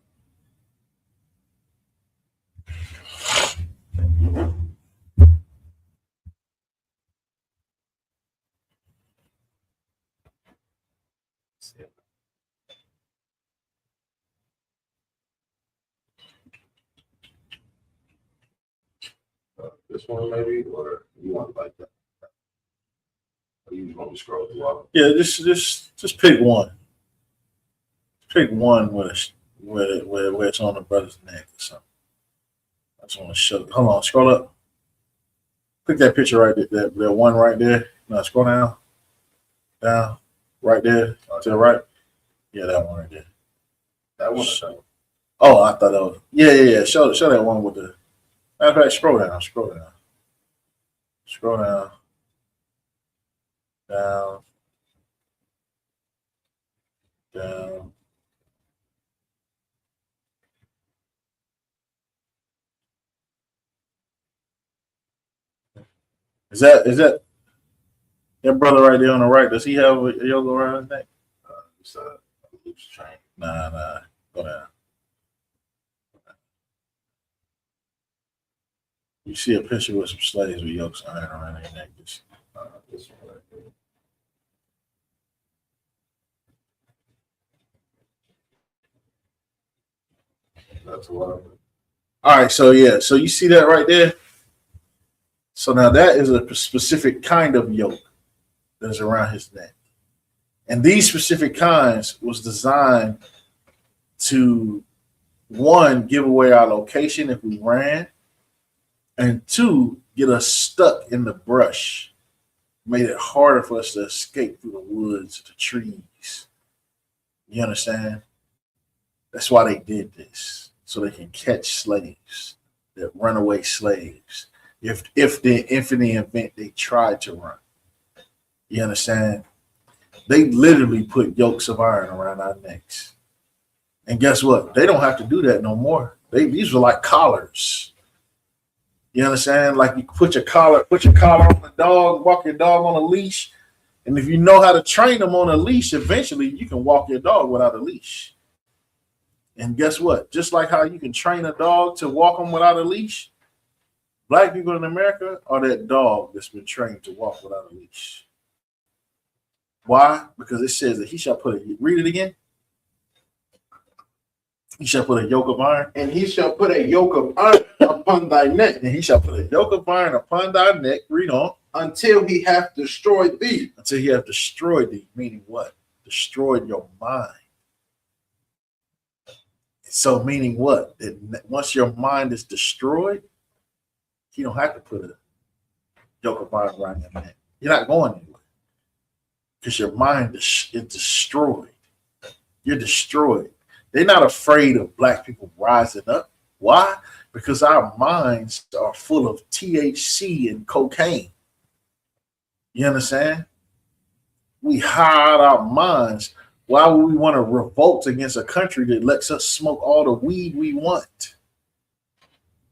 S15: This one maybe, or you want like that? Or you just want to scroll through all?
S14: Yeah, just pick one. Pick one where it's on the brother's neck or something. I just want to show. Hold on, scroll up. Click that picture right there. That one right there. No, scroll down. Down. Right there. To the right. Yeah, that one right there.
S15: That one.
S14: Oh, I thought that was. Yeah. Show that one with the. Matter of fact, scroll down. Down. Is that brother right there on the right? Does he have a yoga around his neck?
S15: It's a loose chain.
S14: Nah. Go down. You see a picture with some slaves with yokes of iron around their neck. This one right there.
S15: That's what.
S14: All right, so you see that right there. So now that is a specific kind of yoke that's around his neck. And these specific kinds was designed to, one, give away our location if we ran, and two, get us stuck in the brush. Made it harder for us to escape through the woods, the trees. You understand? That's why they did this, so they can catch slaves, that runaway slaves. If the event they tried to run. You understand? They literally put yokes of iron around our necks. And guess what? They don't have to do that no more. These were like collars. You understand? Like you put your collar on the dog, walk your dog on a leash. And if you know how to train them on a leash, eventually you can walk your dog without a leash. And guess what? Just like how you can train a dog to walk them without a leash, black people in America are that dog that's been trained to walk without a leash. Why? Because it says that he shall read it again. He shall put a yoke of iron.
S15: And he shall put a yoke of iron upon thy neck.
S14: And he shall put a yoke of iron upon thy neck. Read on.
S15: Until he hath destroyed thee.
S14: Until he hath destroyed thee. Meaning what? Destroyed your mind. So meaning what? That once your mind is destroyed, you don't have to put a yoke of iron around your neck. You're not going anywhere. Because your mind is destroyed. You're destroyed. They're not afraid of black people rising up. Why? Because our minds are full of THC and cocaine. You understand? We hide our minds. Why would we want to revolt against a country that lets us smoke all the weed we want?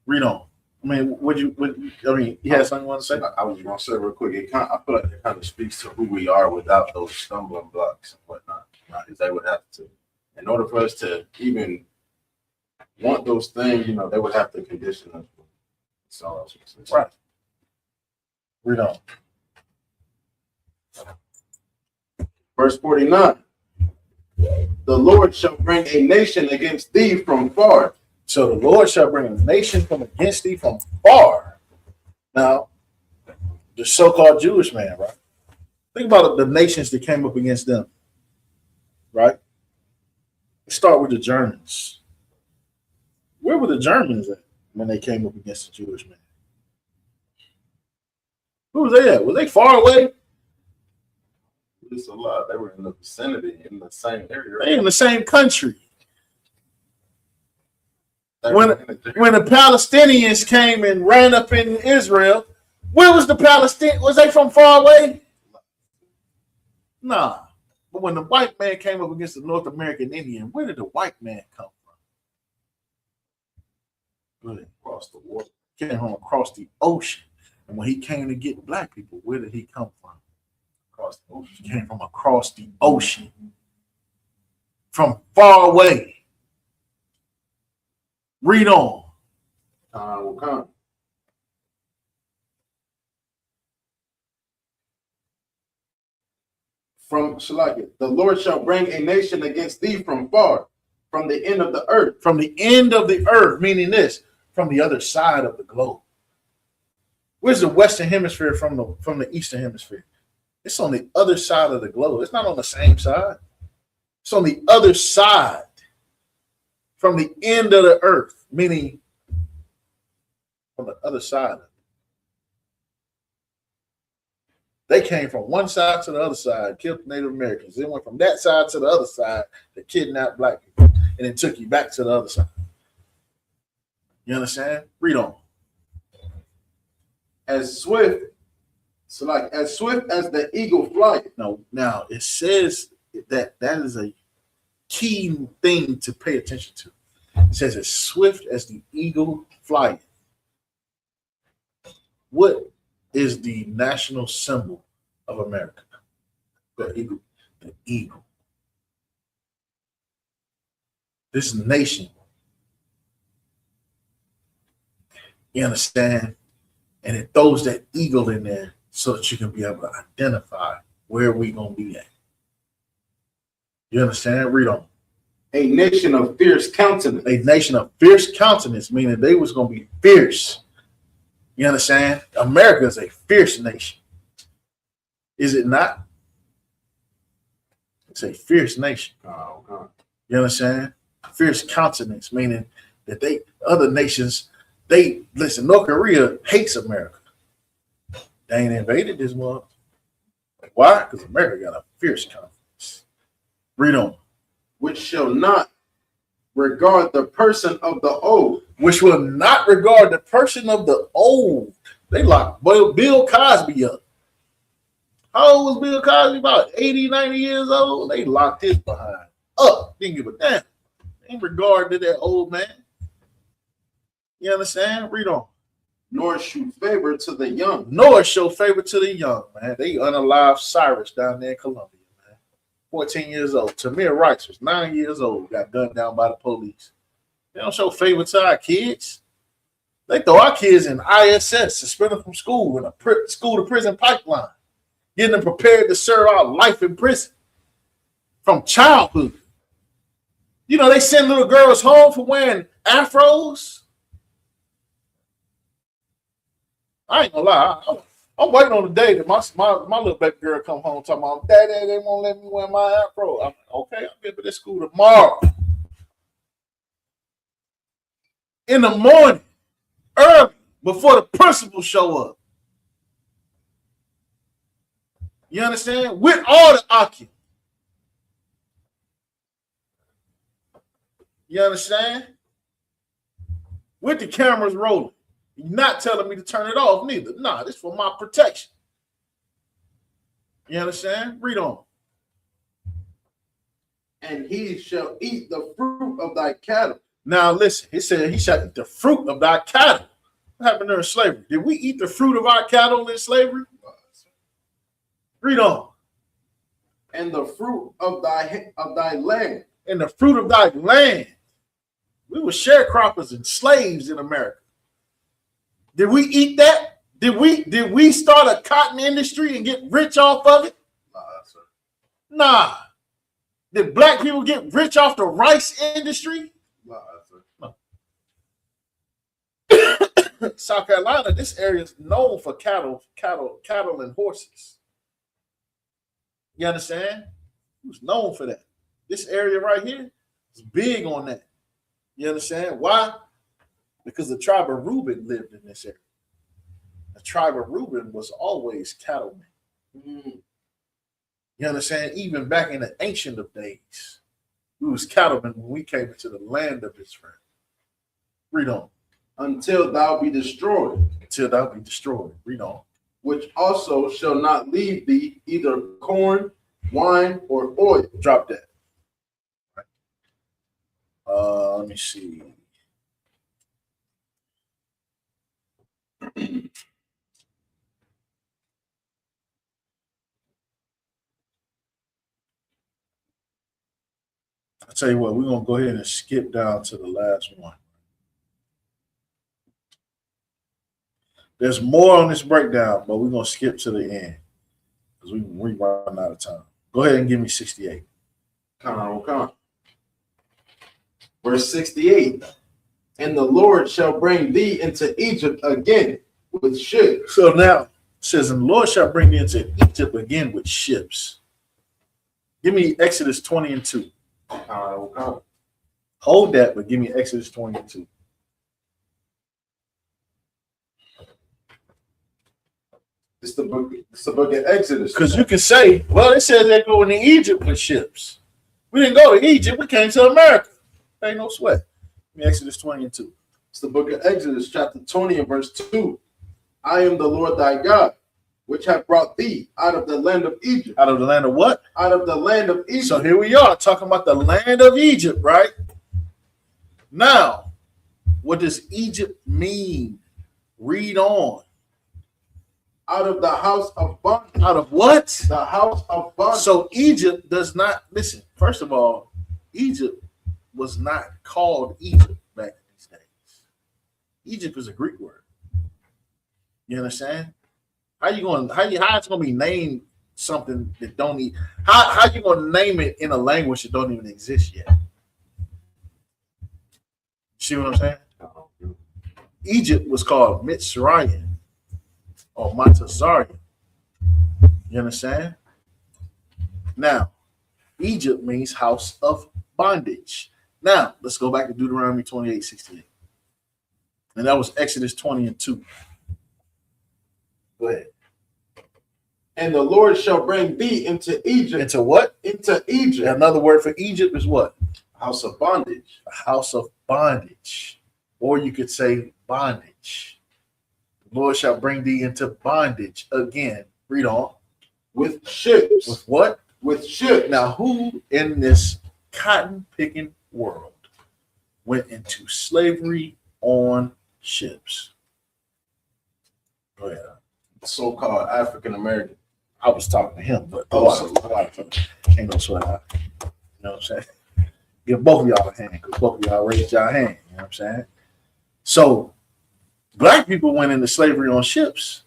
S14: Read on. I mean, you had something you want to say?
S15: I was going to say real quick. I feel like it kind of speaks to who we are without those stumbling blocks and whatnot. Right? Because they would have to, in order for us to even want those things, they would have to condition us. So,
S14: right. Read on.
S15: Verse 49. The Lord shall bring a nation against thee from far.
S14: So the Lord shall bring a nation from against thee from far. Now, the so-called Jewish man, right? Think about the nations that came up against them, right? Let's start with the Germans. Where were the Germans at when they came up against the Jewish man? Who was they at? Was they far away?
S15: It's a lot. They were in the vicinity, in the same area.
S14: They in the same country. When the Palestinians came and ran up in Israel, where was the Palestinians? Was they from far away? Nah. But when the white man came up against the North American Indian, where did the white man come from? Really? Across the water. Came from across the ocean. And when he came to get black people, where did he come from? Across the ocean. He came from across the ocean. From far away. Read on.
S15: Will come. From Shalakia, the Lord shall bring a nation against thee from far, from the end of the earth.
S14: From the end of the earth, meaning this, from the other side of the globe. Where's the Western Hemisphere from the Eastern Hemisphere? It's on the other side of the globe. It's not on the same side. It's on the other side. From the end of the earth, meaning from the other side of it. They came from one side to the other side, killed Native Americans. They went from that side to the other side to kidnap black people, and it took you back to the other side. You understand? Read on.
S15: As swift as the eagle flies.
S14: No, now it says that is a key thing to pay attention to. It says as swift as the eagle flieth. What is the national symbol of America? The eagle. The eagle. This nation. You understand? And it throws that eagle in there so that you can be able to identify where we gonna be at. You understand? Read on.
S15: A nation of fierce countenance.
S14: A nation of fierce countenance, meaning they was gonna be fierce. You understand? America is a fierce nation. Is it not? It's a fierce nation.
S15: Oh, God.
S14: You understand? Fierce countenance, meaning that other nations, listen, North Korea hates America. They ain't invaded this world. Why? Because America got a fierce countenance. Read on.
S15: Which shall not regard the person of the old.
S14: Which will not regard the person of the old. They locked Bill Cosby up. How old was Bill Cosby? About 80, 90 years old. They locked his behind up. Didn't give a damn. In regard to that old man. You understand? Read on.
S15: Nor show favor to the young.
S14: Nor show favor to the young, man. They unalive Cyrus down there in Colombia, man. 14 years old. Tamir Rice was 9 years old. Got gunned down by the police. They don't show favor to our kids. They throw our kids in ISS, suspended from school, in a school to prison pipeline. Getting them prepared to serve out life in prison. From childhood. You know, they send little girls home for wearing afros. I ain't gonna lie. I'm waiting on the day that my little baby girl come home talking about, Daddy, they won't let me wear my afro. I'm like, okay, I'll be at this school tomorrow. In the morning, early, before the principal show up. You understand? With all the occupants. You understand? With the cameras rolling. You're not telling me to turn it off neither. Nah, this is for my protection. You understand? Read on.
S15: And he shall eat the fruit of thy cattle.
S14: Now listen, he said he shall eat the fruit of thy cattle. What happened during slavery? Did we eat the fruit of our cattle in slavery? Read on.
S15: And the fruit of thy land.
S14: And the fruit of thy land. We were sharecroppers and slaves in America. Did we eat that? Did we start a cotton industry and get rich off of it?
S15: Nah, sir.
S14: Nah. Did black people get rich off the rice industry?
S15: Nah, sir.
S14: No. South Carolina, this area is known for cattle and horses. You understand? It was known for that. This area right here is big on that. You understand? Why? Because the tribe of Reuben lived in this area. The tribe of Reuben was always cattlemen. You understand? Even back in the ancient of days, we was cattlemen when we came into the land of Israel. Read on.
S15: Until thou be destroyed.
S14: Until thou be destroyed. Read on.
S15: Which also shall not leave thee either corn, wine, or oil.
S14: Drop that. Let me see. I'll tell you what, we're going to go ahead and skip down to the last one. There's more on this breakdown, but we're going to skip to the end because we run out of time. Go ahead and give me 68.
S15: Come on. Verse 68. And the Lord shall bring thee into Egypt again with ships.
S14: So now it says, and the Lord shall bring thee into Egypt again with ships. Give me Exodus 20 and 2. Hold that, but give me Exodus 20 and 2.
S15: It's the book of Exodus.
S14: Because you can say, well, it says they're going to Egypt with ships. We didn't go to Egypt. We came to America. Ain't no sweat. Give me Exodus 20 and 2.
S15: It's the book of Exodus, chapter 20 and verse 2. I am the Lord thy God, which have brought thee out of the land of Egypt.
S14: Out of the land of what?
S15: Out of the land of Egypt.
S14: So here we are talking about the land of Egypt, right? Now, what does Egypt mean? Read on.
S15: Out of the house of bondage.
S14: Out of what?
S15: The house of bondage.
S14: So Egypt does not, listen, first of all, Egypt was not called Egypt back in these days. Egypt is a Greek word. You understand? How it's gonna be named something that don't need, how you gonna name it in a language that don't even exist yet? See what I'm saying? Egypt was called Mitzrayim or Matazarian. You understand? Now, Egypt means house of bondage. Now, let's go back to Deuteronomy 28:68. And that was Exodus 20:2. Go ahead.
S15: And the Lord shall bring thee into Egypt.
S14: Into what?
S15: Into Egypt.
S14: Another word for Egypt is what?
S15: House of bondage.
S14: A house of bondage. Or you could say bondage. The Lord shall bring thee into bondage again. Read on.
S15: With ships.
S14: With what?
S15: With ships.
S14: Now, who in this cotton picking world went into slavery on ships? Go ahead.
S15: So-called African American.
S14: I was talking to him, but ain't no sweat out. You know what I'm saying? Give both of y'all a hand, because both of y'all raised y'all hand. You know what I'm saying? So black people went into slavery on ships.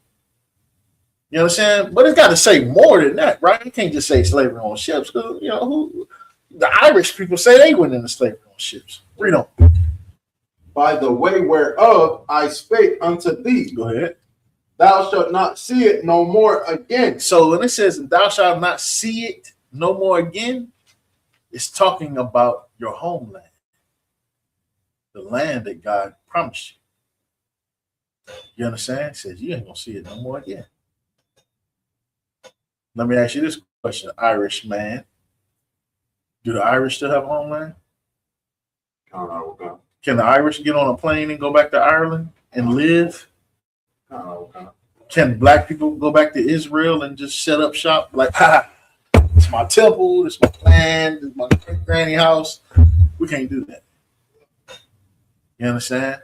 S14: You know what I'm saying? But it's got to say more than that, right? You can't just say slavery on ships, because you know the Irish people say they went into slavery on ships. Read on.
S15: By the way whereof I spake unto thee.
S14: Go ahead.
S15: Thou shalt not see it no more again.
S14: So when it says thou shalt not see it no more again, it's talking about your homeland, the land that God promised you. You understand? It says you ain't gonna see it no more again. Let me ask you this question, Irish man. Do the Irish still have a homeland? Can the Irish get on a plane and go back to Ireland and live? Can black people go back to Israel and just set up shop like, it's my temple, it's my land, it's my granny house? We can't do that. You understand?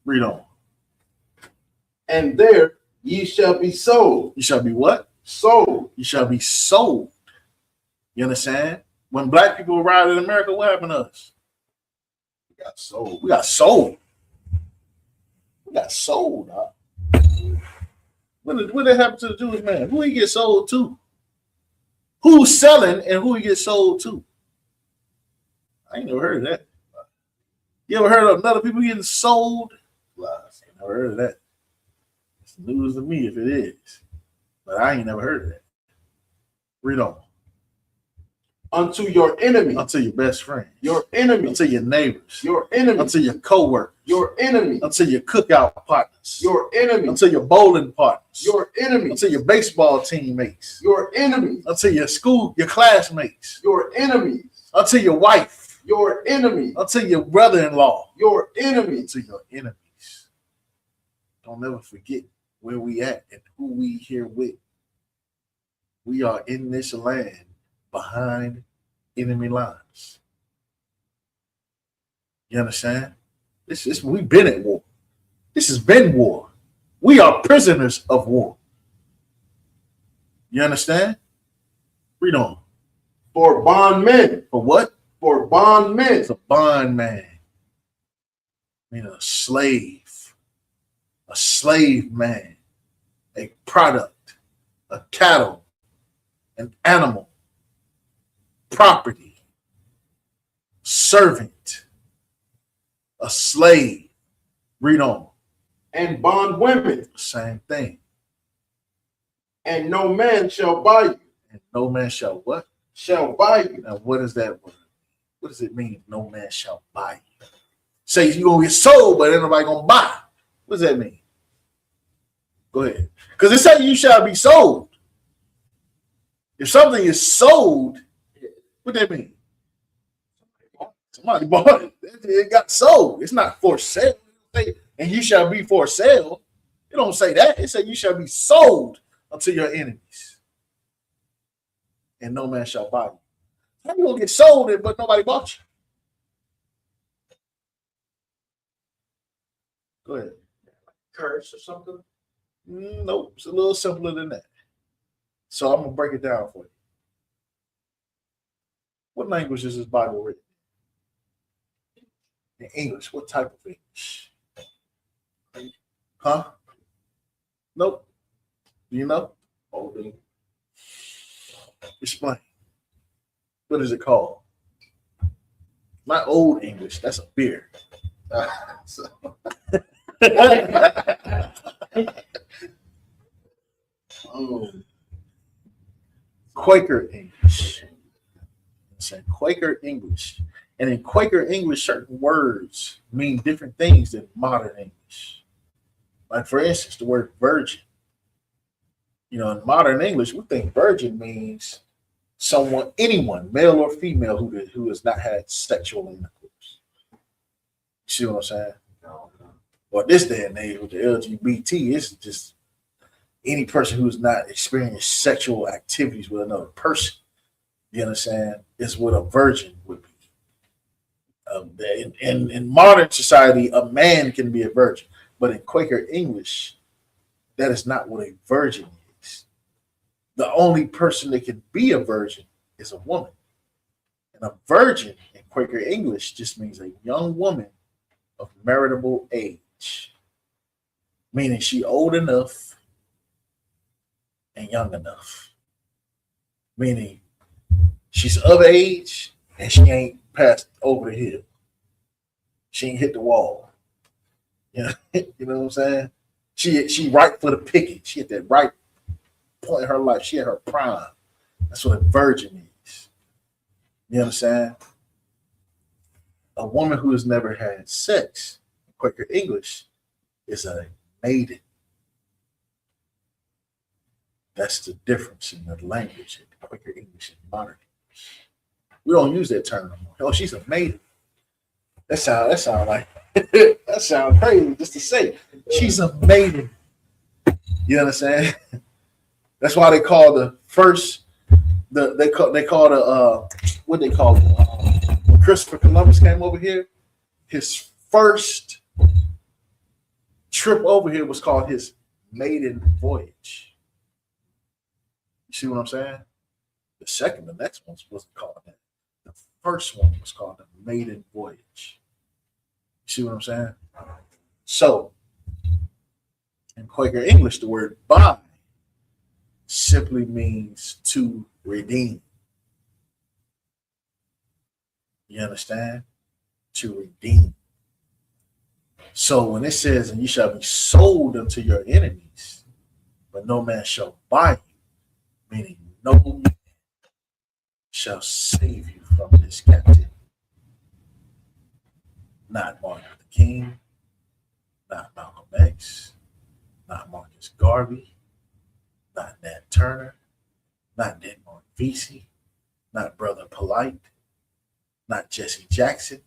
S14: Read on.
S15: And there ye shall be sold.
S14: You shall be what?
S15: Sold.
S14: You shall be sold. You understand? When black people arrived in America, what happened to us? We got sold. We got sold. We got sold. Huh? What did happen to the Jewish man? Who he get sold to? Who's selling and who he get sold to? I ain't never heard of that. You ever heard of other people getting sold? Well, I ain't never heard of that. It's news to me if it is. But I ain't never heard of that. Read on.
S15: Unto your enemy.
S14: Unto your best friend.
S15: Your enemy.
S14: Unto your neighbors.
S15: Your enemy.
S14: Unto your co-workers.
S15: Your enemy.
S14: Unto your cookout partners.
S15: Your enemy.
S14: Unto your bowling partners.
S15: Your enemy.
S14: Unto your baseball teammates.
S15: Your enemy.
S14: Unto your school, your classmates.
S15: Your enemies.
S14: Unto your wife.
S15: Your enemy.
S14: Unto your brother-in-law.
S15: Your enemy.
S14: Unto your enemies. Don't never forget where we at and who we here with. We are in this land behind enemy lines. You understand? We've been at war. This has been war. We are prisoners of war. You understand? Read on.
S15: For bondmen.
S14: For what?
S15: For bondmen.
S14: It's a bondman. Meaning a slave man, a product, a cattle, an animal, property, servant, a slave. Read on.
S15: And bondwomen.
S14: Same thing.
S15: And no man shall buy you.
S14: And no man shall what?
S15: Shall buy you.
S14: Now, what is that word? What does it mean? No man shall buy you. Say you're going to get sold, but ain't nobody going to buy. What does that mean? Go ahead. Because it says you shall be sold. If something is sold, what does that mean? Somebody bought it. It got sold. It's not for sale. And you shall be for sale. It don't say that. It says you shall be sold unto your enemies. And no man shall buy you. How you going to get sold but nobody bought you? Go ahead.
S16: Curse or something?
S14: Nope. It's a little simpler than that. So I'm going to break it down for you. What language is this Bible written? In English. What type of English? Huh? Nope. Do you know? Old English. Explain. What is it called? Not Old English. That's a beer. Quaker English. saying Quaker English. And in Quaker English, certain words mean different things than modern English. Like, for instance, the word virgin. You know, in modern English, we think virgin means someone, anyone, male or female, who has not had sexual intercourse. You see what I'm saying? Well, this day and age with the LGBT, it's just any person who has not experienced sexual activities with another person. You understand? Is what a virgin would be. In modern society, a man can be a virgin, but in Quaker English, that is not what a virgin is. The only person that can be a virgin is a woman. And a virgin in Quaker English just means a young woman of marriageable age, meaning she old enough and young enough, meaning she's of age and she ain't passed over the hill. She ain't hit the wall. You know, you know what I'm saying? She right for the picking. She at that right point in her life. She at her prime. That's what a virgin is. You understand? A woman who has never had sex, in Quaker English, is a maiden. That's the difference in the language in Quaker English and modern English. We don't use that term no more. Oh, she's a maiden. That sound like that sounds crazy just to say. She's a maiden. You understand? That's why they call the first what they call it when Christopher Columbus came over here, his first trip over here was called his maiden voyage. You see what I'm saying? The next one wasn't called that. The first one was called the maiden voyage. You see what I'm saying? So, in Quaker English, the word buy simply means to redeem. You understand? To redeem. So when it says, and you shall be sold unto your enemies, but no man shall buy you, meaning no man shall save you from this captivity. Not Martin Luther King, not Malcolm X, not Marcus Garvey, not Nat Turner, not Denmark Vesey, not Brother Polite, not Jesse Jackson,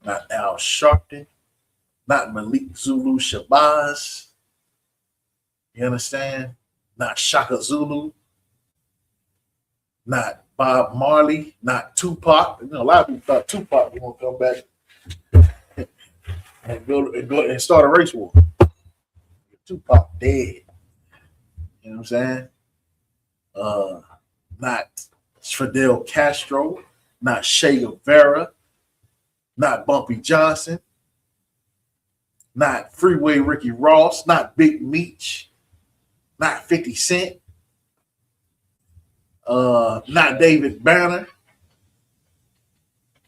S14: not Al Sharpton, not Malik Zulu Shabazz. You understand? Not Shaka Zulu, not Bob Marley, not Tupac. You know, a lot of people thought Tupac was gonna come back and go and start a race war. Tupac dead. You know what I'm saying? Not Fidel Castro, not Che Guevara, not Bumpy Johnson, not Freeway Ricky Ross, not Big Meech, not 50 Cent, not David Banner.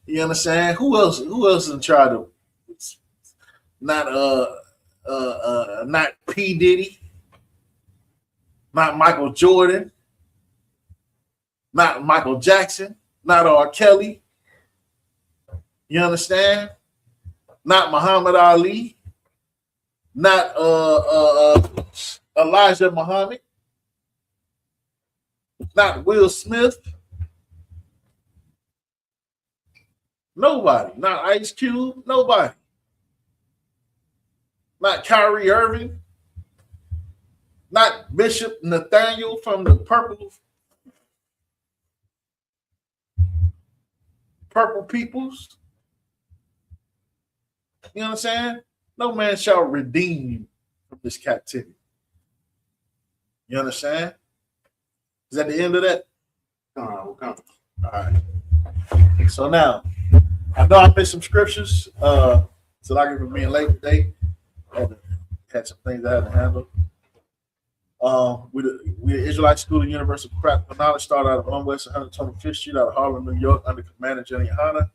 S14: You understand? Who else in charge of? Not P. Diddy, not Michael Jordan, not Michael Jackson, not R. Kelly. You understand? Not Muhammad Ali, not Elijah Muhammad, not Will Smith. Nobody. Not Ice Cube. Nobody. Not Kyrie Irving. Not Bishop Nathaniel from the Purple Peoples. You know what I'm saying? No man shall redeem you from this captivity. You understand? Is that the end of that? All right. So now, I know I missed some scriptures. So like it for being late today. Had some things I had to handle. We the Israelite School of Universal Practical Knowledge started out at 1 West 125th Street out of Harlem, New York, under Commander Jenny Hanna.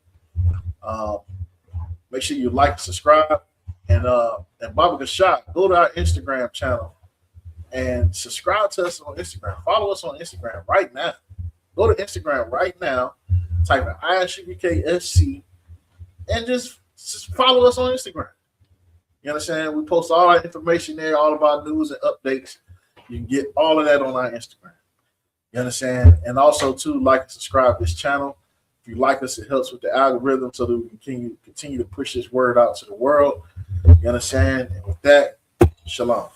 S14: Make sure you like, subscribe, and Baba Gashad, go to our Instagram channel and subscribe to us on Instagram. Follow us on Instagram right now. Go to Instagram right now. type in ISUPKSC, and just follow us on Instagram. You understand? We post all our information there, all of our news and updates. You can get all of that on our Instagram. You understand? And also, too, like and subscribe to this channel. If you like us, it helps with the algorithm so that we can continue to push this word out to the world. You understand? And with that, shalom.